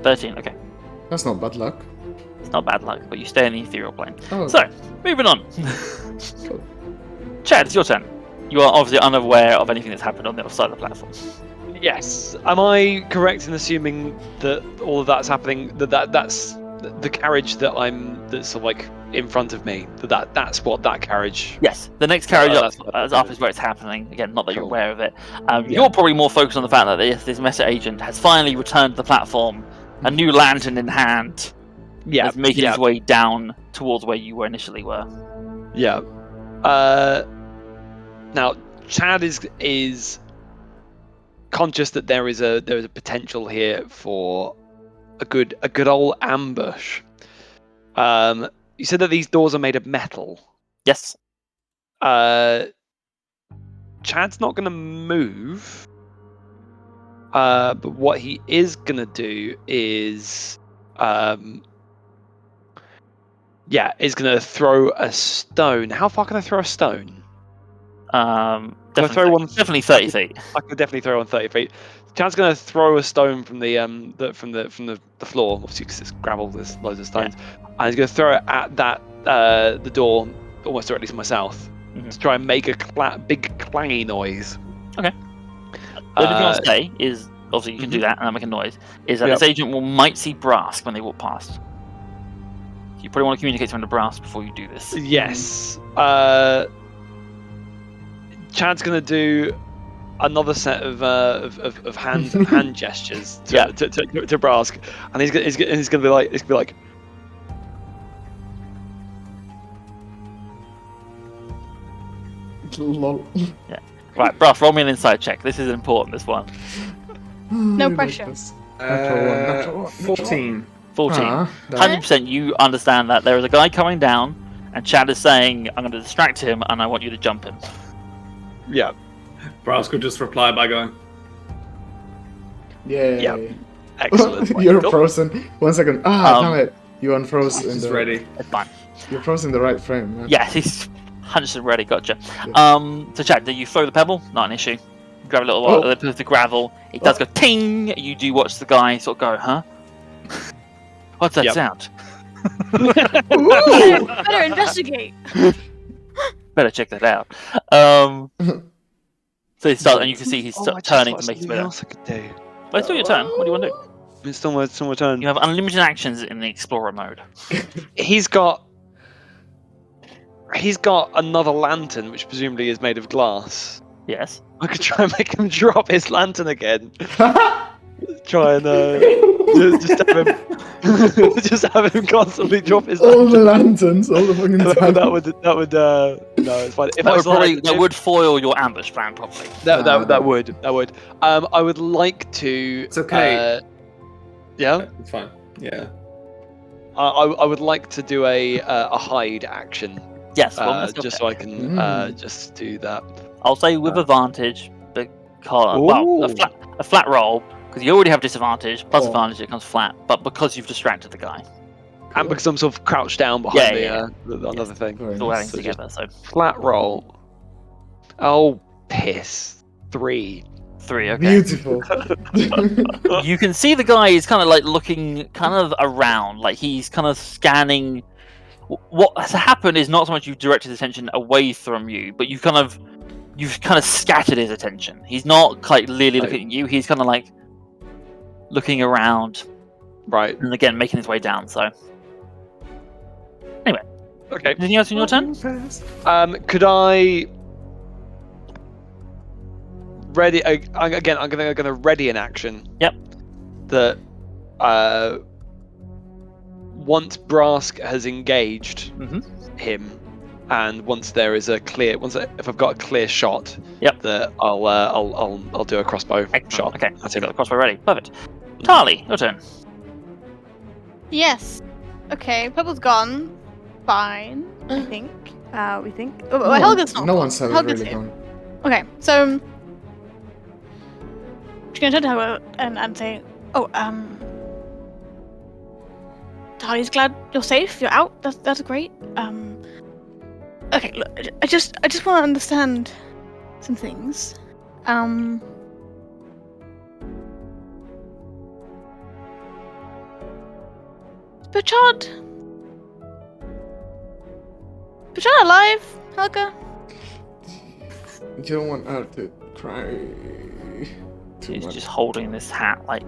13. Okay, That's not bad luck. it's not bad luck, but you stay in the ethereal plane. Oh, So moving on. cool. Chad, it's your turn. You are obviously unaware of anything that's happened on the other side of the platform. Yes. Am I correct in assuming that all of that's happening? That's the carriage that's sort of like in front of me. That's what that carriage. Yes, the next carriage that's up is where it's happening. Again, not that you're Cool. aware of it. Yeah. You're probably more focused on the fact that this meta agent has finally returned to the platform, a new lantern in hand, Yeah. is making yeah. his way down towards where you were initially were. Yeah. Now Chad is conscious that there is a potential here for a good old ambush. You said that these doors are made of metal. Yes. Chad's not going to move. But what he is going to do is is going to throw a stone. How far can I throw a stone? Definitely, throw one? definitely 30 feet. I could definitely throw on 30 feet. Chad's going to throw a stone from the floor. Obviously, because it's gravel, there's loads of stones, and he's going to throw it at that the door, almost directly to my south, to try and make a big clangy noise. Okay. The only thing I'll say is, obviously, you can do that and make a noise. Is that this agent might see Brask when they walk past. You probably want to communicate to Brask before you do this. Yes. Chad's going to do another set of hand gestures to Brask, and he's going to be like, Lol. Yeah. Right, Brask, roll me an inside check. This is important, this one. No pressure. Natural one. 14. 14. Ah, 100% you understand that there is a guy coming down, and Chad is saying, I'm going to distract him, and I want you to jump him. yeah. Brask could just reply by going, Yay. Yeah. Excellent. You're Cool. frozen. 1 second. Damn it. You unfroze in he's the... ready. It's fine. You're frozen in the right frame. Man. Yeah, he's 100% ready, gotcha. So Chad, do you throw the pebble? Not an issue. You grab a little while, the gravel. It does go ting! You do watch the guy sort of go, huh? What's that sound? Better investigate. Better check that out. So he starts, and you can see he's turning to make his way down. else I could do. But it's still your turn. What do you want to do? It's still my turn. You have unlimited actions in the Explorer mode. He's got another lantern, which presumably is made of glass. Yes. I could try and make him drop his lantern again. Try and just have him constantly drop his All lantern. the lanterns, all the fucking time. that would no, it's fine. If That would foil your ambush plan properly. that would. I would like to. It's okay. Yeah. It's fine. Yeah. I would like to do a hide action. Yes. Well, just so I can just do that. I'll say with advantage because a flat roll because you already have disadvantage plus advantage it comes flat, but because you've distracted the guy and because I'm sort of crouched down behind another thing. Very it's all adding nice. together. So Flat roll. Oh piss! 3. 3. Okay. Beautiful. You can see the guy is kind of like looking kind of around, like he's kind of scanning. What has happened is not so much you've directed his attention away from you, but you've kind of scattered his attention. He's not quite clearly looking at you. He's kind of like looking around, Right. and again making his way down. So anyway, Okay. anything else in your turn? Could I ready again? I'm gonna ready an action. Yep. That once Brask has engaged him, and once there is a clear, if I've got a clear shot, Yep. that I'll do a crossbow Excellent. shot. Okay, I've got the crossbow ready. Perfect. Tali, your turn. Yes. Okay, Purple's gone. Fine, I think. We think. Oh, No, Helga's not. no gone. one said it Helga's really here. gone. Okay, so she's gonna turn to Helga and say, "Oh, Tali's glad you're safe. You're out. That's great. Okay, look, I just want to understand some things. Bertrand alive, Helga? You don't want her to cry too She's much. just holding this hat, like,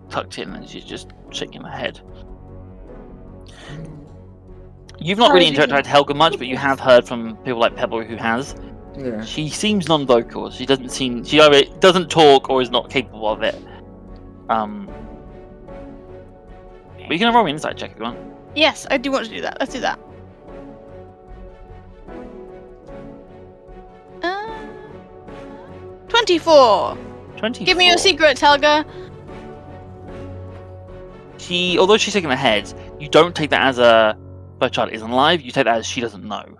tucked in, and she's just shaking her head. You've not really interacted with Helga much, but you have heard from people like Pebble who has. Yeah. She seems non-vocal. She either doesn't talk or is not capable of it. But you can roll me an insight check if you want. Yes, I do want to do that. Let's do that. 24. 24. Give me your secrets, Helga. Although she's shaking her head, you don't take that as a Bertrand isn't alive. You take that as she doesn't know.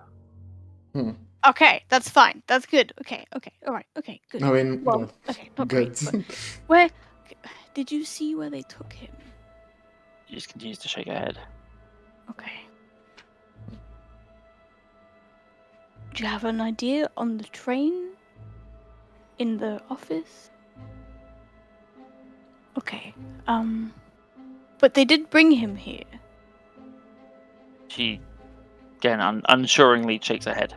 Okay, that's fine. That's good. Okay, all right. Okay, good. I mean, Well, okay, not good. great. But where did you see where they took him? She just continues to shake her head. Okay. Do you have an idea on the train? In the office? Okay. But they did bring him here. She, again, unsuringly shakes her head.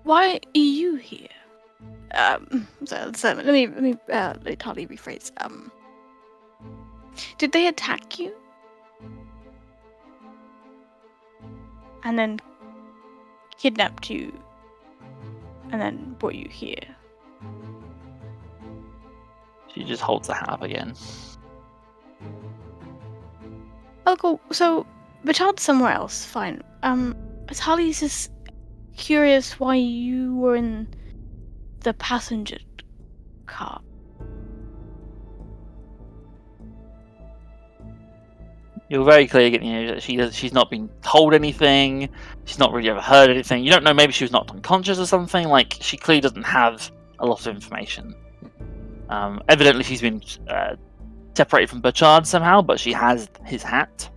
Why are you here? So let me Tali rephrase. Did they attack you? And then kidnapped you, and then brought you here? She just holds the hat up again. Oh, cool. So, Bertrand's somewhere else. Fine. Tali's just curious why you were in the passenger car. You're very clear getting that she's not been told anything. She's not really ever heard anything. You don't know, maybe she was knocked unconscious or something. Like, she clearly doesn't have a lot of information. Evidently, she's been separated from Bertrand somehow, but she has his hat.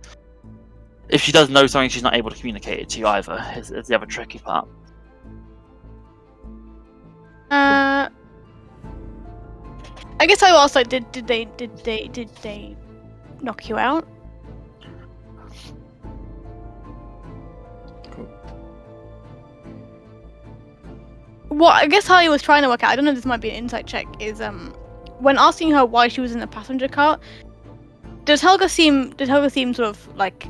If she does know something, she's not able to communicate it to you either. Is the other tricky part. I guess I will ask, like, did they knock you out? What I guess Harley was trying to work out, I don't know if this might be an insight check, is when asking her why she was in the passenger car, did Helga seem sort of like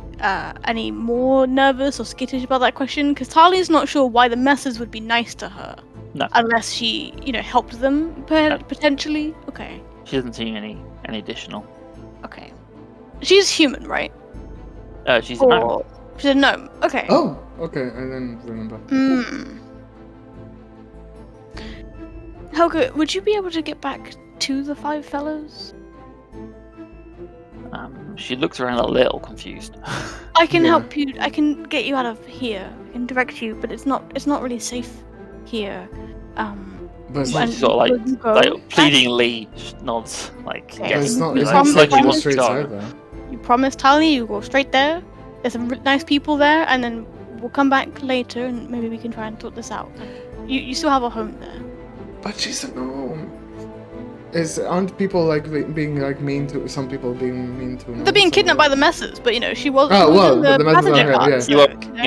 any more nervous or skittish about that question? Because Tali's not sure why the messes would be nice to her. No. Unless she, helped them potentially. Okay. She doesn't see any additional. Okay. She's human, right? She's a gnome. She's a gnome. Okay. Oh, okay. I didn't remember. Helga, would you be able to get back to the Five Fellows? She looks around a little confused. I can help you. I can get you out of here. I can direct you, but it's not really safe here. But She it's sort of like pleadingly nods, like Okay. yes. it's not like safe she on the wants to streets go. either. You promise, Tali, you go straight there. There's some nice people there, and then we'll come back later, and maybe we can try and sort this out. You still have a home there. But she's a gnome. Aren't people like being like mean to some people being mean to? They're being kidnapped by the messes, but she was. Oh, she was well, in the messes passenger are here, car, yeah. so, You were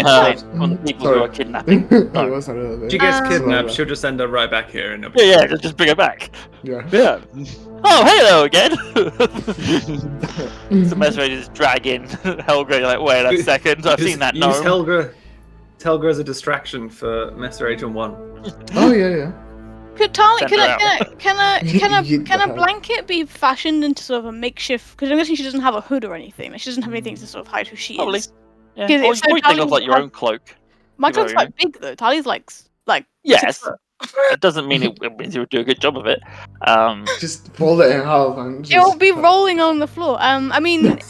Sorry. from the people Sorry. who are kidnapping. I was a little bit. She gets Um, kidnapped, she'll just send her right back here and Yeah, just bring her back. Yeah. Yeah. Oh, hello again. The mess just dragging Helga. You're like, wait a second, I've seen that Use gnome. Helga as a distraction for Messer Agent 1. Oh yeah. Could Tali, Send can her a, out. can a, can a, Yeet can the a hell. blanket be fashioned into sort of a makeshift? Because I'm guessing she doesn't have a hood or anything. Like, she doesn't have anything to sort of hide who she Probably. is. Yeah. Because Or if you so, probably take Tali off like your has- own cloak. My Give her cloak's a quite big though. Tali's like 6 Yes. foot. That doesn't mean it means you would do a good job of it. Um, Just fold it in half and just. It will be rolling on the floor. I mean, Like,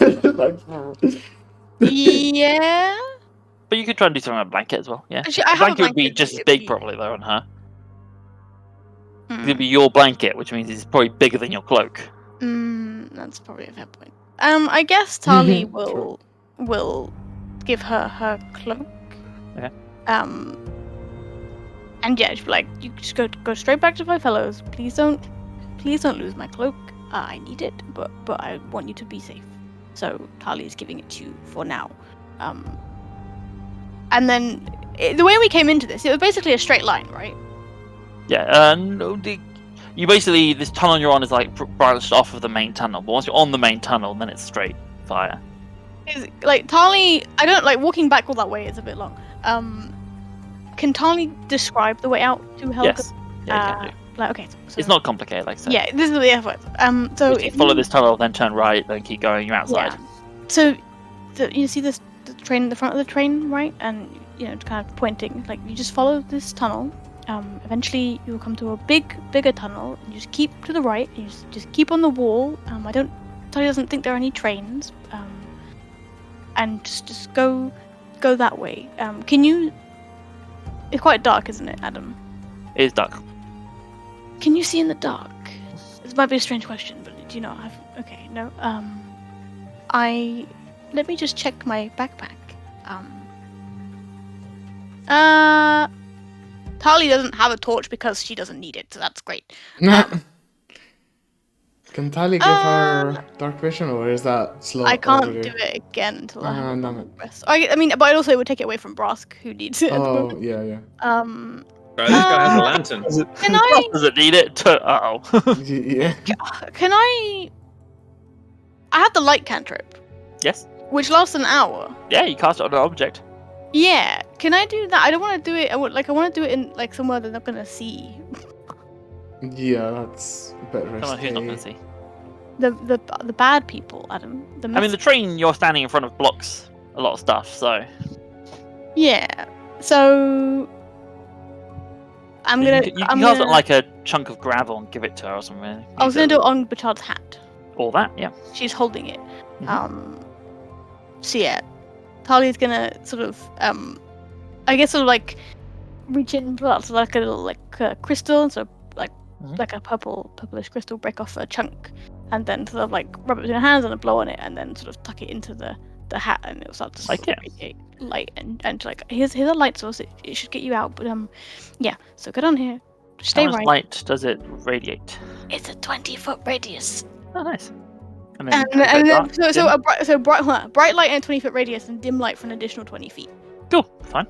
yeah. but you could try and do something with a blanket as well. Yeah. Actually, I The have a blanket would be blanket, just as it'd big be- probably though on her. Hmm. It'd be your blanket, which means it's probably bigger than your cloak. That's probably a fair point. I guess Tali True. will give her her cloak. Okay. And yeah, she'll be like, you just go straight back to my fellows. Please don't lose my cloak. I need it, but I want you to be safe. So Tali is giving it to you for now. And then the way we came into this, it was basically a straight line, right? Yeah. No, you basically this tunnel you're on is like branched off of the main tunnel. But once you're on the main tunnel, then it's straight fire. Is like Tali, I don't like walking back all that way is a bit long. Can Tali describe the way out to Helga? Yes. Yeah, you can do. Like, okay, so It's not complicated, like I said. yeah, this is the effort. So If you follow this tunnel, then turn right, then keep going. You're outside. Yeah. So you see the train, the front of the train, right? And you know, kind of pointing. Like you just follow this tunnel. Eventually, you will come to a bigger tunnel. And you just keep to the right. You just keep on the wall. Tali doesn't think there are any trains. And just go that way. Can you? It's quite dark, isn't it, Adam? It is dark. Can you see in the dark? This might be a strange question, but do you not have? Okay, no. Let me just check my backpack. Tali doesn't have a torch because she doesn't need it, so that's great. Can Tali give her dark vision, or is that slow? I can't already? do it again until I have a damn long rest. I mean, but also it would take it away from Brask, who needs it. At the Oh, moment. yeah. Right, this guy has a lantern. Can I? Does it need it? Uh oh. Yeah. Can I? I have the light cantrip, Yes. which lasts an hour. Yeah, you cast it on an object. Yeah, can I do that? I don't want to do it. I want to do it in like somewhere they're not gonna see. Yeah, that's a bit risky. Come on, who's not going to see? The bad people, Adam. I mean, the train you're standing in front of blocks a lot of stuff, so yeah. So I'm you gonna. can I'm cast it gonna. on like a chunk of gravel and give it to her or something. I was gonna do it on Bachard's hat. all that. Yeah. She's holding it. Mhm. So yeah, Tali's gonna sort of I guess sort of like reach in and pull out like a little like crystal, so Mhm. like a purplish crystal, break off a chunk, and then sort of like rub it between your hands and blow on it, and then sort of tuck it into the hat, and it'll start to Like sort of radiate light and like here's a light source. It should get you out, but yeah. So get on here, stay How much right. light does it radiate? It's a 20-foot radius. Oh, nice. And And go then dark, so dim. a bright light and a 20-foot radius, and dim light for an additional 20 feet. Cool. Fine.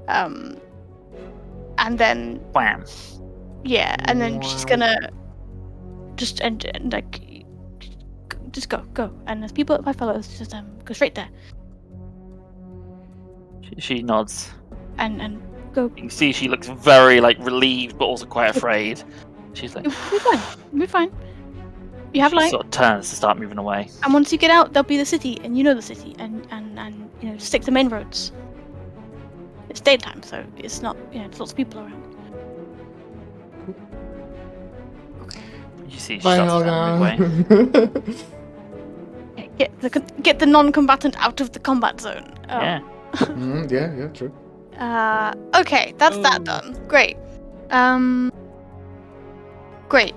And then Wham. yeah, and then she's Wow. gonna just and like just go, and there's people at my fellows, just go straight there She nods. and go. You can see she looks very like relieved, but also quite afraid. She's like, You'll be fine. You'll be fine. You have she light, sort of turns to start moving away. and once you get out, there'll be the city, and you know the city, and you know, just stick to main roads. It's daytime, so it's not, you know, there's lots of people around. You see, she Bye, starts to move away. Helga. Get the non-combatant out of the combat zone. Yeah. Yeah, true. Okay, that's that done. Great. Great.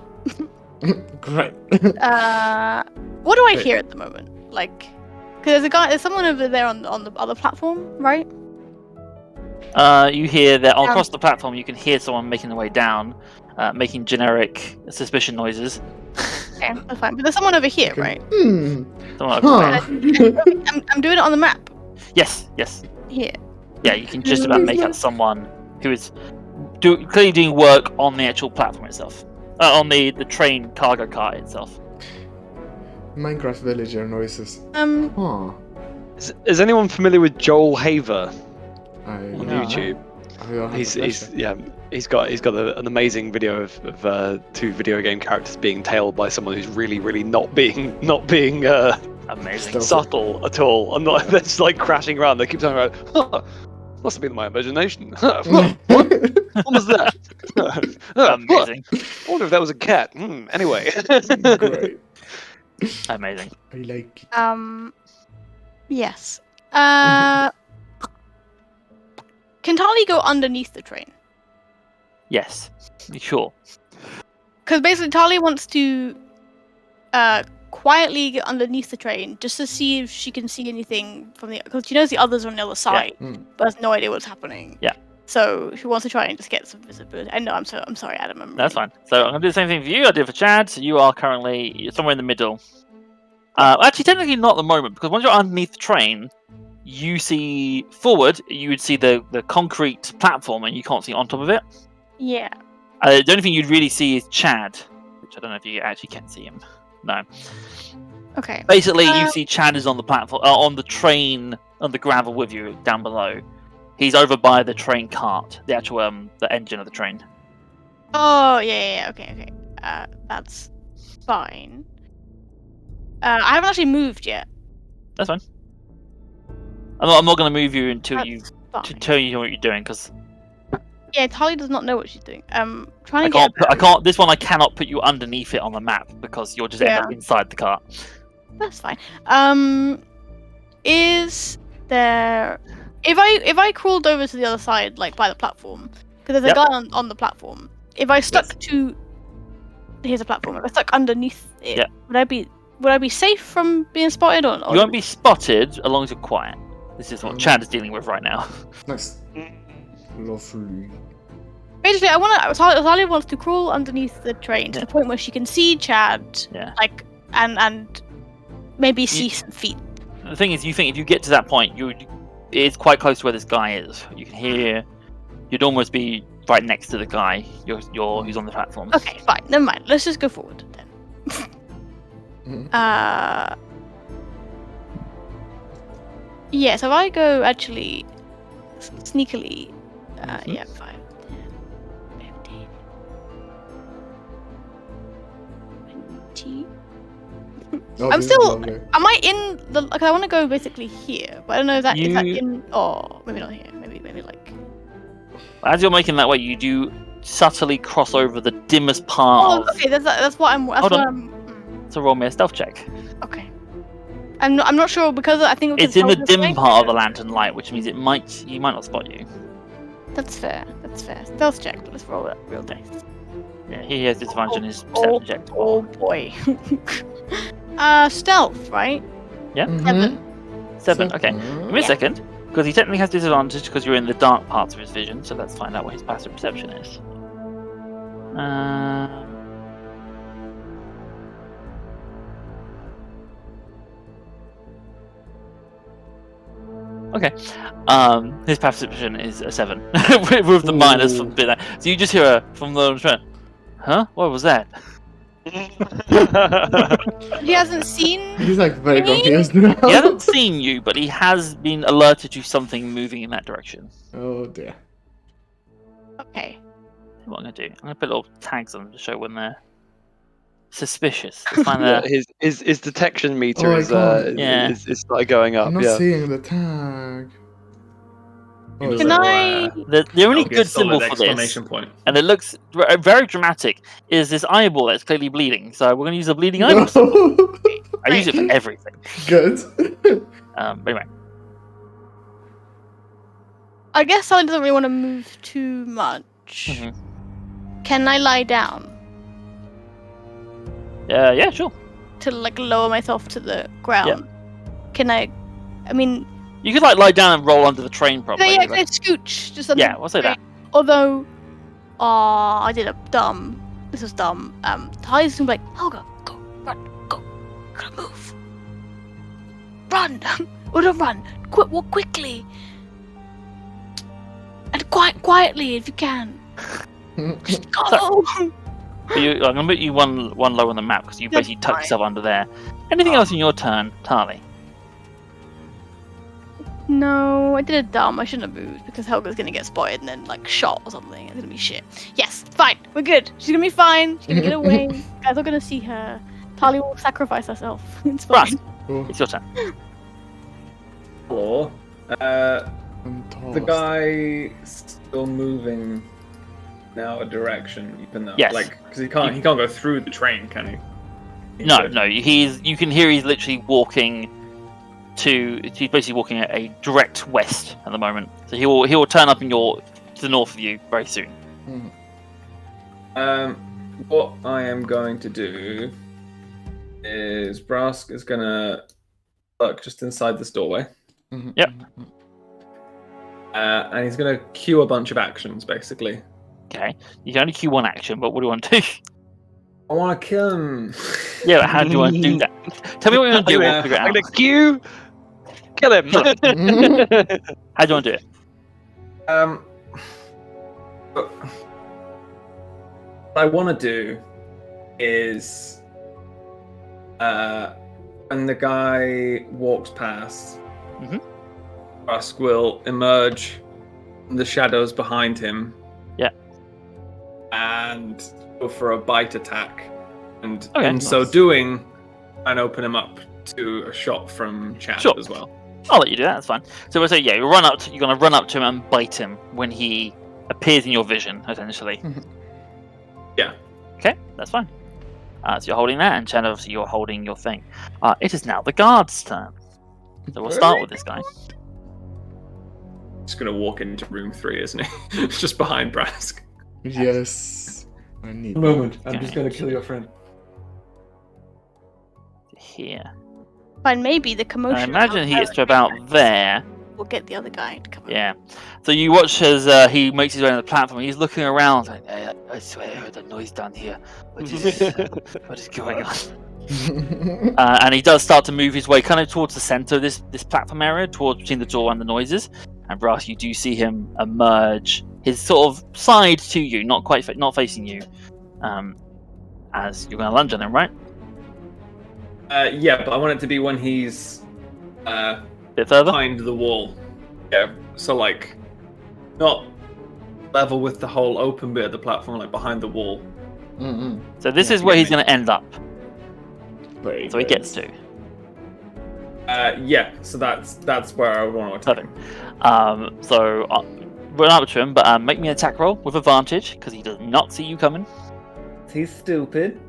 Great. What do I Great. hear at the moment? Like, because there's someone over there on the other platform, right? You hear that across the platform. You can hear someone making their way down, making generic suspicion noises. Okay, that's fine. But there's someone over here, Okay. right? Someone over Huh. there. I'm doing it on the map Yes. here. Yeah, you can just about make out someone who is clearly doing work on the actual platform itself, on the train cargo car itself. Minecraft villager noises. Is anyone familiar with Joel Haver I on No. YouTube? He's got an amazing video of 2 video game characters being tailed by someone who's really not being Amazing. subtle at all. I'm not. They're just like crashing around. They keep talking about, must have been my imagination. What was that? Amazing. I wonder if that was a cat. Anyway. Great. Amazing. I like it. Yes. Can Tali go underneath the train? Yes. Sure. Because basically Tali wants to quietly get underneath the train just to see if she can see anything from the... Because she knows the others are on the other side, but has no idea what's happening. Yeah. So she wants to try and just get some visibility. I know, I'm sorry, Adam. That's fine. So I'm going to do the same thing for you I did for Chad. So you are currently somewhere in the middle. Actually, technically not at the moment, because once you're underneath the train, you see forward, you would see the concrete platform, and you can't see on top of it. Yeah. The only thing you'd really see is Chad, which I don't know if you actually can see him. No. Okay. Basically, you see Chad is on the platform, on the train, on the gravel with you down below. He's over by the train cart, the actual the engine of the train. Oh yeah. Okay. That's fine. I haven't actually moved yet. That's fine. I'm not going to move you until That's you fine. to tell you what you're doing, because Yeah, Tali does not know what she's doing. Trying I to get. can't. This one I cannot put you underneath it on the map because you'll just end up inside the cart. That's fine. Is there? If I crawled over to the other side, like by the platform, because there's a guy on the platform. If I stuck to, here's a platform. If I stuck underneath it, would I be safe from being spotted or not? You won't be spotted as long as you're quiet. This is what Chad is dealing with right now. Nice. Lovely. Basically, Tali wants to crawl underneath the train to the point where she can see Chad, like, and maybe see some feet. The thing is, you think if you get to that point, it's quite close to where this guy is. You can hear. You'd almost be right next to the guy. Who's on the platform. Okay, fine. Never mind. Let's just go forward then. Yeah. So if I go actually sneakily. Yeah, 5, 10, 15, 20. I'm still. Am I in the? Like, I want to go basically here, but I don't know if that is that in. Oh, maybe not here. Maybe like. As you're making that way, you do subtly cross over the dimmest part. Oh, okay. That's what I'm. That's Hold what on. So roll me a stealth check. Okay. I'm not sure because I think it's in the dim part of the lantern light, which means he might not spot you. That's fair. Stealth check. Let's roll it. Real dice. Yeah, he has disadvantage on his perception check. Oh boy. Stealth, right? Yeah. Mm-hmm. 7. Okay. Give me a second, because he technically has disadvantage because you're in the dark parts of his vision. So let's find out what his passive perception is. Okay. His passive perception is a 7 with the minus from being there. So you just hear from the train. Huh? What was that? He hasn't seen. He's like very confused now. He hasn't seen you, but he has been alerted to something moving in that direction. Oh dear. Okay. What I'm gonna do? I'm gonna put little tags on them to show when they're suspicious. Let's find his detection meter is started going up. I'm not seeing the tag. Oh, Can I? The only good symbol for this, and it looks very dramatic, is this eyeball that's clearly bleeding. So we're going to use a bleeding eyeball symbol. I use it for everything. Good. Anyway. I guess I don't really want to move too much. Mm-hmm. Can I lie down? Yeah, sure. To like lower myself to the ground. Yeah. Can I? I mean. You could like lie down and roll under the train, probably. Yeah, can I scooch just under we'll say that. Although, I did a dumb. This was dumb. Ty's gonna be like, Helga, go, run, go, gotta move, run, or don't run, walk quickly, and quietly if you can. Just go. I'm gonna put you one low on the map because you basically tuck yourself under there. Anything else in your turn, Tali? No, I did a dumb. I shouldn't have moved because Helga's gonna get spotted and then like shot or something. It's gonna be shit. Yes, fine. We're good. She's gonna be fine. She's gonna get away. Guys are gonna see her. Tali will sacrifice herself. It's fine. Oh, It's your turn. Or I'm tossed. the guy still moving in our direction, even though Yes. because he can't go through the train, can he? No. You can hear he's literally walking he's basically walking at a direct west at the moment. So he will turn up to the north of you very soon. What I am going to do is Brask is gonna look just inside this doorway. Yep. And he's gonna queue a bunch of actions, basically. Okay. You can only queue one action, but what do you want to do? I want to kill him. Yeah, but how do you want to do that? Tell me what you want to do. We'll figure it I'm out. gonna queue. Kill him. How do you want to do it? What I want to do is, when the guy walks past, Brask will emerge from the shadows behind him. Yeah. And go for a bite attack, and Okay, in so nice. doing, and open him up to a shot from Chad Sure. as well. I'll let you do that. That's fine. So we'll say, yeah, you're gonna run up to him and bite him when he appears in your vision, essentially. Yeah. Okay, that's fine. So you're holding that, and Chad, obviously, you're holding your thing. It is now the guard's turn. So we'll start with this guy. He's gonna walk into room 3, isn't he? It's just behind Brask. Yes. I need. moment. I'm just gonna kill your friend. Here. Fine, maybe the I commotion. imagine he outside gets to about there. We'll get the other guy to come. Yeah. So you watch as he makes his way on the platform. He's looking around, like, I swear I heard a noise down here. What is going on? And he does start to move his way kind of towards the center of this platform area, towards between the door and the noises. And Brass, you do see him emerge, his sort of side to you, not facing you, as you're going to lunge on him, right? Yeah, but I want it to be when he's A bit further. behind the wall. Yeah, so like not level with the whole open bit of the platform, like behind the wall. So this Yeah, is where you he's get going to end up. Very So he good. gets to. Yeah, so that's where I want to attack him. So run up to him, but make me an attack roll with advantage because he does not see you coming. He's stupid.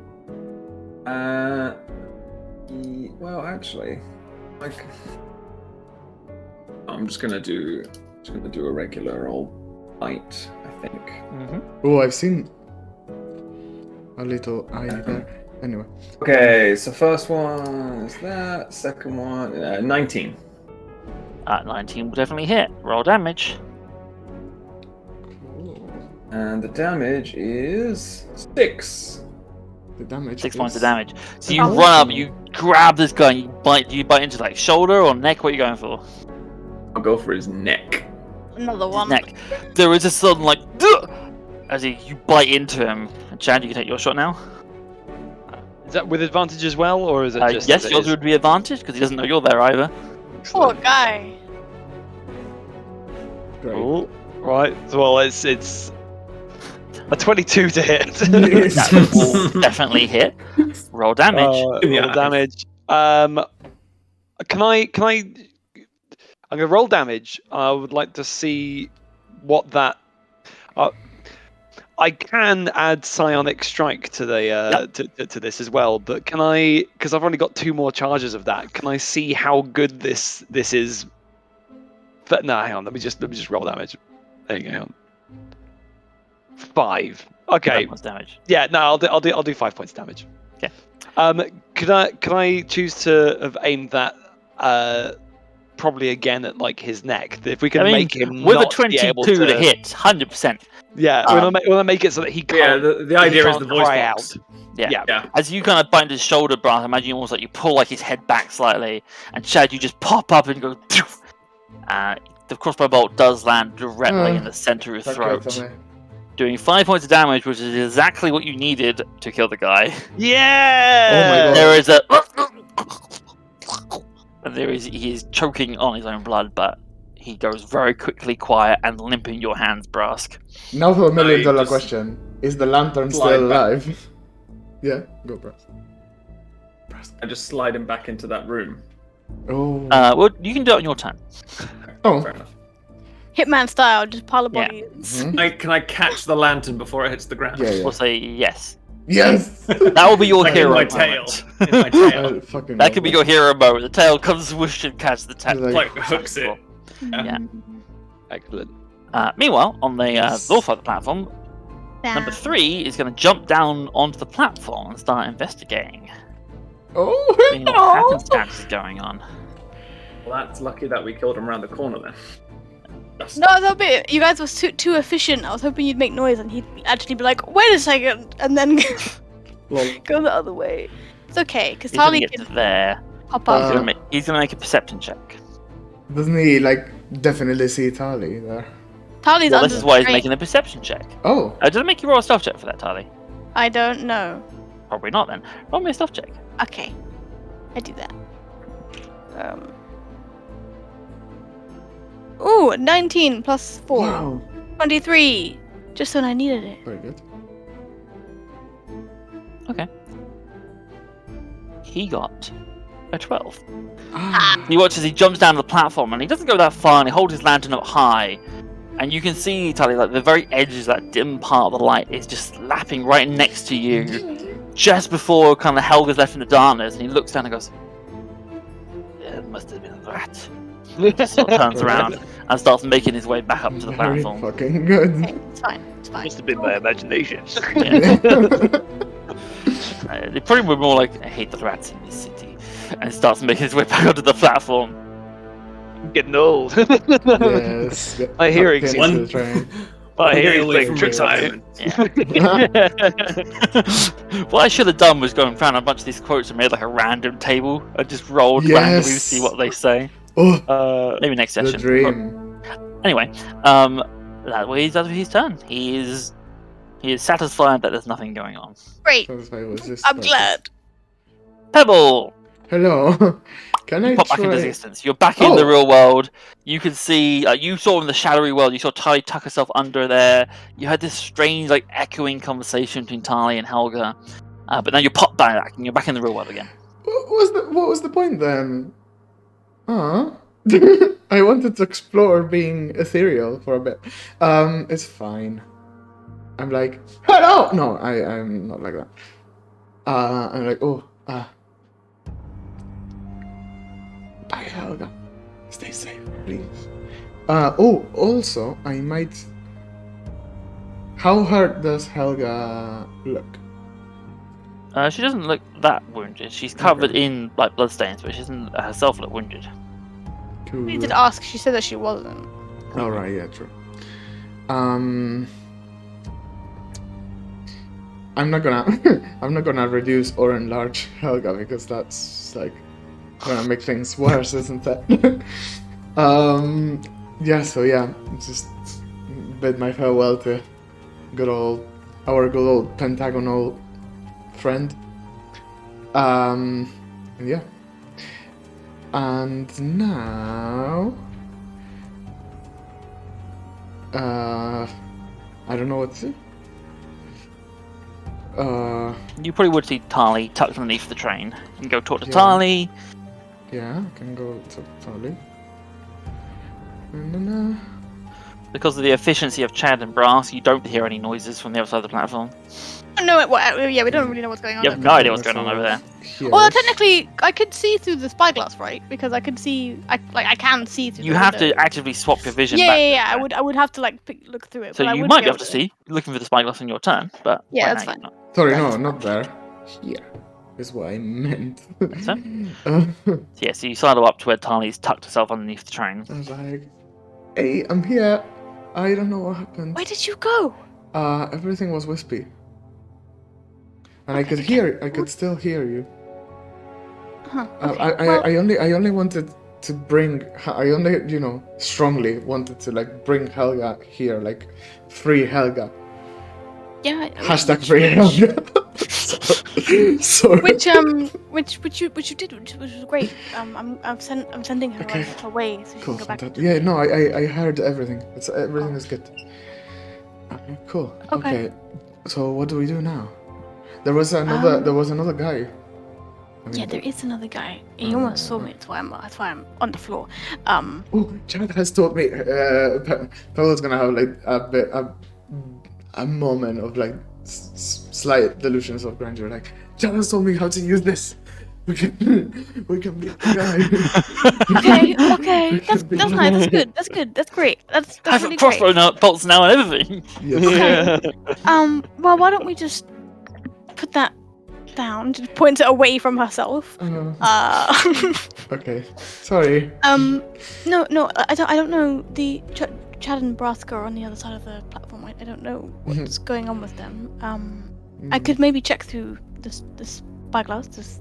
Well, actually, like, I'm just gonna do a regular old bite, I think. Oh, I've seen a little eye there. Anyway. Okay, so first one is that. Second one, 19. 19 will definitely hit. Roll damage. And the damage is 6. The damage. 6 is... points of damage. So you Oh. run up, you grab this guy, you bite into like shoulder or neck. What are you going for? I'll go for his neck. Another one. Neck. There is a sudden like "Duh!" as you bite into him. And Chad, you can take your shot now. Is that with advantage as well, or is it just? Yes, as it yours is? would be advantage because he doesn't know you're there either. Poor guy. Great. Oh, right. Well, it's a 22 to hit. That will definitely hit. Roll damage. Yeah. Roll damage. Can I? I'm gonna roll damage. I would like to see what that. I can add psionic strike to the to this as well, but can I? Because I've only got 2 more charges of that. Can I see how good this is? But no, hang on. Let me just roll damage. There you go. Hang on. 5. Okay. 5 points damage. Yeah. No, I'll do 5 points damage. Okay. Could I choose to have aimed that probably again at like his neck? If we can I mean, make him with a not be 22 able to hit, 100%. Yeah, will I make it so that he Yeah, can't? the idea he is the can't voice cry box. out. Yeah. Yeah. As you kind of bind his shoulder, Brian, I imagine almost like you pull like his head back slightly, and Chad, you just pop up and go. The crossbow bolt does land directly in the center of his throat, doing 5 points of damage, which is exactly what you needed to kill the guy. Yeah. Oh my God. There is he is choking on his own blood, but he goes very quickly quiet and limp in your hands, Brask. Now for $1 million just question: is the lantern slide still back. alive? Yeah, go Brask. I just slide him back into that room. Oh. Well, you can do it on your turn. Oh. Fair enough. Hitman style, just pile of Yeah. bodies. Mhm. Can I catch the lantern before it hits the ground? Yeah, yeah. We'll say yes. Yes. That will be your Like in hero my moment. tail. In my tail. I fucking That love could be your hero moment. The tail comes whoosh and catches the tail. Like- Like hooks it. Yeah. Excellent. Meanwhile, on the Yes. door side of the platform, number 3 is going to jump down onto the platform and start investigating. Oh. Seeing what happenstance is going on. Well, that's lucky that we killed him around the corner then. No, that'll be. You guys were too efficient. I was hoping you'd make noise and he'd actually be like, "Wait a second," and then Lol. go the other way. It's okay, because He's going to Tali get can to there. pop Uh, up. He's going to make a perception check. Doesn't he like definitely see Tali there? Tali's Well, under this is the why he's train. making a perception check. Oh. Does it make you roll a stealth check for that, Tali? I don't know. Probably not then. Roll me a stealth check. Okay, I do that. Ooh, 19 plus 4. Wow. 23. Just when I needed it. Very good. He got a 12. Ah. You watch as he jumps down the platform, and he doesn't go that far, and he holds his lantern up high. And you can see, Tali, like the very edges, that dim part of the light is just lapping right next to you, just before kind of Helga's left in the darkness, and he looks down and goes, "It must have been a rat." Just sort of turns around and starts making his way back up to the Very platform. fucking good. Okay, it's fine. It's fine. Must have been my imagination. Yeah. They probably were more like, "I hate the rats in this city," and he starts making his way back onto the platform. Getting old. Yes. My hearing Back seems- into the train. My One day hearing's away playing from tricks on me. retirement. What I should have done was go and found a bunch of these quotes and made like a random table and just rolled randomly to see what they say. Oh, Maybe next the session. dream. Anyway, that way he's done his turn. He is satisfied that there's nothing going on. Great. Satisfied was just I'm like- glad. Pebble, Hello. Can I pop back into try? existence. You're back in the Oh. real world. You can see. You saw in the shadowy world. You saw Tali tuck herself under there. You had this strange, like, echoing conversation between Tali and Helga. But now you're popped back, and you're back in the real world again. What was the point then? I wanted to explore being ethereal for a bit. It's fine. I'm like, hello! No, I'm not like that. I'm like, bye, Helga. Stay safe, please. Also, I might... How hurt does Helga look? She doesn't look that wounded. She's covered in like bloodstains, but she doesn't herself look wounded. Cool. We did ask. She said that she wasn't. Oh, right, yeah, true. I'm not gonna reduce or enlarge Helga because that's like gonna make things worse, isn't it? Just bid my farewell to our good old pentagonal friend. Yeah. And now I don't know what to do. You probably would see Tali tucked underneath the train. You can go talk to Yeah. Tali. Yeah, I can go to Tali. Because of the efficiency of Chad and Brass, you don't hear any noises from the other side of the platform. No, yeah, we don't really know what's going on. You have there. no idea what's going on over there. Well, technically, I could see through the spyglass, right? Because I can see through. You the have to window. actively swap your vision Yeah, back. yeah. I would have to like look through it. So but I you would might be able to see, looking for the spyglass on your turn, but Yeah, right that's now fine. you're not. Sorry, no, not there. Here is what I meant. So? So yeah, so you sidle up to where Tali's tucked herself underneath the train. I was like, hey, I'm here. I don't know what happened. Where did you go? Everything was wispy. And I could still hear you. Huh. I only wanted to bring, I only, strongly wanted to, like, bring Helga here, like, free Helga. Yeah. Hashtag free Helga. Sorry. Which you did, which was great. I'm sending her Okay. on her way so she Cool. can go back. Fantastic. Yeah, no, I heard everything. Everything is good. Okay, cool. Okay. Okay. So what do we do now? There was another guy. I mean, Yeah, there is another guy. He almost saw me. That's why I'm on the floor. Oh, Chad has told me. Paolo's gonna have like a moment of like slight delusions of grandeur. Like, Chad has told me how to use this. We can be the guy. Okay. That's nice. That's good. That's great. That's Have really crossbow great. bolts now and everything. Yes. Okay. Well, why don't we just put that down? Just point it away from herself. Okay. Sorry. No. I don't know. The Chad and Braska are on the other side of the platform. I don't know what's going on with them. I could maybe check through this spyglass.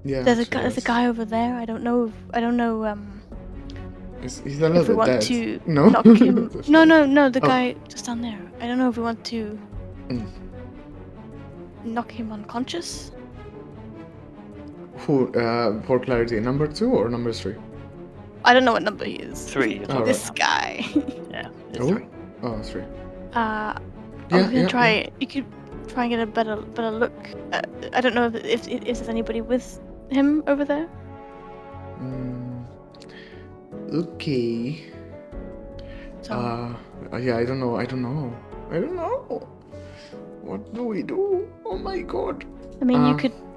Yeah. There's a guy over there. I don't know. He's a little If we bit want dead. to No. knock him. No. The Oh. guy just down there. I don't know if we want to knock him unconscious. Who? For clarity, number 2 or number 3? I don't know what number he is. 3. Oh, This guy. Yeah, it's Oh. 3. Oh, 3. I'm Yeah, gonna yeah, try. You could try and get a better look. I don't know if there's anybody with him over there. Okay. So Yeah, I don't know. What do we do? Oh my god. I mean, you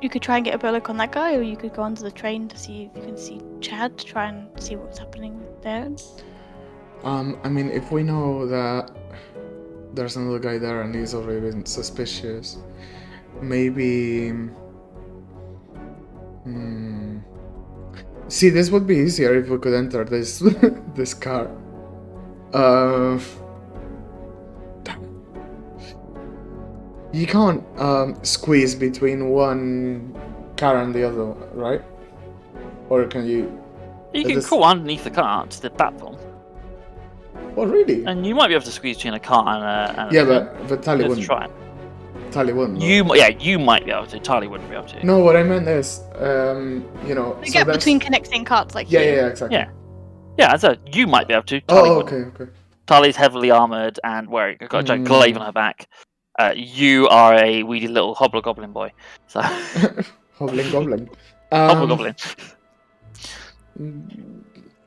could try and get a better look on that guy, or you could go onto the train to see if you can see Chad to try and see what's happening there. I mean, if we know that there's another guy there and he's already been suspicious, maybe. See, this would be easier if we could enter this this car. Damn. You can't squeeze between one car and the other, right? Or can you? You can this- crawl underneath the car to the platform, Oh, really? and you might be able to squeeze between a car and a Yeah, train. but Tally Let's wouldn't. try it. Tally wouldn't. though. You might be able to. Tali wouldn't be able to. No, what I meant is, you know. The so gap there's- between connecting carts, like Yeah, here. yeah, exactly. Yeah. Yeah, so you might be able to. Tali Oh, wouldn't. okay. Tali's heavily armored and wearing got a giant glaive on her back. You are a weedy little hobgoblin boy. So Hobbling gobbling. hobgoblin.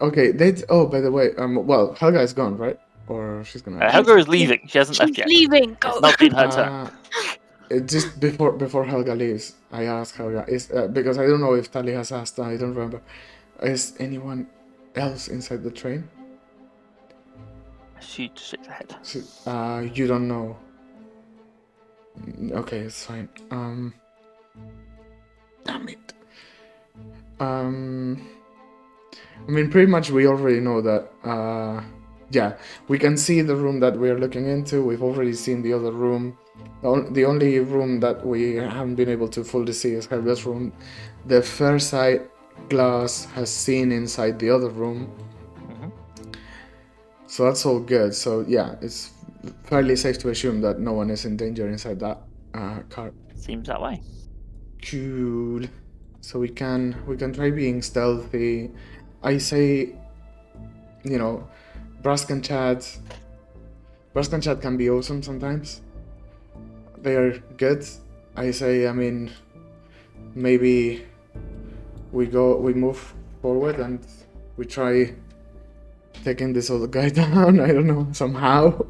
Okay, oh, by the way, well, Helga is gone, right? Or she's gonna. Helga is leaving. She hasn't She's left yet. leaving. Go. It's not been her turn. Just before Helga leaves, I asked Helga because I don't know if Tali has asked. I don't remember. Is anyone else inside the train? She just shakes her head. You don't know. Okay, it's fine. Damn it. I mean, pretty much we already know that. Yeah, we can see the room that we're looking into. We've already seen the other room. The only room that we haven't been able to fully see is Helga's room. The first sight glass has seen inside the other room. So that's all good. So yeah, it's fairly safe to assume that no one is in danger inside that car. Seems that way. Cool. So we can try being stealthy. I say, you know, Brask and Chad can be awesome sometimes. They are good. I say, I mean, maybe we move forward and we try taking this other guy down. I don't know, somehow.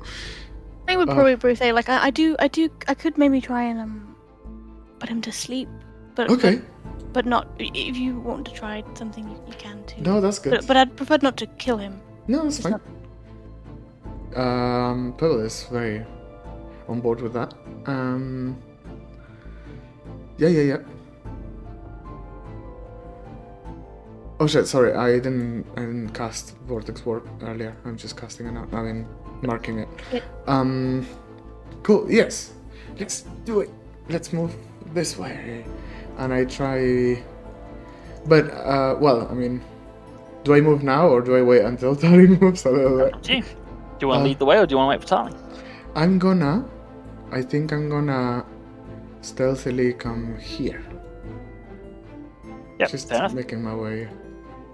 I would probably say, like, I could maybe try and put him to sleep, but Okay. but not. If you want to try something, you can too. No, that's good. But I'd prefer not to kill him. No, it's fine. Pearl is very on board with that. Yeah. Oh shit, sorry, I didn't cast Vortex Warp earlier. I'm just casting it now. I mean, marking it. Yeah. Cool, yes. Let's do it. Let's move this way. And I try... But, well, I mean... Do I move now, or do I wait until Tali moves a little bit? Up to you. Do you want to lead the way, or do you want to wait for Tali? I think I'm gonna stealthily come here. Yep, Just fair enough. making my way.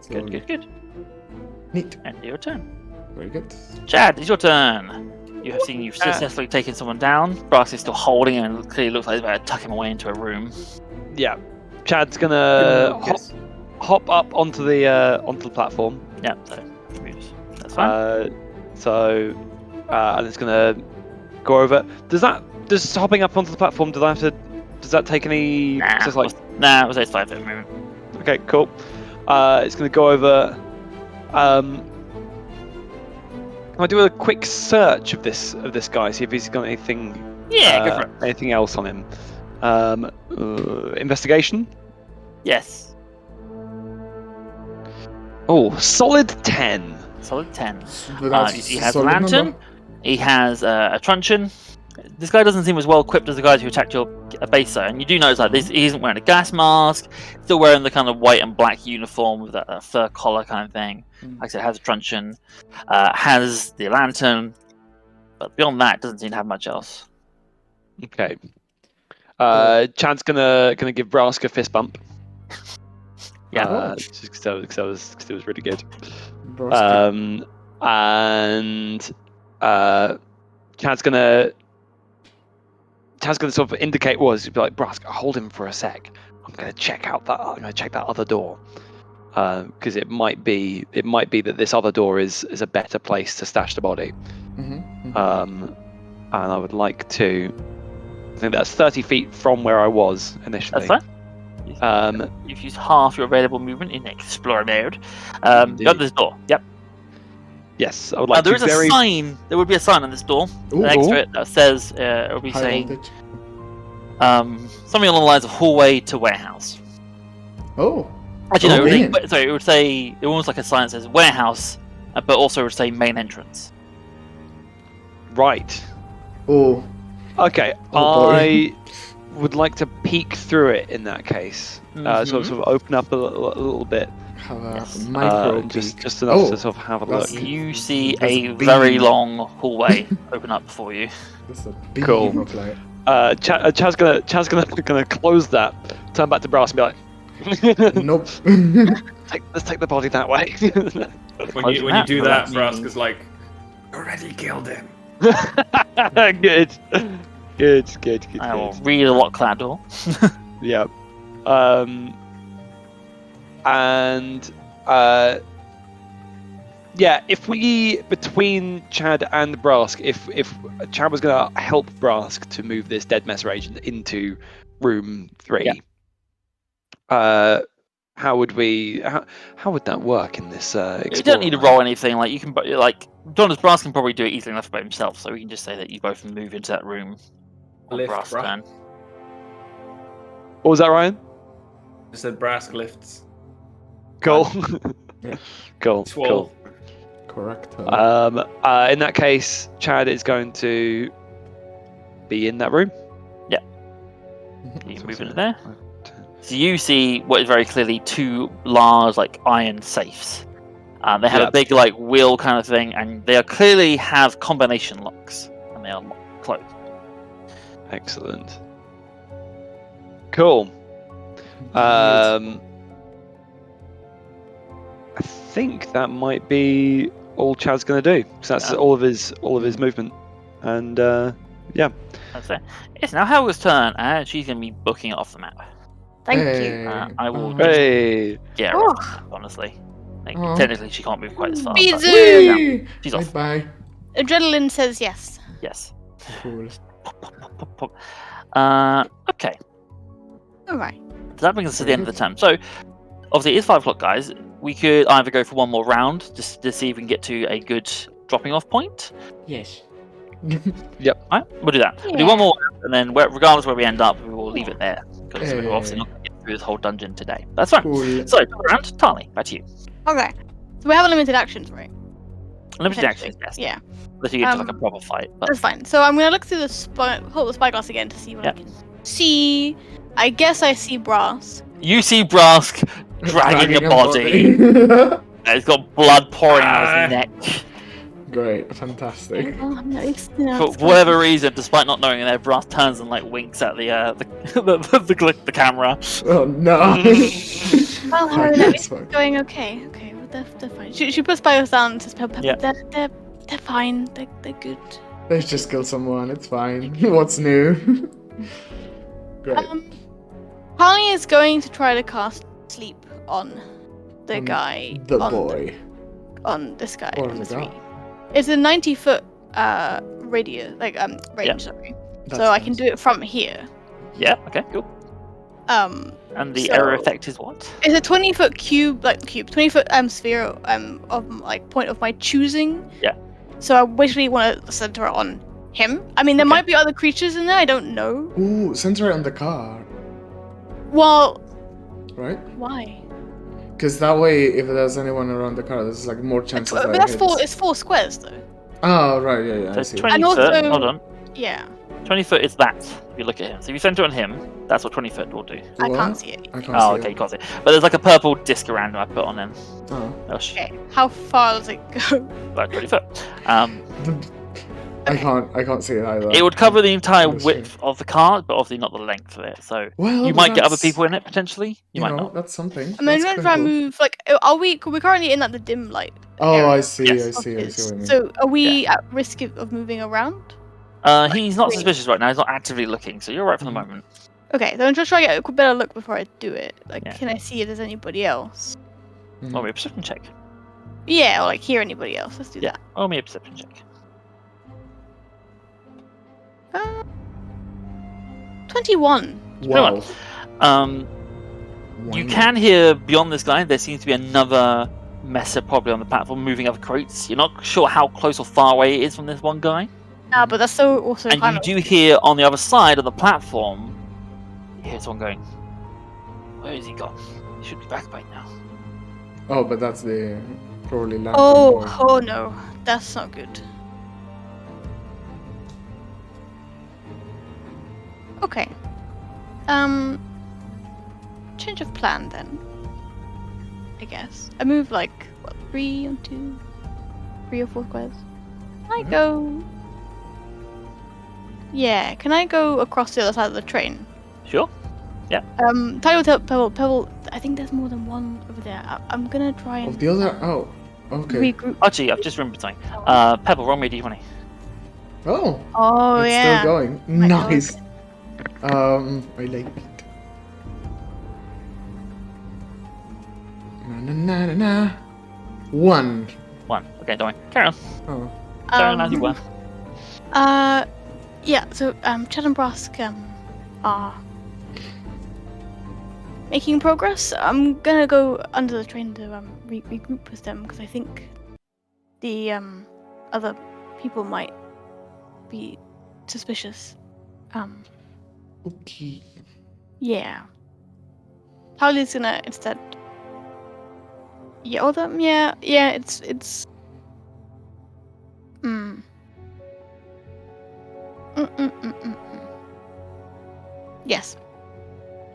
slowly. Good. Neat. And your turn. Very good. Chad, it's your turn. You have seen you've successfully taken someone down. Brask is still holding him and clearly looks like he's about to tuck him away into a room. Yeah. Chad's gonna Yes. hop up onto the platform. Yeah, so that's fine. And it's gonna go over. Does hopping up onto the platform? Does that take any? Nah, Just like it was a 5-foot movement. okay, cool. It's gonna go over. Can I do a quick search of this guy? See if he's got anything. Yeah, go for it. Anything else on him? Investigation. Yes. Oh, solid 10. Solid 10. But that's He has a solid lantern. number. He has a truncheon. This guy doesn't seem as well equipped as the guys who attacked your base zone. And you do notice that he isn't wearing a gas mask. Still wearing the kind of white and black uniform with a fur collar kind of thing. Like I said, has a truncheon. Has the lantern. But beyond that, doesn't seem to have much else. Okay. Chad's gonna give Brask a fist bump. Yeah. Just because it was really good. Brosky. And Chad's gonna sort of indicate he'd be like, Brask, hold him for a sec. I'm gonna check that other door. Because it might be that this other door is a better place to stash the body. Mm-hmm. And I would like to. I think that's 30 feet from where I was initially. That's fine. You've used half your available movement in Explorer mode. Got this door. Yep. Yes, I would like There to is a sign. There would be a sign on this door Ooh. next to it that says it will be High saying voltage. something along the lines of hallway to warehouse. Oh. Actually, no. man. It would say almost like a sign that says warehouse, but also it would say main entrance. Right. Oh. Okay. Oh, boy. I would like to peek through it in that case. Sort of open up a little bit. Have a Yes. micro Just enough Oh, to sort of have a look. that's- You see There's a a very beam. long hallway open up before you. That's a beam Cool. of light. Chad's gonna close that. Turn back to Brass and be like, Nope. let's take the body that way. When you do that, Brask is like, already killed him. Good. I will relock that door. Yeah. If we between Chad and Brask, if Chad was gonna help Brask to move this dead messer agent into room 3, how would that work in this? You don't need to roll anything. Like you can, Jonas Brass can probably do it easily enough by himself. So we can just say that you both move into that room. on Lift, Brass bruh. turn. What was that, Ryan? I said Brask lifts. Cool. Yeah. Cool. Swole. Correct. In that case, Chad is going to be in that room. You can move into there. So you see what is very clearly two large, iron safes. They have a big, wheel kind of thing, and they clearly have combination locks, and they are closed. Excellent. Cool. I think that might be all Chad's going to do. So that's all of his movement, and That's it. It's now Helga's turn, and she's going to be booking it off the map. Thank Hey. you. I will. Hey. Yeah, Oh. honestly. Oh. Technically, she can't move quite as fast. but- Bizoo! Whee! She's off. Bye. Adrenaline says yes. Yes. Cool. Okay. All right. So that brings us to the end of the turn. So, obviously, it's 5 o'clock, guys. We could either go for one more round just to see if we can get to a good dropping off point. Yes. Alright, we'll do that. We'll do one more round, and then regardless where we end up, we will leave it there. Because we're obviously not going to get through this whole dungeon today. That's fine. Cool. So, round, Tali, back to you. Okay. So we have limited actions, right? Limited Potentially. actions, yes. Yeah, Unless you get to a proper fight. But that's fine. So I'm gonna look through the spyglass again to see what I can see. I guess I see Brass. you see Brask dragging a body. It's got blood pouring out of his neck. Great, fantastic. Oh, no, it's, you know, For it's fine. whatever reason, despite not knowing it, Brass turns and like winks at the camera. Oh no! Well, Okay, Harry, at it's least fine. it's going okay. Okay, well, they're fine. She puts bios down and says, Pepper, Yeah. they're fine. They're good. They just killed someone, it's fine. What's new? Great. Harley is going to try to cast sleep on the On guy. The on boy. on this guy. Or On the the three. girl. It's a 90-foot radius, range. Yeah. Sorry. That's So I can nice. do it from here. Yeah. Okay. Cool. And the So- error effect is what? It's a 20-foot cube, 20-foot sphere of like point of my choosing. Yeah. So I basically want to center it on him. I mean, there Okay. might be other creatures in there. I don't know. Ooh, center it on the car, Well, right? why? Because that way, if there's anyone around the car, there's like more chances that But it that's hits. it's 4 squares though. Oh, right, yeah, I So see. 20 And foot. also- Hold on. Yeah, 20 foot is that. If you look at him, so if you center it on him, that's what 20 foot will do. I What? can't see it. I can't Oh, see okay, it. got it. But there's like a purple disc around him I put on him. Oh. Okay, how far does it go? About 20 foot. I can't see it either. It would cover the entire That's width of the car, but obviously not the length of it. So Well, you but might get other that's- people in it potentially. You might not. That's something. I mean, I'm That's gonna try and cool. move. Like, are we? We're currently in like the dim light. Oh, area I see, Yes. I see what you mean. So, are we at risk of moving around? He's not wait. suspicious right now. He's not actively looking, so you're right for the Mhm. moment. Okay, so I'm just trying to get a better look before I do it. Like, Yeah. can I see if there's anybody else? Mhm. Roll me a perception check. Yeah, or like hear anybody else. Let's do Yeah. Roll me a perception check. that. 21. Wow. You Wow. can hear beyond this guy. There seems to be another messer probably on the platform moving other crates. You're not sure how close or far away it is from this one guy. Ah, but that's so also And kind you of. do hear on the other side of the platform, you hear someone going, "Where is he gone? He should be back by now." Oh, but that's the probably lantern Oh, boy. oh no, that's not good. Okay. Change of plan then. I guess I move like what 3 or 2, 3 or 4 squares. Can I go? Yeah, can I go across the other side of the train? Sure. Pebble. I think there's more than one over there. I'm gonna try and Of the other. Oh, okay. regroup. Actually, I've just remembered something. Pebble, roll me a d20. Oh, Oh it's yeah. still going. My God. Nice. I like it. Na na na na. 1. 1. Okay, don't worry. Carry on. Oh. Carry on as you were. Yeah. So Chad and Brask are making progress. I'm gonna go under the train to regroup with them because I think the other people might be suspicious. Okay. Yeah. Harley's gonna instead yell them. Yeah. It's. Yes.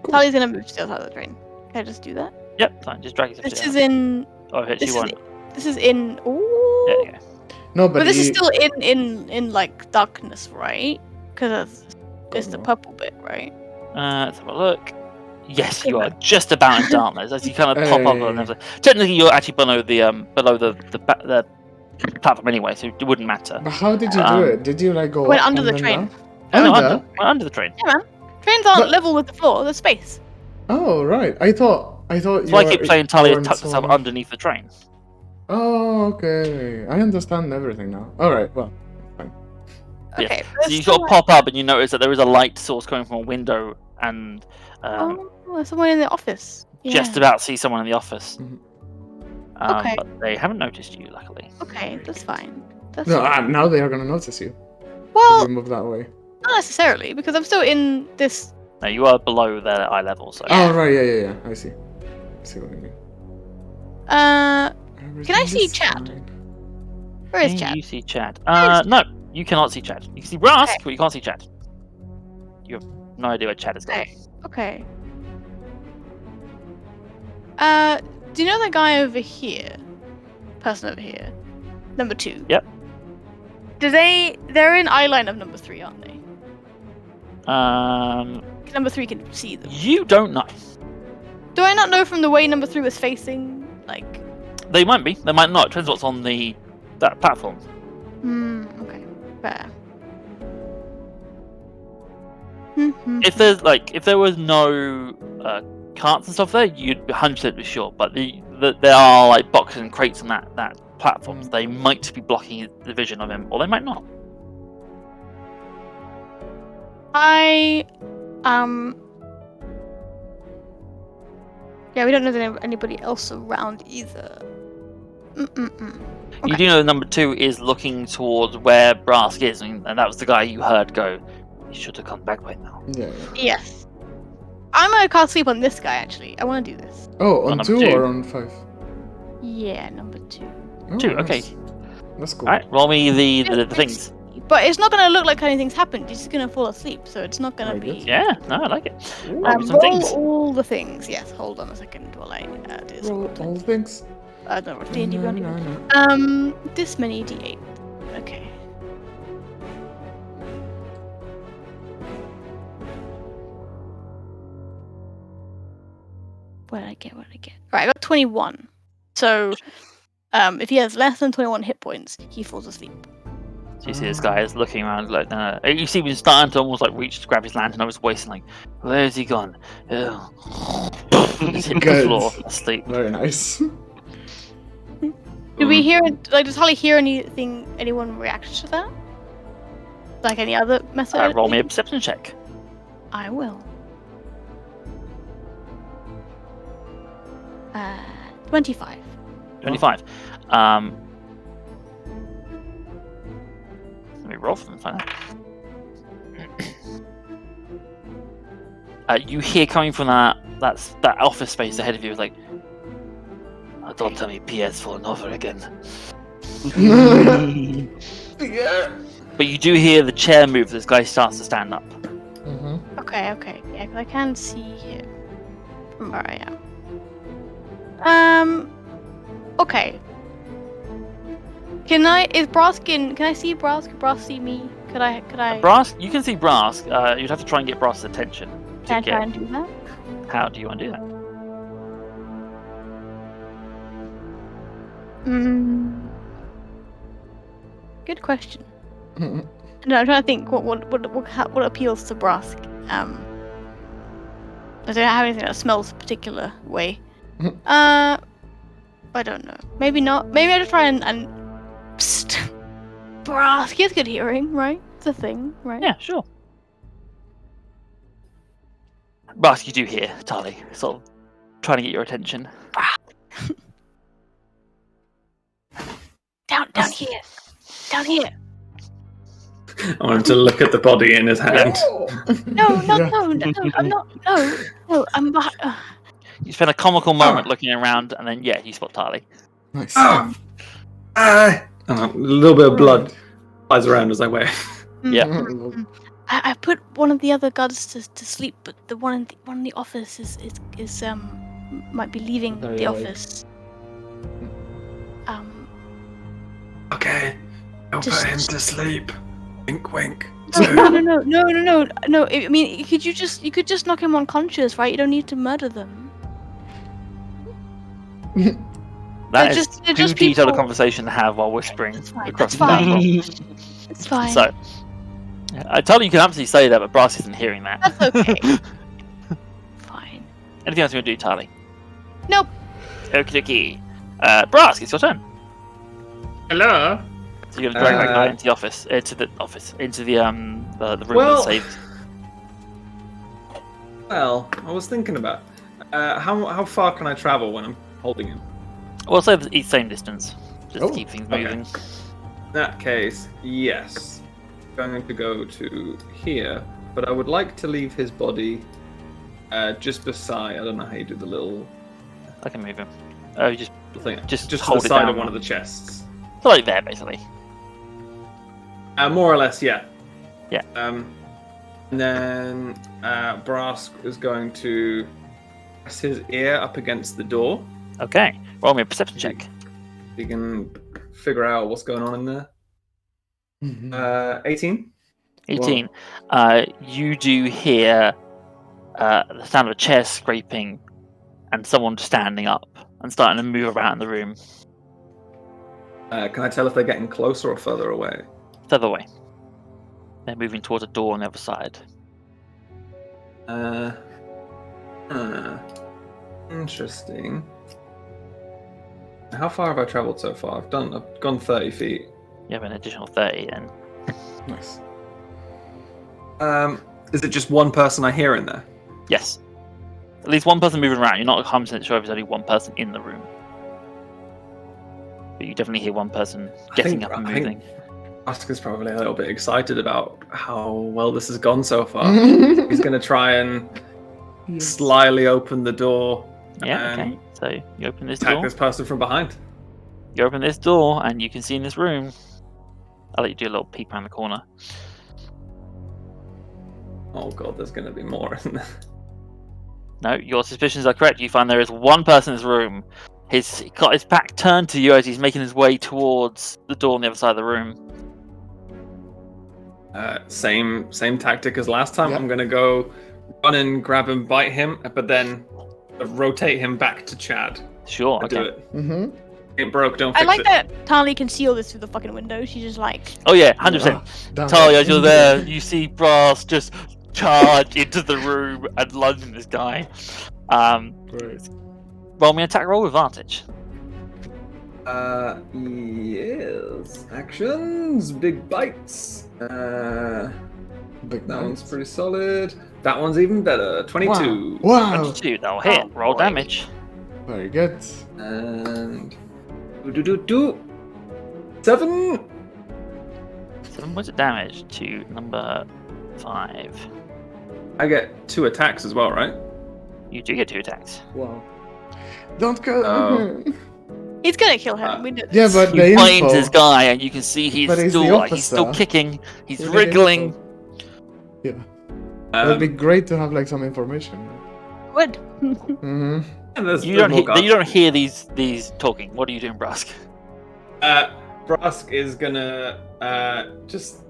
Cool. Harley's gonna move to the other side of the train. Can I just do that? Yep, fine. Just drag yourself This down. is in. Oh, it This you is. won't. This is in. Ooh. There you go. No, But but this is he- still in like darkness, right? Because it's the know. purple bit, right? Let's have a look. Yes, you are just about in darkness as you kind of pop up and Hey. everything. Technically, you're actually below the platform anyway, so it wouldn't matter. But how did you do Um, it? Did you like go Went up under and the then train. down? No, Under? under the train. Yeah, man. Trains aren't But- level with the floor. There's space. Oh, right. I thought That's you why I were- keep playing you Talia were in tucked herself sort of- underneath the train. Oh, okay. I understand everything now. All right. Well, Yeah. Okay. So you sort of pop up and you notice that there is a light source coming from a window, and Oh, there's someone in the office. Yeah. just about see someone in the office. Mhm. Okay. But they haven't noticed you, luckily. Okay, that's fine. That's no, fine. now they are gonna notice you. If Well, you move that way. not necessarily because I'm still in this. No, you are below their eye level, so. Oh, right. Yeah. I see. I see what you mean. Can I see Everything is Chad? fine. Where is Can Chad? you see Chad? Where is No, you cannot see Chad. You can see Brask, Okay. but you can't see Chad. You have no idea where Chad is going. Okay. Do you know the guy over here? Person over here. Number 2. Yep. They're in eye line of number 3, aren't they? Um, Number 3 can see them. you don't know. Do I not know from the way number 3 was facing? Like. They might be. They might not. Depends what's on that platform. Okay. Fair. If there was no carts and stuff there, you'd be 100% be sure. But there are like boxes and crates on that platform. So they might be blocking the vision of him, or they might not. Yeah, we don't know there's anybody else around either. Okay. You do know that number 2 is looking towards where Brask is, and that was the guy you heard go. He should have come back by now. Yeah. Yes. I'm gonna cast sleep on this guy, actually. I want to do this. Oh, on number 2 2. or on 5? Yeah, number 2. Oh, 2, nice. okay. That's cool. Alright, roll me the things. But it's not gonna look like anything's happened. He's just gonna fall asleep, so it's not gonna Very be. good. Yeah, no, I like it. Roll me some Roll things. all the things. Yes. Hold on a second while I do this. Roll all things. No, D&D No, won't no, do no. it. This many D8. Okay. What did I get? Right, I got 21. So, if he has less than 21 hit points, he falls asleep. So you see this guy is looking around like you see him starting to almost like reach to grab his lantern over his waist and like, where's he gone? Just hit the Good. floor asleep. Very nice. Do we hear? Does Holly hear anything? Anyone react to that? Like any other method? Roll me a perception check. I will. 25. 25. Let me roll for them. Find out. You hear coming from that office space ahead of you, like, oh, don't tell me Pierre's fallen over again. Yeah. But you do hear the chair move. This guy starts to stand up. Mm-hmm. Okay. Yeah, 'cause I can see him from where I am. Okay. Can I see Brask? Can Brask see me? Could I? Brask, you can see Brask. You'd have to try and get Brask's attention. Can I try and do that? How do you want to do that? Good question. No, I'm trying to think what appeals to Brask. I don't have anything that smells a particular way. I don't know. Maybe not. Maybe I just try and psst. Brask, he has good hearing, right? It's a thing, right? Yeah, sure. Brask, you do hear Tali sort of trying to get your attention. Down here. Down here. I want him to look at the body in his hand. No, I'm not. No, I'm behind. You spend a comical moment looking around, and then you spot Tali. Nice. Oh. A little bit of blood flies around as I wave. Yeah. I put one of the other guards to sleep, but the one in the office is might be leaving Very the awake. office. Okay, I'll Just- put him to sleep. Wink, wink. No. I mean, you could just knock him unconscious, right? You don't need to murder them. That is they're too just detailed a people- conversation to have while whispering That's fine. across That's the fine. platform. It's fine. So, I tell you can absolutely say that, but Brask isn't hearing that. That's okay. Fine. Anything else you want to do, Tali? Nope. Okie dokie. Brask, it's your turn. Hello. So you're gonna drag that guy into the office, into the room Well- that's saved. Well, I was thinking about how far can I travel when I'm holding him? We'll say the same distance, just Oh, to keep things okay. moving. In that case, yes. I'm going to go to here, but I would like to leave his body just beside. I don't know how you do the little I can move him. Oh, you thing. Just to hold the it side down. of one of the chests. so like there, basically. More or less, yeah. Yeah. And then Brask is going to press his ear up against the door. Okay, roll me a perception check. You can figure out what's going on in there. 18. 18. You do hear the sound of a chair scraping and someone standing up and starting to move around the room. Can I tell if they're getting closer or further away? Further away. They're moving towards a door on the other side. Interesting. How far have I traveled so far? I've gone 30 feet. You have an additional 30 then. Nice. Is it just one person I hear in there? Yes. At least one person moving around. You're not 100% sure if there's only one person in the room. But you definitely hear one person getting up and moving. Oscar's probably a little bit excited about how well this has gone so far. He's going to try and slyly open the door. Yeah, and okay. So you open this attack door. this person from behind. You open this door and you can see in this room. I'll let you do a little peek around the corner. Oh god, there's going to be more, isn't there? No, your suspicions are correct. You find there is one person in this room. He's got his back turned to you as he's making his way towards the door on the other side of the room. Same tactic as last time. Yep. I'm going to go run and grab him, bite him, but then rotate him back to Chad. Sure, And do okay. it. Mm-hmm. Ain't broke, don't I fix like it. that Tali can see all this through the fucking window. She's just like, Oh yeah, 100%. Talia, as you're there, you see Brass just charge into the room and lunge at this guy. Great. Roll me an attack roll with advantage. Yes. Actions, big bites. Big That night. one's pretty solid. That one's even better. 22. Wow. 22, that'll hit. Oh, Roll boy. damage. Very good. And 7. 7 points of damage to number 5. I get 2 attacks as well, right? You do get 2 attacks. Wow. Don't kill Oh. he's gonna kill her. We know this. Yeah, but You the find info. this guy and you can see he's But he's still the he's still officer. kicking, he's We need wriggling. info. Yeah. It would be Um, great to have like some information. Would. Mm-hmm. and there's You don't more hear, guards. you don't hear these talking. What are you doing, Brask? Brask is gonna just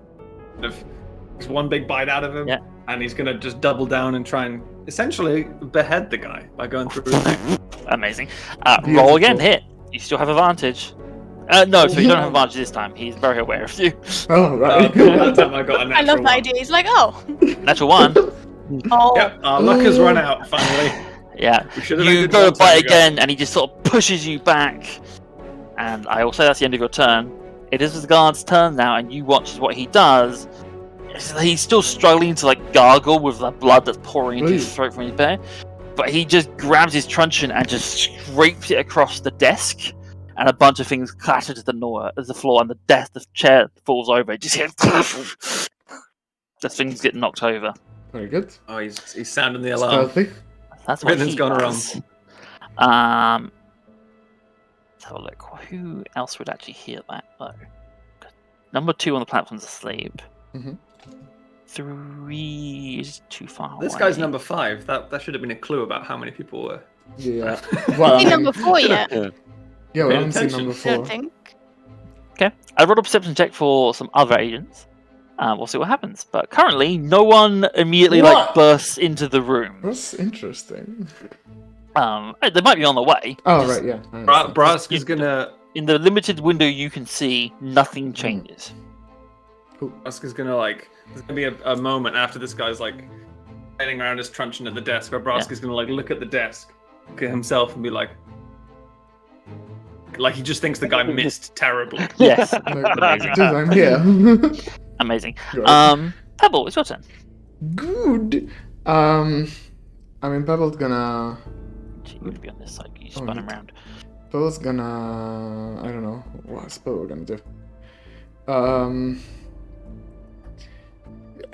one big bite out of him, Yeah. and he's gonna just double down and try and essentially behead the guy by going through his neck. Amazing. Beautiful. Roll again, hit. You still have advantage. No, so you don't have advantage this time. He's very aware of you. Oh, right. That time I got a natural I love the one. idea. He's like, oh, Natural 1. oh. Yep, our luck has run out finally. Yeah. We should have You ended go one to time bite ago. again, and he just sort of pushes you back. And I will say that's the end of your turn. It is the guard's turn now, and you watch what he does. He's still struggling to like gargle with the blood that's pouring into his throat from his bear, but he just grabs his truncheon and just scrapes it across the desk, and a bunch of things clatter to the floor, and the chair falls over. You just hear the things get knocked over. Very good. Oh, he's sounding the alarm. Stealthy. That's what Everything's he gone does. Let's have a look. Who else would actually hear that though? Number 2 on the platform's asleep. Mhm. 3 is too far This away. guy's number 5. That should have been a clue about how many people were. Yeah. Well, I See mean, number 4 yet? yeah, we Pay haven't seen attention. number I don't 4. think. Okay, I rolled a perception check for some other agents. We'll see what happens. But currently, no one immediately like What? bursts into the room. That's interesting. They might be on the way. Oh, Just right, yeah. I understand. Brask is gonna. In the limited window you can see, nothing changes. Brask is gonna like. There's gonna be a moment after this guy's like, heading around his truncheon at the desk, where Brask is gonna like look at the desk, look at himself, and be like he just thinks the guy missed terribly. Yes, Like, just, I'm here. amazing. Right. Pebble, it's your turn. Good. I mean, Pebble's gonna. You're going to be on this side. You Oh, spun neat. around. Pebble's gonna. I don't know. What's Pebble gonna do?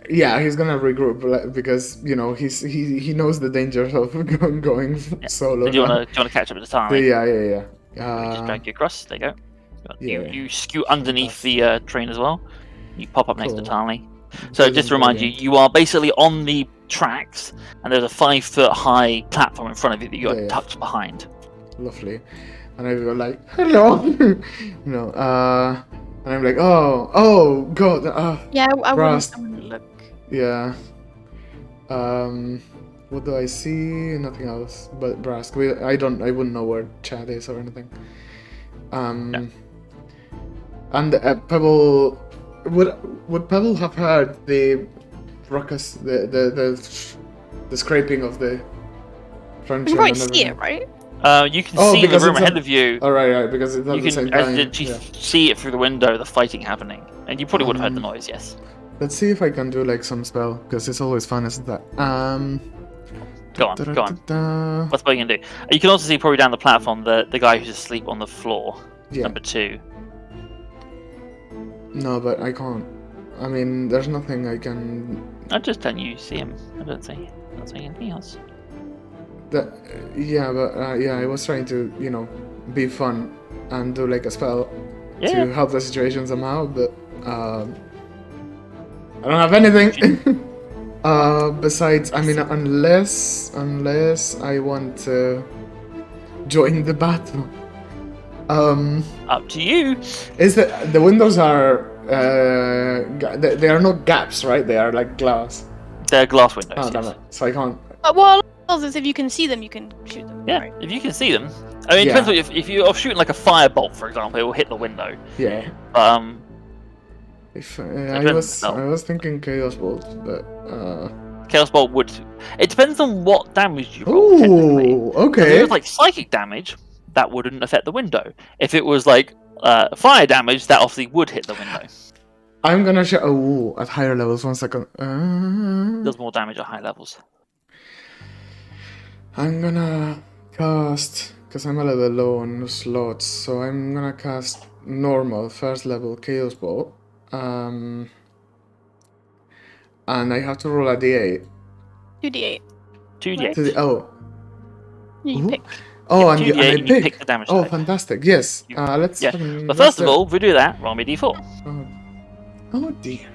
Yeah, he's gonna regroup because he knows the dangers of going solo. So do you now. want to catch up with the time? Yeah. Just drag you across. There you go. Yeah. You scoot underneath the train as well. You pop up next to Cool. Tali. So just to remind you, Brilliant. you are basically on the tracks, and there's a 5-foot high platform in front of you that you're Yeah. tucked behind. Lovely. And I go like, hello. And I'm like, oh god, Yeah, I Rust. wouldn't look. yeah. What do I see? Nothing else but Brask. I wouldn't know where Chad is or anything. And Pebble, would Pebble have heard the ruckus, the scraping of the You furniture can probably and see everything? it, right? You can Oh, see the because room it's ahead of you. Oh, right, because it's at You the same can time. actually Yeah. see it through the window, the fighting happening, and you probably would have heard the noise. Yes. Let's see if I can do like some spell, because it's always fun, isn't that? Go on. Da-da-da-da. What's what you can do? You can also see probably down the platform the guy who's asleep on the floor. Yeah. Number 2. No, but I can't. I mean, there's nothing I can. I'm just telling you, see him. I don't see anything else. Yeah, but I was trying to, be fun and do like a spell Yeah. to help the situation somehow, but I don't have anything. Besides, I mean, unless I want to join the battle. Up to you. Is that the windows are they are not gaps, right? They are like glass. They're glass windows. Oh, yes. damn it! So I can't. Well, is if you can see them, you can shoot them. Yeah, Right? if you can see them. I mean, it Yeah. depends. If you're shooting like a firebolt, for example, it will hit the window. Yeah. If depends, I was thinking Chaos Bolt, but Chaos Bolt would. It depends on what damage you roll. Technically. ooh, If it okay. was like psychic damage, that wouldn't affect the window. If it was like fire damage, that obviously would hit the window. I'm gonna show. Oh, at higher levels. 1 second. Does more damage at high levels. I'm gonna cast, because I'm a little low on slots, so I'm gonna cast normal first level Chaos Bolt. And I have to roll a d8. 2d8. 2d8. To the, You Ooh. pick. Oh, Yeah, and 2d8 I and you pick. pick the damage Oh, type. fantastic! Yes. You- Let's. Yeah. fucking- But let's first of do- all, if we do that, roll me d4. Oh dear.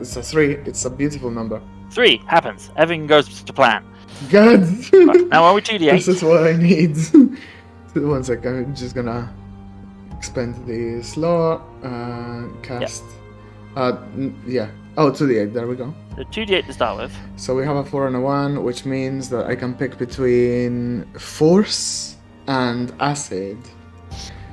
It's a 3. It's a beautiful number. 3 happens. Everything goes to plan. Good. Right, now are we This 2d8? is what I need. 1 sec. I'm just gonna expend the slot. Cast. Yeah. Oh, 2d8. There we go. The 2d8 to start with. So we have a 4 and a 1, which means that I can pick between Force and Acid.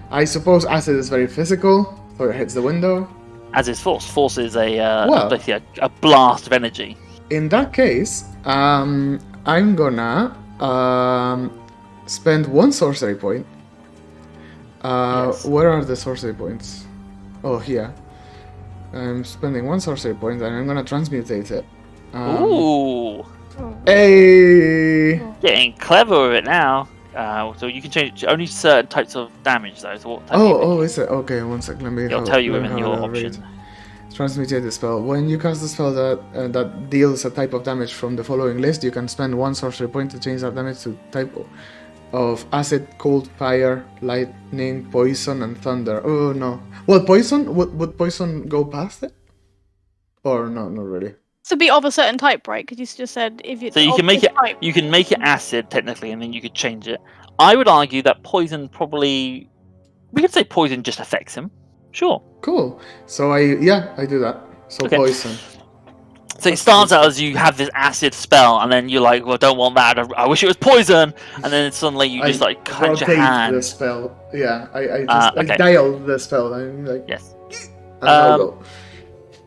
I suppose Acid is very physical, so it hits the window. As is Force. Force is Well- basically a blast of energy. In that case, I'm gonna spend 1 sorcery point. Yes. Where are the sorcery points? Oh, here. I'm spending 1 sorcery point and I'm gonna transmutate it. Ooh, Hey! getting clever with it now. So you can change only certain types of damage though. So what type you Oh, is it? Okay, 1 sec. Let me. It'll tell you let me within have your a read. option. Transmutate the spell. When you cast a spell that deals a type of damage from the following list, you can spend 1 sorcery point to change that damage to type of acid, cold, fire, lightning, poison, and thunder. Oh no. Well, poison would poison go past it? Or no, not really. To be of a certain type, right? Because you just said if you. So you of can make this it. type. You can make it acid technically, and then you could change it. I would argue that poison probably. We could say poison just affects him. Sure. Cool. So I do that. So Okay. poison. So it starts out as you have this acid spell, and then you're like, "Well, don't want that. I wish it was poison." And then suddenly you just like cut your rotate hand. the spell. Yeah, I okay. dial the spell. I'm like, Yes. and I'll go.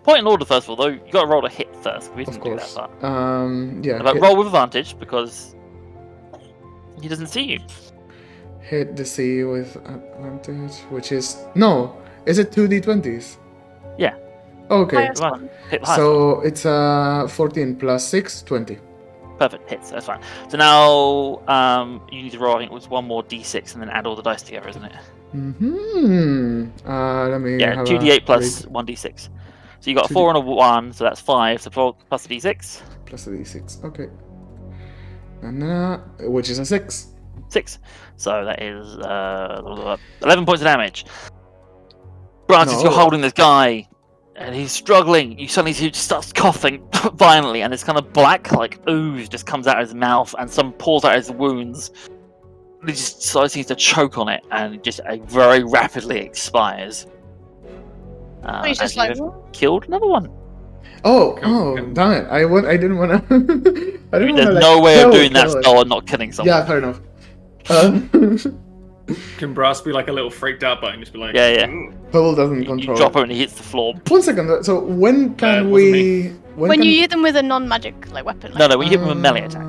Point in order first of all, though. You got to roll a hit first. We Of didn't do course. that part. Yeah. But roll with advantage because he doesn't see you. Hit the C with advantage, which is no. Is it 2d20s? Yeah. Okay. Highest Right. one. Hit the highest So it's 14 plus 6, 20. one. Perfect hits. That's fine. So now you need to roll. I think it was 1 more d6 and then add all the dice together, isn't it? Let me. Yeah, have 2d8 a plus read. 1d6. So you got a 2d- 4 and a 1, so that's 5. So 4 plus a d6, Plus a d6. Okay. And which is a 6. 6. So that is 11 points of damage. Granted, No. you're holding this guy, and he's struggling. You suddenly see he just starts coughing violently, and this kind of black, like ooze, just comes out of his mouth, and some pours out of his wounds. He just seems to choke on it and just very rapidly expires. He's just and like, you've killed another one. Oh, damn it! I didn't wanna. I didn't There's wanna, no way of doing that kill it. spell and not killing someone. Yeah, fair enough. Can Brass be like a little freaked out button? Just be like, Yeah. "Ooh." Pebble doesn't You control. drop him and he hits the floor. 1 second. So when can it wasn't we? when can... you hit them with a non-magic like weapon. No, when you hit him with a melee attack.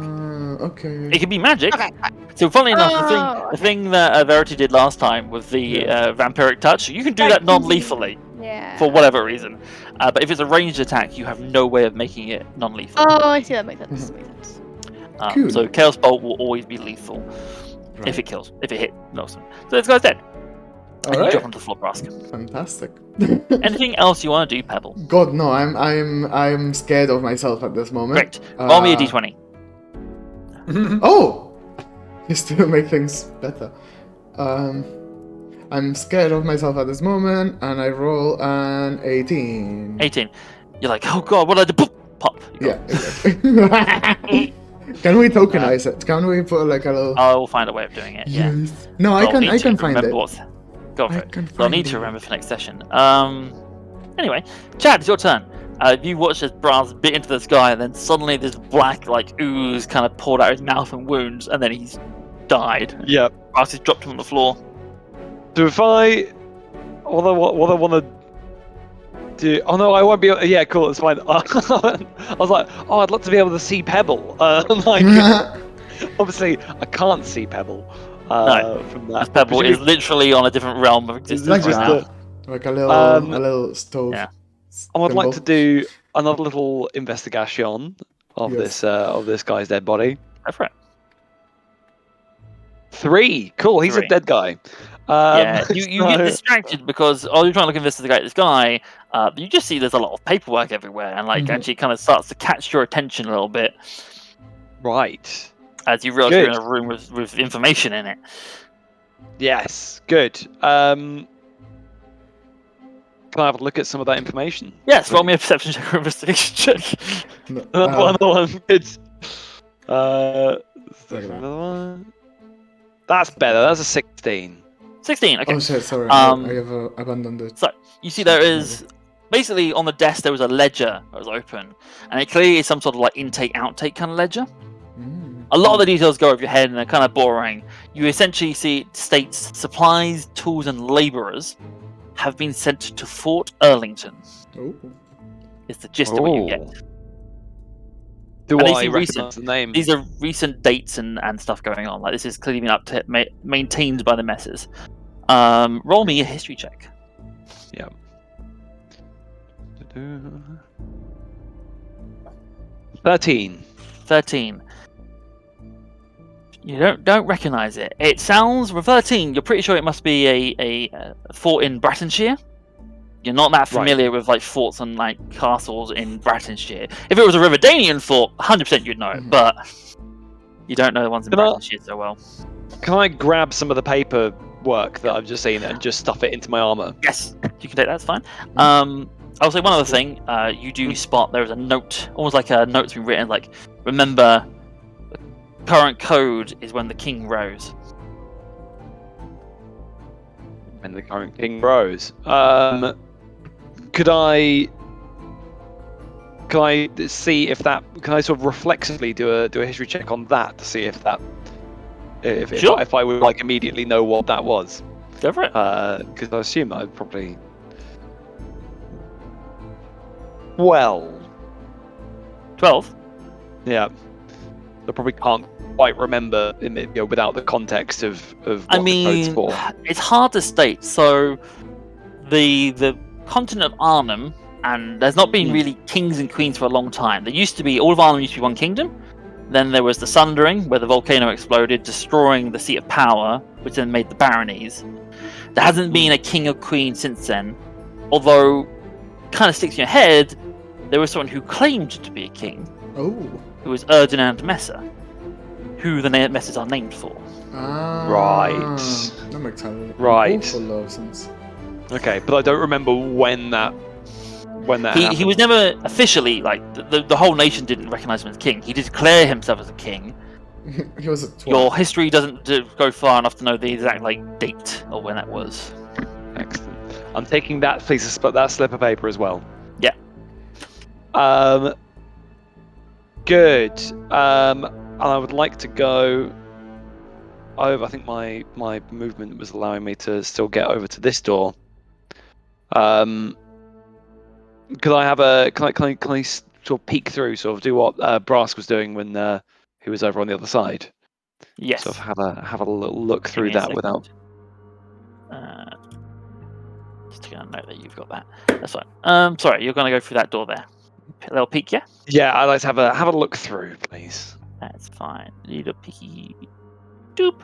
Okay. It can be magic. Okay. So funnily enough, Oh, the thing that Verity did last time with the vampiric touch, you can do that non-lethally Yeah. for whatever reason. But if it's a ranged attack, you have no way of making it non-lethal. Oh, I see. That makes sense. Cool. So Chaos Bolt will always be lethal if it kills, if it hit most of them. So this guy's dead. And you Alright. drop onto the floor, Brask. Fantastic. Anything else you want to do, Pebble? God no, I'm scared of myself at this moment. Great. Roll me a d20. Oh, just to make things better. I'm scared of myself at this moment, and I roll an 18. 18. You're like, oh god, what did I do? Boop! Pop. You Yeah. got Exactly. Can we tokenize it? Can we put like a little? I will find a way of doing it. Yeah. Yes. No, I I'll can. need I to can find remember it. what's- Go for I it. can So I'll find need to it. remember for next session. Anyway, Chad, it's your turn. You watched as Brass bit into this guy, and then suddenly this black like ooze kind of poured out his mouth and wounds, and then he's died. Yeah. Brass has dropped him on the floor. So if what I want to do? Oh no, I won't be. Yeah, cool. It's fine. I was like, oh, I'd love to be able to see Pebble. Obviously, I can't see Pebble. No, from This that. Pebble is literally on a different realm of existence Like right that. now. Like a little stove. Yeah. I would like symbol. to do another little investigation of Yes. this guy's dead body. Go for it. 3. Cool. He's 3. a dead guy. Yeah, you get so- distracted because you're trying to investigate this guy. You just see there's a lot of paperwork everywhere, and like Mhm. actually kind of starts to catch your attention a little bit Right. as you realize you're in Good. a room with information in it. Yes. Good. Can I have a look at some of that information? Yes, roll me a perception check or investigation check. No, Another one. It's Look at that. another one. That's better. That's a 16. 16. Okay. Oh shit! Sorry, Um, I have abandoned it. So you see there is basically on the desk there was a ledger that was open, and it clearly is some sort of like intake outtake kind of ledger. Mm. A lot of the details go over your head and they're kind of boring. You essentially see it states supplies, tools, and labourers have been sent to Fort Erlington. Oh. Is the gist of what you get. Do And these I are recent- recognize the name? These are recent dates and stuff going on. Like this is clearly been maintained by the messes. Roll me a history check. 13. 13. You don't recognise it. It sounds with 13. You're pretty sure it must be a fort in Bretonshire. You're not that familiar with like forts and like castles in Bretonshire. If it was a Riverdanian fort, 100% you'd know it, but you don't know the ones in Can I- Bretonshire so well. Can I grab some of the paperwork that I've just seen and just stuff it into my armor? Yes, you can take that. That's fine. I'll say one other thing. You do spot there is a note, almost like a note's been written. Like, remember, the current code is when the king rose. When the current king rose. Could I see if that? Can I sort of reflexively do a history check on that to see if that? Sure. If I would like immediately know what that was, Go for it. because I assume that I'd probably. Well, 12. yeah, I probably can't quite remember without the context of what I the mean, code's for. it's hard to state. So, the continent of Arnhem, and there's not been really kings and queens for a long time. There used to be, all of Arnhem used to be one kingdom. Then there was the Sundering, where the volcano exploded, destroying the seat of power, which then made the baronies. There hasn't been a king or queen since then, although, kind of sticks in your head, there was someone who claimed to be a king, Oh. who was Erdinand Messer, who the Messers are named for. Ah. Right. That makes an Right. awful lot of sense. Okay, but I don't remember when that He happened. was never officially, like, the whole nation didn't recognize him as king. He did declare himself as a king, He was a 12. Your history doesn't go far enough to know the exact date of when that was. Excellent. I'm taking that that slip of paper as well. Yeah. Good. And I would like to go over. I think my movement was allowing me to still get over to this door. Could I have a? Can I sort of peek through? Sort of do what Brask was doing when he was over on the other side. Yes. Sort of have a little look Give through me a that second. without. Just gonna note that you've got that. That's fine. Sorry, you're gonna go through that door there. A little peek, yeah. Yeah, I'd like to have a look through, please. That's fine. Need a peeky. Doop.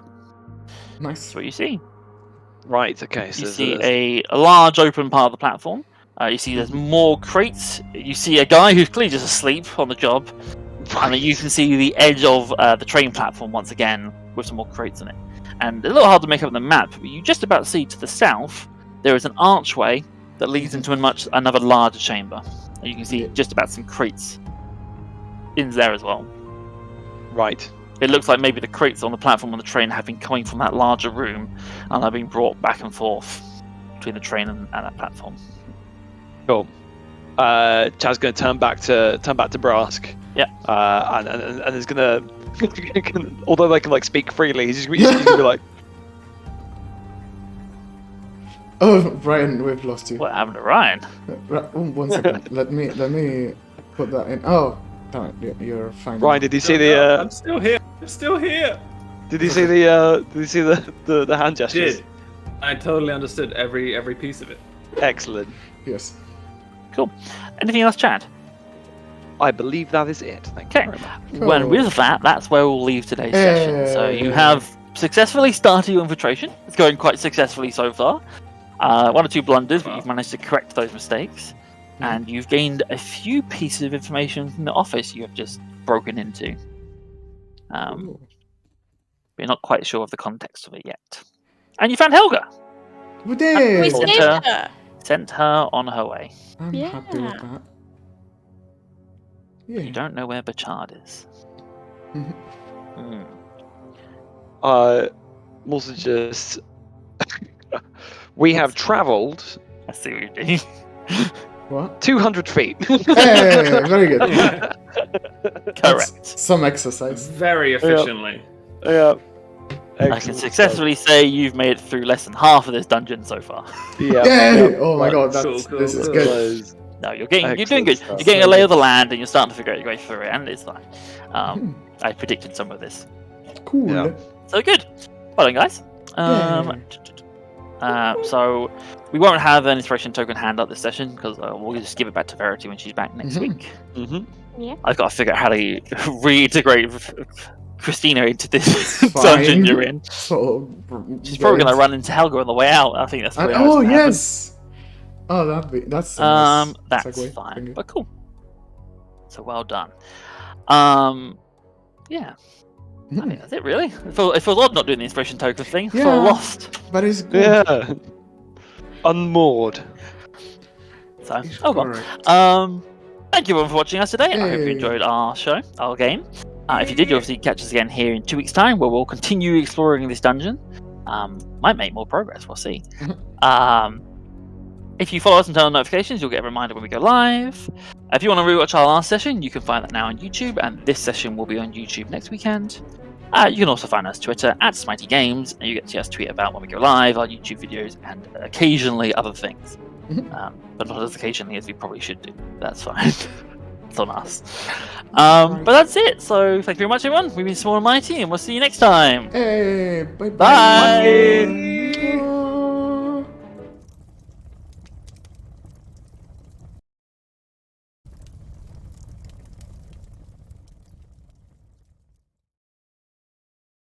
Nice. That's what you see. Right. Okay. So You see a large open part of the platform. You see there's more crates. You see a guy who's clearly just asleep on the job. And then you can see the edge of the train platform once again with some more crates in it. And a little hard to make up the map, but you just about see to the south there is an archway that leads into another larger chamber. And you can see just about some crates in there as well. Right. It looks like maybe the crates on the platform on the train have been coming from that larger room and have been brought back and forth between the train and that platform. Cool. Chad's going to turn back to Brask. Yeah. And is going to, although they can speak freely, he's just going to be like, Oh, Brian, we've lost you. What happened to Ryan? 1 second. let me put that in. Oh, damn it, you're fine. Ryan, did you see I'm still here. I'm still here. Did you see the hand gestures? Did. I totally understood every piece of it. Excellent. Yes. Cool. Anything else, Chad? I believe that is it. Thank you Okay. very much. Cool. When with that, that's where we'll leave today's session. So you have successfully started your infiltration. It's going quite successfully so far. 1 or 2 blunders, but you've managed to correct those mistakes. And you've gained a few pieces of information from the office you have just broken into. But you're not quite sure of the context of it yet. And you found Helga. We did! We Sent saved her. her. Sent her on her way. I'm happy with that. You Yeah. don't know where Bachard is. Also just we have travelled I see what you're doing. What? 200 feet. Hey, very good. Correct. That's some exercise. Very efficiently. Yeah. I can successfully say you've made it through less than half of this dungeon so far. Yeah. Yay! Oh my god, Cool, this cool, is cool. good. No, you're doing Excellent good. stuff. You're getting a lay of the land, and you're starting to figure out your way through it, and it's fine. I predicted some of this, Cool. Yeah. so good. Well done, guys. So we won't have an inspiration token handout this session because we'll just give it back to Verity when she's back next week. Mm-hmm. I've got to figure out how to reintegrate Christina into this Fine. dungeon you're in. So, She's probably going to run into Helga on the way out. I think that's the way how it's Oh gonna happen. yes. Oh, that's a nice That's segue. fine, Thank you. but cool. So well done. Yeah, I think that's it really. It feels odd not doing the inspiration token thing. I feel Yeah. lost. But it's good. Yeah. Unmoored. So, It's oh well. correct. Thank you everyone for watching us today. I hope you Hey. enjoyed our show, our game. If you did, you'll obviously catch us again here in 2 weeks' time, where we'll continue exploring this dungeon. Might make more progress. We'll see. If you follow us and turn on notifications, you'll get a reminder when we go live. If you want to rewatch our last session, you can find that now on YouTube, and this session will be on YouTube next weekend. You can also find us on Twitter @SmiteyGames, and you get to see us tweet about when we go live, our YouTube videos, and occasionally other things. But not as occasionally as we probably should do. That's fine. It's on us. But that's it. So thank you very much, everyone. We've been Small and Mighty, and we'll see you next time. Hey, bye Bye.